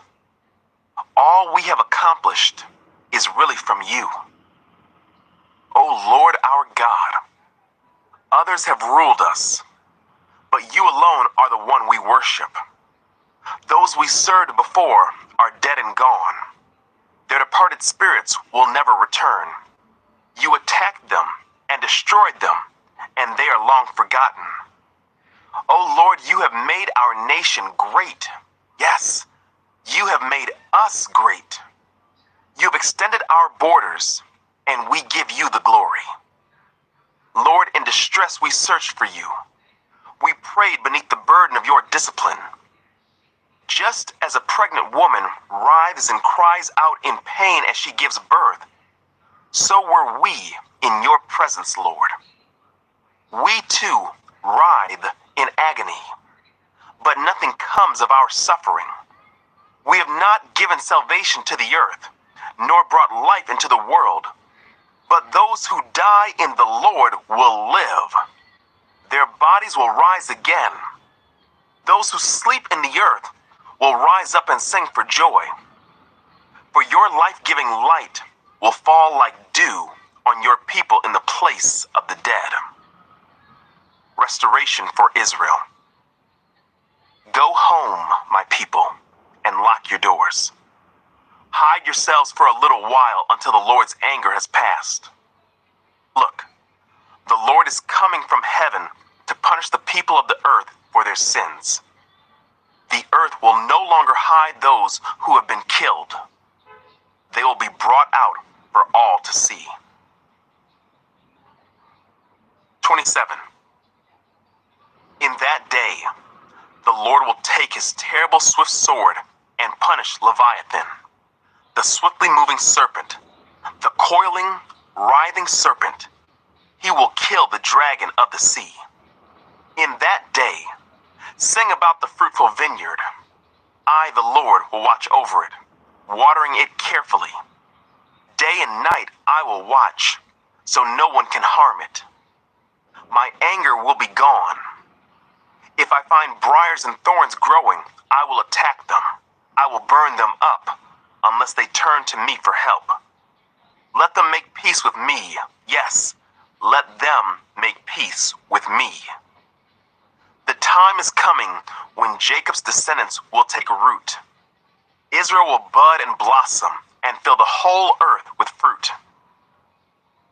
All we have accomplished is really from you. O Lord our God, others have ruled us, but you alone are the one we worship. Those we served before are dead and gone. Their departed spirits will never return. You attacked them and destroyed them, and they are long forgotten. O Lord, you have made our nation great. Yes, you have made us great. You have extended our borders, and we give you the glory. Lord, in distress we searched for you. We prayed beneath the burden of your discipline. Just as a pregnant woman writhes and cries out in pain as she gives birth, so were we in your presence, Lord. We too writhe in agony, but nothing comes of our suffering. We have not given salvation to the earth, nor brought life into the world, but those who die in the Lord will live. Their bodies will rise again. Those who sleep in the earth will rise up and sing for joy. For your life-giving light will fall like dew on your people in the place of the dead. Restoration for Israel. Go home, my people, and lock your doors. Hide yourselves for a little while until the Lord's anger has passed. Look, the Lord is coming from heaven to punish the people of the earth for their sins. The earth will no longer hide those who have been killed. They will be brought out for all to see. 27. In that day, the Lord will take his terrible swift sword and punish Leviathan, the swiftly moving serpent, the coiling, writhing serpent. He will kill the dragon of the sea. In that day, sing about the fruitful vineyard. I, the Lord, will watch over it, watering it carefully. Day and night I will watch, so no one can harm it. My anger will be gone. If I find briars and thorns growing, I will attack them. I will burn them up, unless they turn to me for help. Let them make peace with me. Yes, let them make peace with me. The time is coming when Jacob's descendants will take root. Israel will bud and blossom and fill the whole earth with fruit.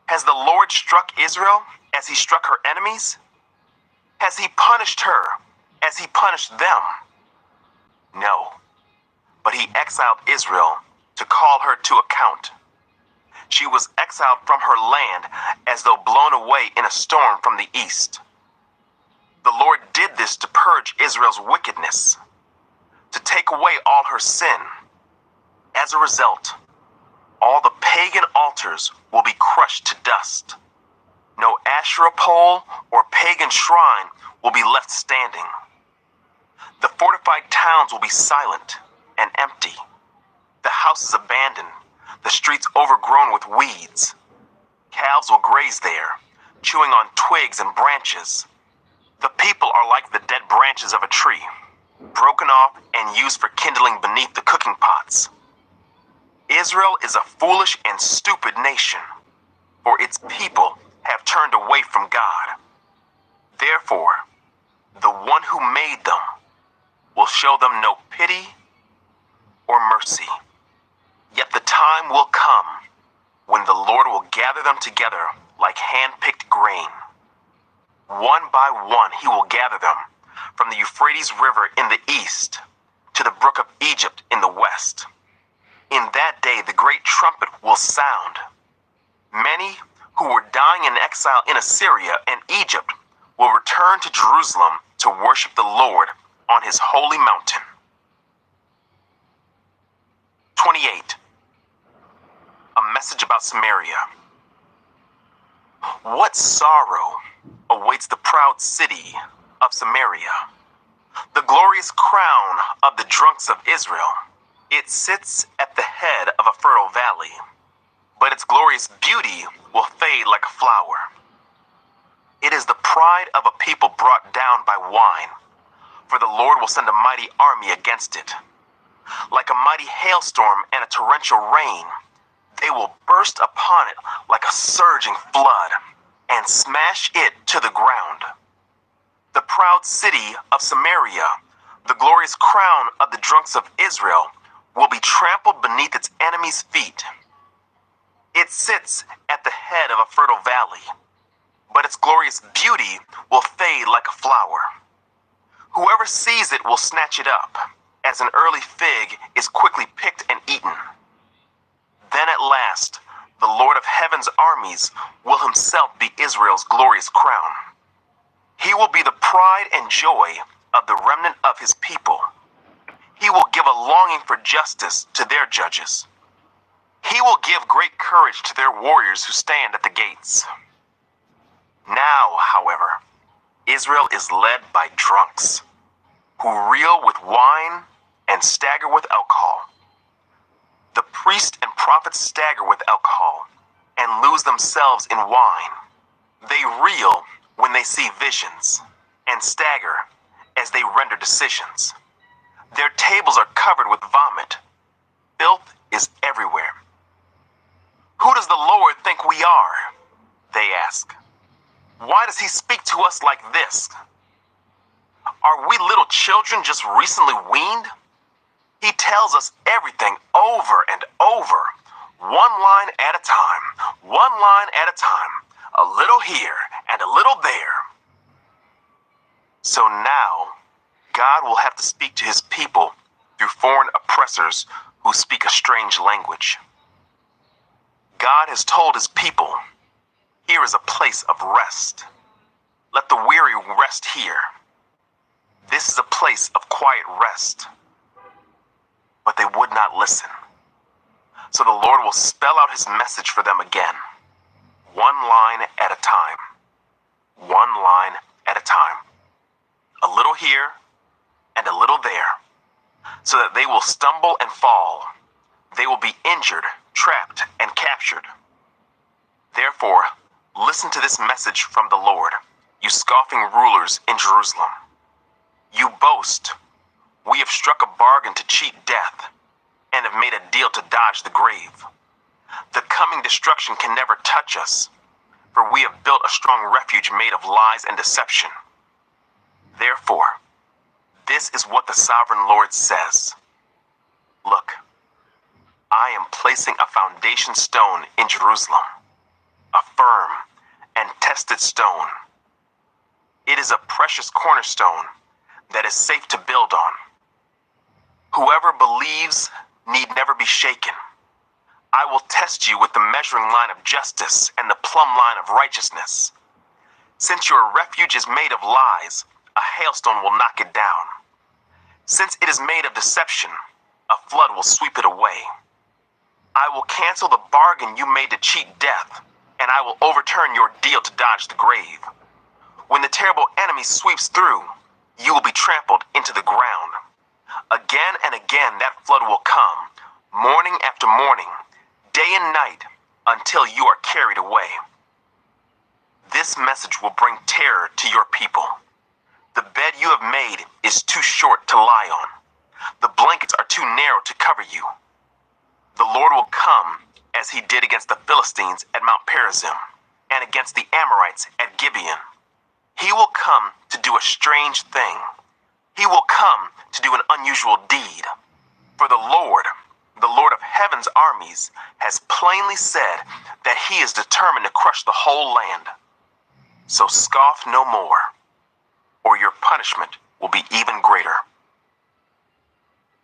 Has the Lord struck Israel as he struck her enemies? Has he punished her as he punished them? No, but he exiled Israel to call her to account. She was exiled from her land as though blown away in a storm from the east. The Lord did this to purge Israel's wickedness, to take away all her sin. As a result, all the pagan altars will be crushed to dust. No Asherah pole or pagan shrine will be left standing. The fortified towns will be silent and empty, the houses abandoned, the streets overgrown with weeds. Calves will graze there, chewing on twigs and branches. The people are like the dead branches of a tree, broken off and used for kindling beneath the cooking pots. Israel is a foolish and stupid nation, for its people have turned away from God. Therefore, the one who made them will show them no pity or mercy. Yet the time will come when the Lord will gather them together like hand-picked grain. One by one he will gather them, from the Euphrates River in the east to the brook of Egypt in the west. In that day the great trumpet will sound. Many who were dying in exile in Assyria and Egypt will return to Jerusalem to worship the Lord on his holy mountain. 28. A message about Samaria. What sorrow awaits the proud city of Samaria, the glorious crown of the drunks of Israel. It sits at the head of a fertile valley, but its glorious beauty will fade like a flower. It is the pride of a people brought down by wine, for the Lord will send a mighty army against it. Like a mighty hailstorm and a torrential rain, they will burst upon it like a surging flood and smash it to the ground. The proud city of Samaria, the glorious crown of the drunks of Israel, will be trampled beneath its enemies' feet. It sits at the head of a fertile valley, but its glorious beauty will fade like a flower. Whoever sees it will snatch it up, as an early fig is quickly picked and eaten. Then at last, the Lord of heaven's armies will himself be Israel's glorious crown. He will be the pride and joy of the remnant of his people. He will give a longing for justice to their judges. He will give great courage to their warriors who stand at the gates. Now, however, Israel is led by drunks, who reel with wine and stagger with alcohol. The priests and prophets stagger with alcohol and lose themselves in wine. They reel when they see visions and stagger as they render decisions. Their tables are covered with vomit. Filth is everywhere. Who does the Lord think we are? They ask. Why does he speak to us like this? Are we little children just recently weaned? He tells us everything over and over, one line at a time, one line at a time, a little here and a little there. So now, God will have to speak to his people through foreign oppressors who speak a strange language. God has told his people, here is a place of rest. Let the weary rest here. This is a place of quiet rest. But they would not listen. So the Lord will spell out his message for them again, one line at a time, one line at a time, a little here and a little there, so that they will stumble and fall. They will be injured, trapped, and captured. Therefore, listen to this message from the Lord, you scoffing rulers in Jerusalem. You boast, we have struck a bargain to cheat death and have made a deal to dodge the grave. The coming destruction can never touch us, for we have built a strong refuge made of lies and deception. Therefore, this is what the sovereign Lord says. Look, I am placing a foundation stone in Jerusalem, a firm and tested stone. It is a precious cornerstone that is safe to build on. Whoever believes need never be shaken. I will test you with the measuring line of justice and the plumb line of righteousness. Since your refuge is made of lies, a hailstone will knock it down. Since it is made of deception, a flood will sweep it away. I will cancel the bargain you made to cheat death, and I will overturn your deal to dodge the grave. When the terrible enemy sweeps through, you will be trampled into the ground. Again and again that flood will come, morning after morning, day and night, until you are carried away. This message will bring terror to your people. The bed you have made is too short to lie on. The blankets are too narrow to cover you. The Lord will come as he did against the Philistines at Mount Perazim and against the Amorites at Gibeon. He will come to do a strange thing. He will come to do an unusual deed. For the Lord of heaven's armies, has plainly said that he is determined to crush the whole land. So scoff no more, or your punishment will be even greater.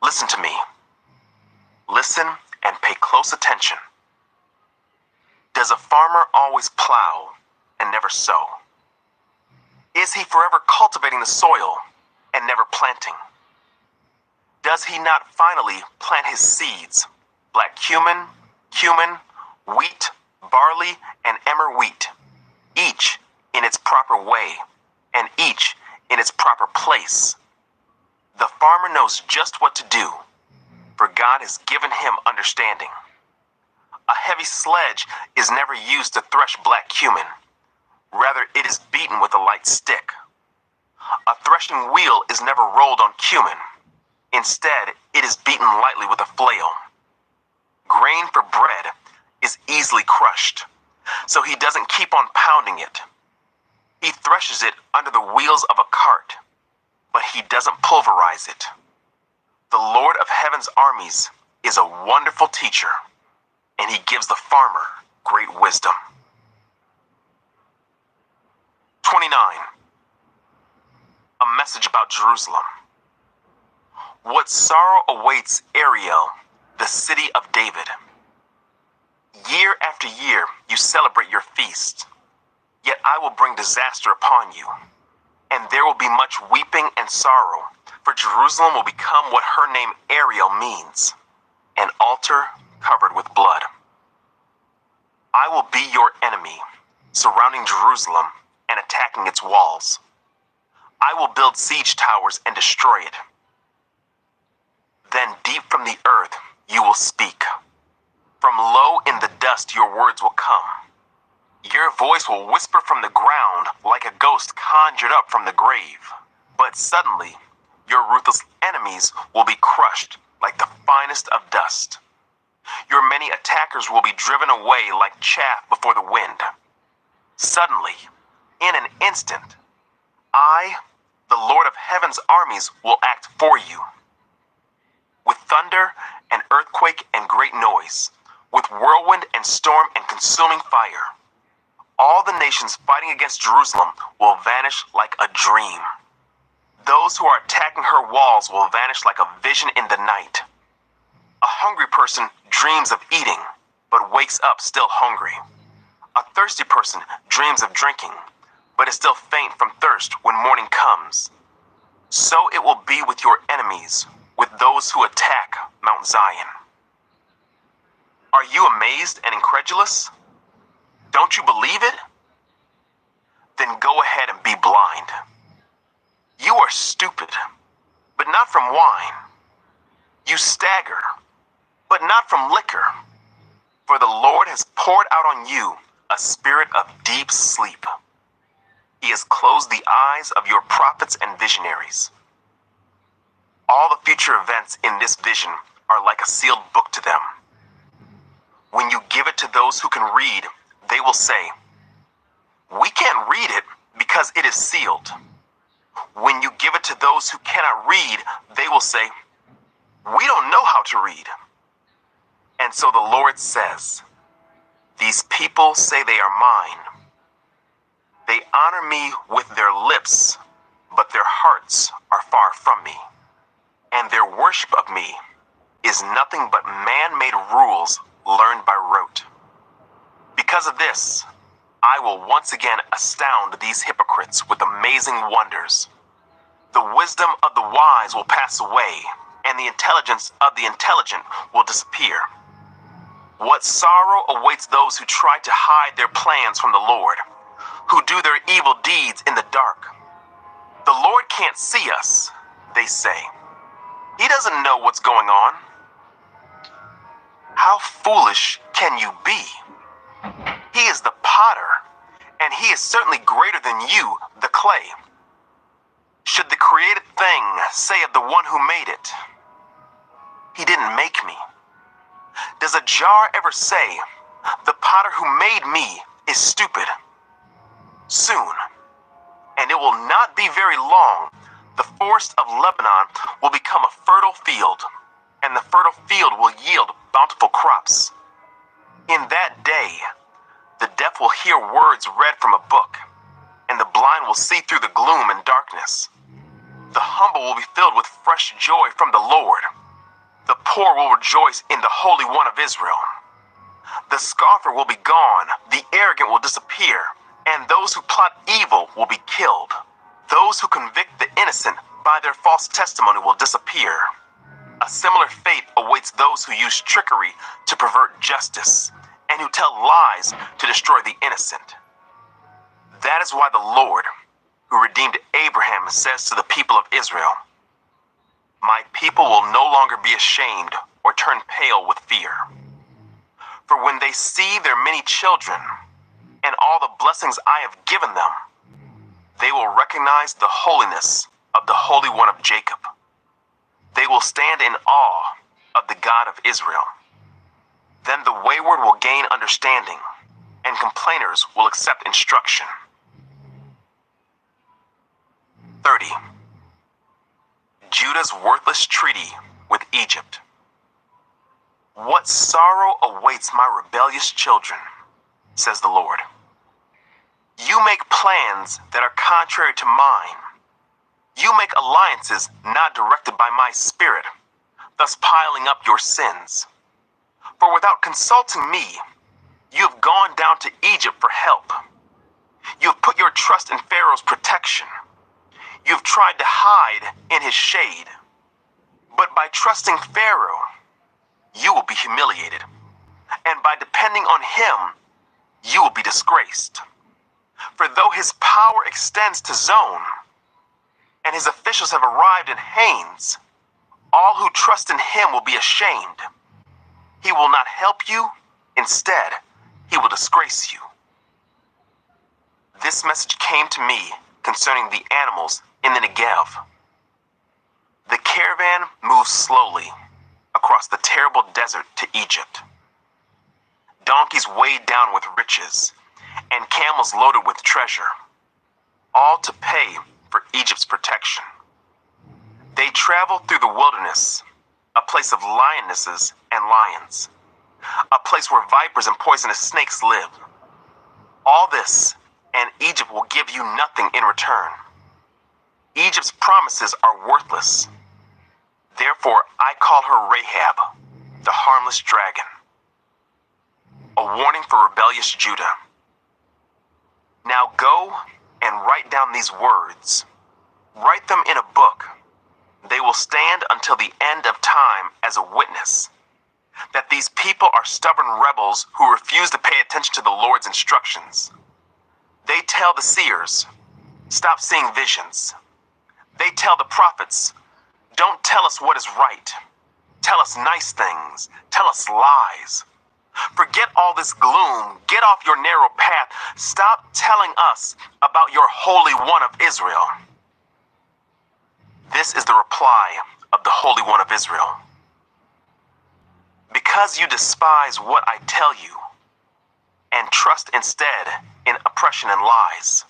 Listen to me. Listen and pay close attention. Does a farmer always plow and never sow? Is he forever cultivating the soil and never planting? Does he not finally plant his seeds, black cumin, wheat, barley, and emmer wheat, each in its proper way and each in its proper place? The farmer knows just what to do, for God has given him understanding. A heavy sledge is never used to thresh black cumin. Rather, it is beaten with a light stick. A threshing wheel is never rolled on cumin. Instead, it is beaten lightly with a flail. Grain for bread is easily crushed, so he doesn't keep on pounding it. He threshes it under the wheels of a cart, but he doesn't pulverize it. The Lord of heaven's armies is a wonderful teacher, and he gives the farmer great wisdom. 29. a message about Jerusalem. What sorrow awaits Ariel, the city of David. Year after year you celebrate your feast, yet I will bring disaster upon you, and there will be much weeping and sorrow, for Jerusalem will become what her name Ariel means, an altar covered with blood. I will be your enemy, surrounding Jerusalem and attacking its walls. I will build siege towers and destroy it. Then deep from the earth you will speak. From low in the dust your words will come. Your voice will whisper from the ground like a ghost conjured up from the grave. But suddenly, your ruthless enemies will be crushed like the finest of dust. Your many attackers will be driven away like chaff before the wind. Suddenly, in an instant, I, the Lord of heaven's armies, will act for you. With thunder and earthquake and great noise, with whirlwind and storm and consuming fire, all the nations fighting against Jerusalem will vanish like a dream. Those who are attacking her walls will vanish like a vision in the night. A hungry person dreams of eating, but wakes up still hungry. A thirsty person dreams of drinking, but is still faint from thirst when morning comes. So it will be with your enemies, with those who attack Mount Zion. Are you amazed and incredulous? Don't you believe it? Then go ahead and be blind. You are stupid, but not from wine. You stagger, but not from liquor. For the Lord has poured out on you a spirit of deep sleep. He has closed the eyes of your prophets and visionaries. All the future events in this vision are like a sealed book to them. When you give it to those who can read, they will say, "We can't read it because it is sealed." When you give it to those who cannot read, they will say, "We don't know how to read." And so the Lord says, "These people say they are mine. They honor me with their lips, but their hearts are far from me. And their worship of me is nothing but man-made rules learned by rote. Because of this, I will once again astound these hypocrites with amazing wonders. The wisdom of the wise will pass away, and the intelligence of the intelligent will disappear. What sorrow awaits those who try to hide their plans from the Lord, who do their evil deeds in the dark. The Lord can't see us, they say. He doesn't know what's going on. How foolish can you be? He is the potter, and he is certainly greater than you, the clay. Should the created thing say of the one who made it, "He didn't make me"? Does a jar ever say, "The potter who made me is stupid"? Soon, and it will not be very long, the forest of Lebanon will become a fertile field, and the fertile field will yield bountiful crops. In that day, the deaf will hear words read from a book, and the blind will see through the gloom and darkness. The humble will be filled with fresh joy from the Lord. The poor will rejoice in the Holy One of Israel. The scoffer will be gone, the arrogant will disappear, and those who plot evil will be killed. Those who convict the innocent by their false testimony will disappear. A similar fate awaits those who use trickery to pervert justice, and who tell lies to destroy the innocent. That is why the Lord, who redeemed Abraham, says to the people of Israel, "My people will no longer be ashamed or turn pale with fear. For when they see their many children and all the blessings I have given them, they will recognize the holiness of the Holy One of Jacob. They will stand in awe of the God of Israel. Then the wayward will gain understanding, and complainers will accept instruction." 30. Judah's worthless treaty with Egypt. What sorrow awaits my rebellious children, says the Lord. You make plans that are contrary to mine. You make alliances not directed by my spirit, thus piling up your sins. For without consulting me, you have gone down to Egypt for help. You have put your trust in Pharaoh's protection. You have tried to hide in his shade. But by trusting Pharaoh, you will be humiliated. And by depending on him, you will be disgraced. For though his power extends to Zone, and his officials have arrived in Hanes, all who trust in him will be ashamed. He will not help you. Instead, he will disgrace you. This message came to me concerning the animals in the Negev. The caravan moves slowly across the terrible desert to Egypt. Donkeys weighed down with riches, and camels loaded with treasure, all to pay for Egypt's protection. They travel through the wilderness, a place of lionesses and lions, a place where vipers and poisonous snakes live. All this, and Egypt will give you nothing in return. Egypt's promises are worthless. Therefore, I call her Rahab, the harmless dragon. A warning for rebellious Judah. Now go and write down these words. Write them in a book. They will stand until the end of time as a witness that these people are stubborn rebels who refuse to pay attention to the Lord's instructions. They tell the seers, stop seeing visions. They tell the prophets, don't tell us what is right. Tell us nice things. Tell us lies. Forget all this gloom. Get off your narrow path. Stop telling us about your Holy One of Israel. This is the reply of the Holy One of Israel. Because you despise what I tell you and trust instead in oppression and lies,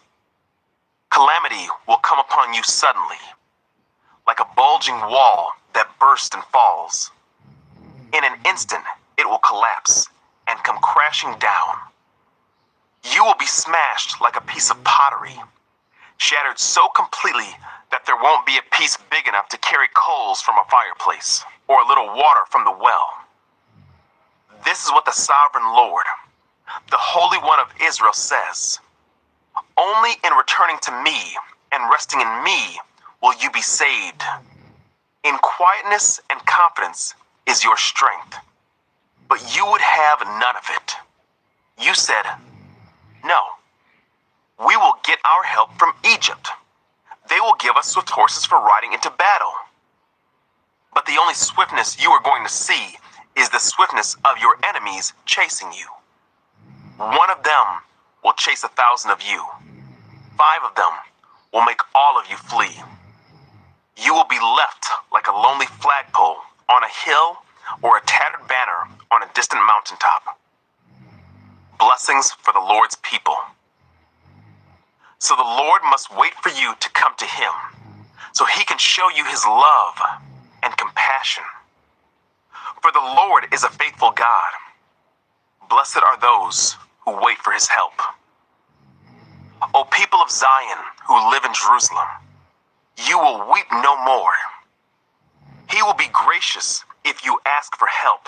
calamity will come upon you suddenly, like a bulging wall that bursts and falls. In an instant, it will collapse and come crashing down. You will be smashed like a piece of pottery, shattered so completely that there won't be a piece big enough to carry coals from a fireplace or a little water from the well. This is what the sovereign Lord, the Holy One of Israel, says. Only in returning to me and resting in me will you be saved. In quietness and confidence is your strength, but you would have none of it. You said, no, we will get our help from Egypt. They will give us swift horses for riding into battle. But the only swiftness you are going to see is the swiftness of your enemies chasing you. One of them will chase 1,000 of you. 5 of them will make all of you flee. You will be left like a lonely flagpole on a hill or a tattered banner on a distant mountaintop. Blessings for the Lord's people. So the Lord must wait for you to come to him, so he can show you his love and compassion. For the Lord is a faithful God. Blessed are those who wait for his help. O people of Zion who live in Jerusalem, you will weep no more. He will be gracious if you ask for help.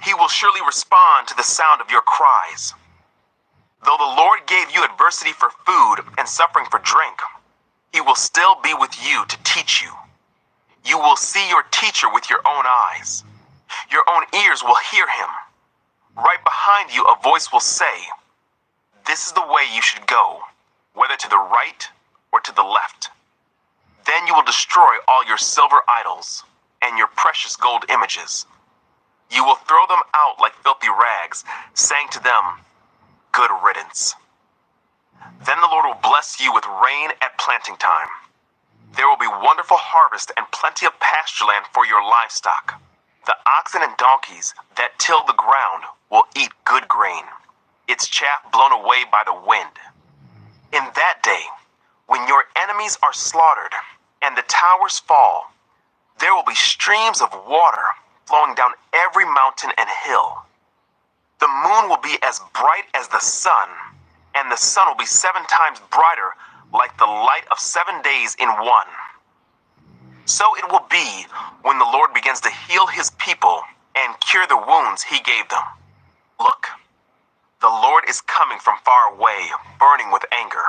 He will surely respond to the sound of your cries. Though the Lord gave you adversity for food and suffering for drink, he will still be with you to teach you. You will see your teacher with your own eyes. Your own ears will hear him. Right behind you, a voice will say, this is the way you should go, whether to the right or to the left. Then you will destroy all your silver idols and your precious gold images. You will throw them out like filthy rags, saying to them, good riddance. Then the Lord will bless you with rain at planting time. There will be wonderful harvest and plenty of pasture land for your livestock. The oxen and donkeys that till the ground will eat good grain, its chaff blown away by the wind. In that day, when your enemies are slaughtered and the towers fall, there will be streams of water flowing down every mountain and hill. The moon will be as bright as the sun, and the sun will be 7 times brighter, like the light of 7 days in one. So it will be when the Lord begins to heal his people and cure the wounds he gave them. Look, the Lord is coming from far away, burning with anger,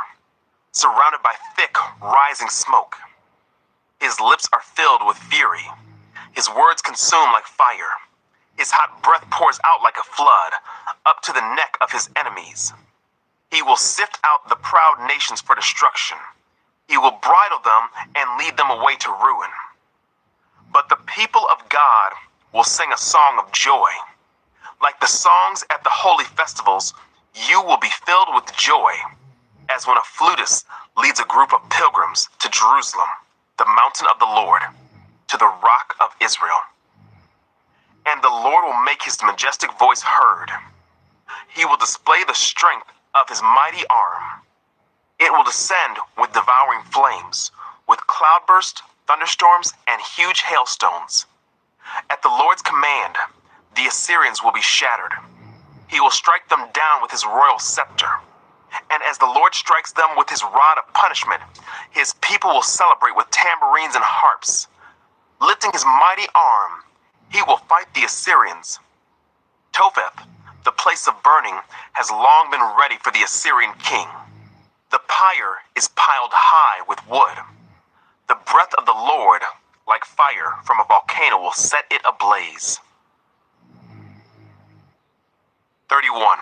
surrounded by thick, rising smoke. His lips are filled with fury. His words consume like fire. His hot breath pours out like a flood, up to the neck of his enemies. He will sift out the proud nations for destruction. He will bridle them and lead them away to ruin. But the people of God will sing a song of joy. Like the songs at the holy festivals, you will be filled with joy, as when a flutist leads a group of pilgrims to Jerusalem, the mountain of the Lord, to the rock of Israel. And the Lord will make his majestic voice heard. He will display the strength of his mighty arm. It will descend with devouring flames, with cloudbursts, thunderstorms, and huge hailstones. At the Lord's command, the Assyrians will be shattered. He will strike them down with his royal scepter. And as the Lord strikes them with his rod of punishment, his people will celebrate with tambourines and harps. Lifting his mighty arm, he will fight the Assyrians. Topheth, the place of burning, has long been ready for the Assyrian king. The pyre is piled high with wood. The breath of the Lord, like fire from a volcano, will set it ablaze. 31.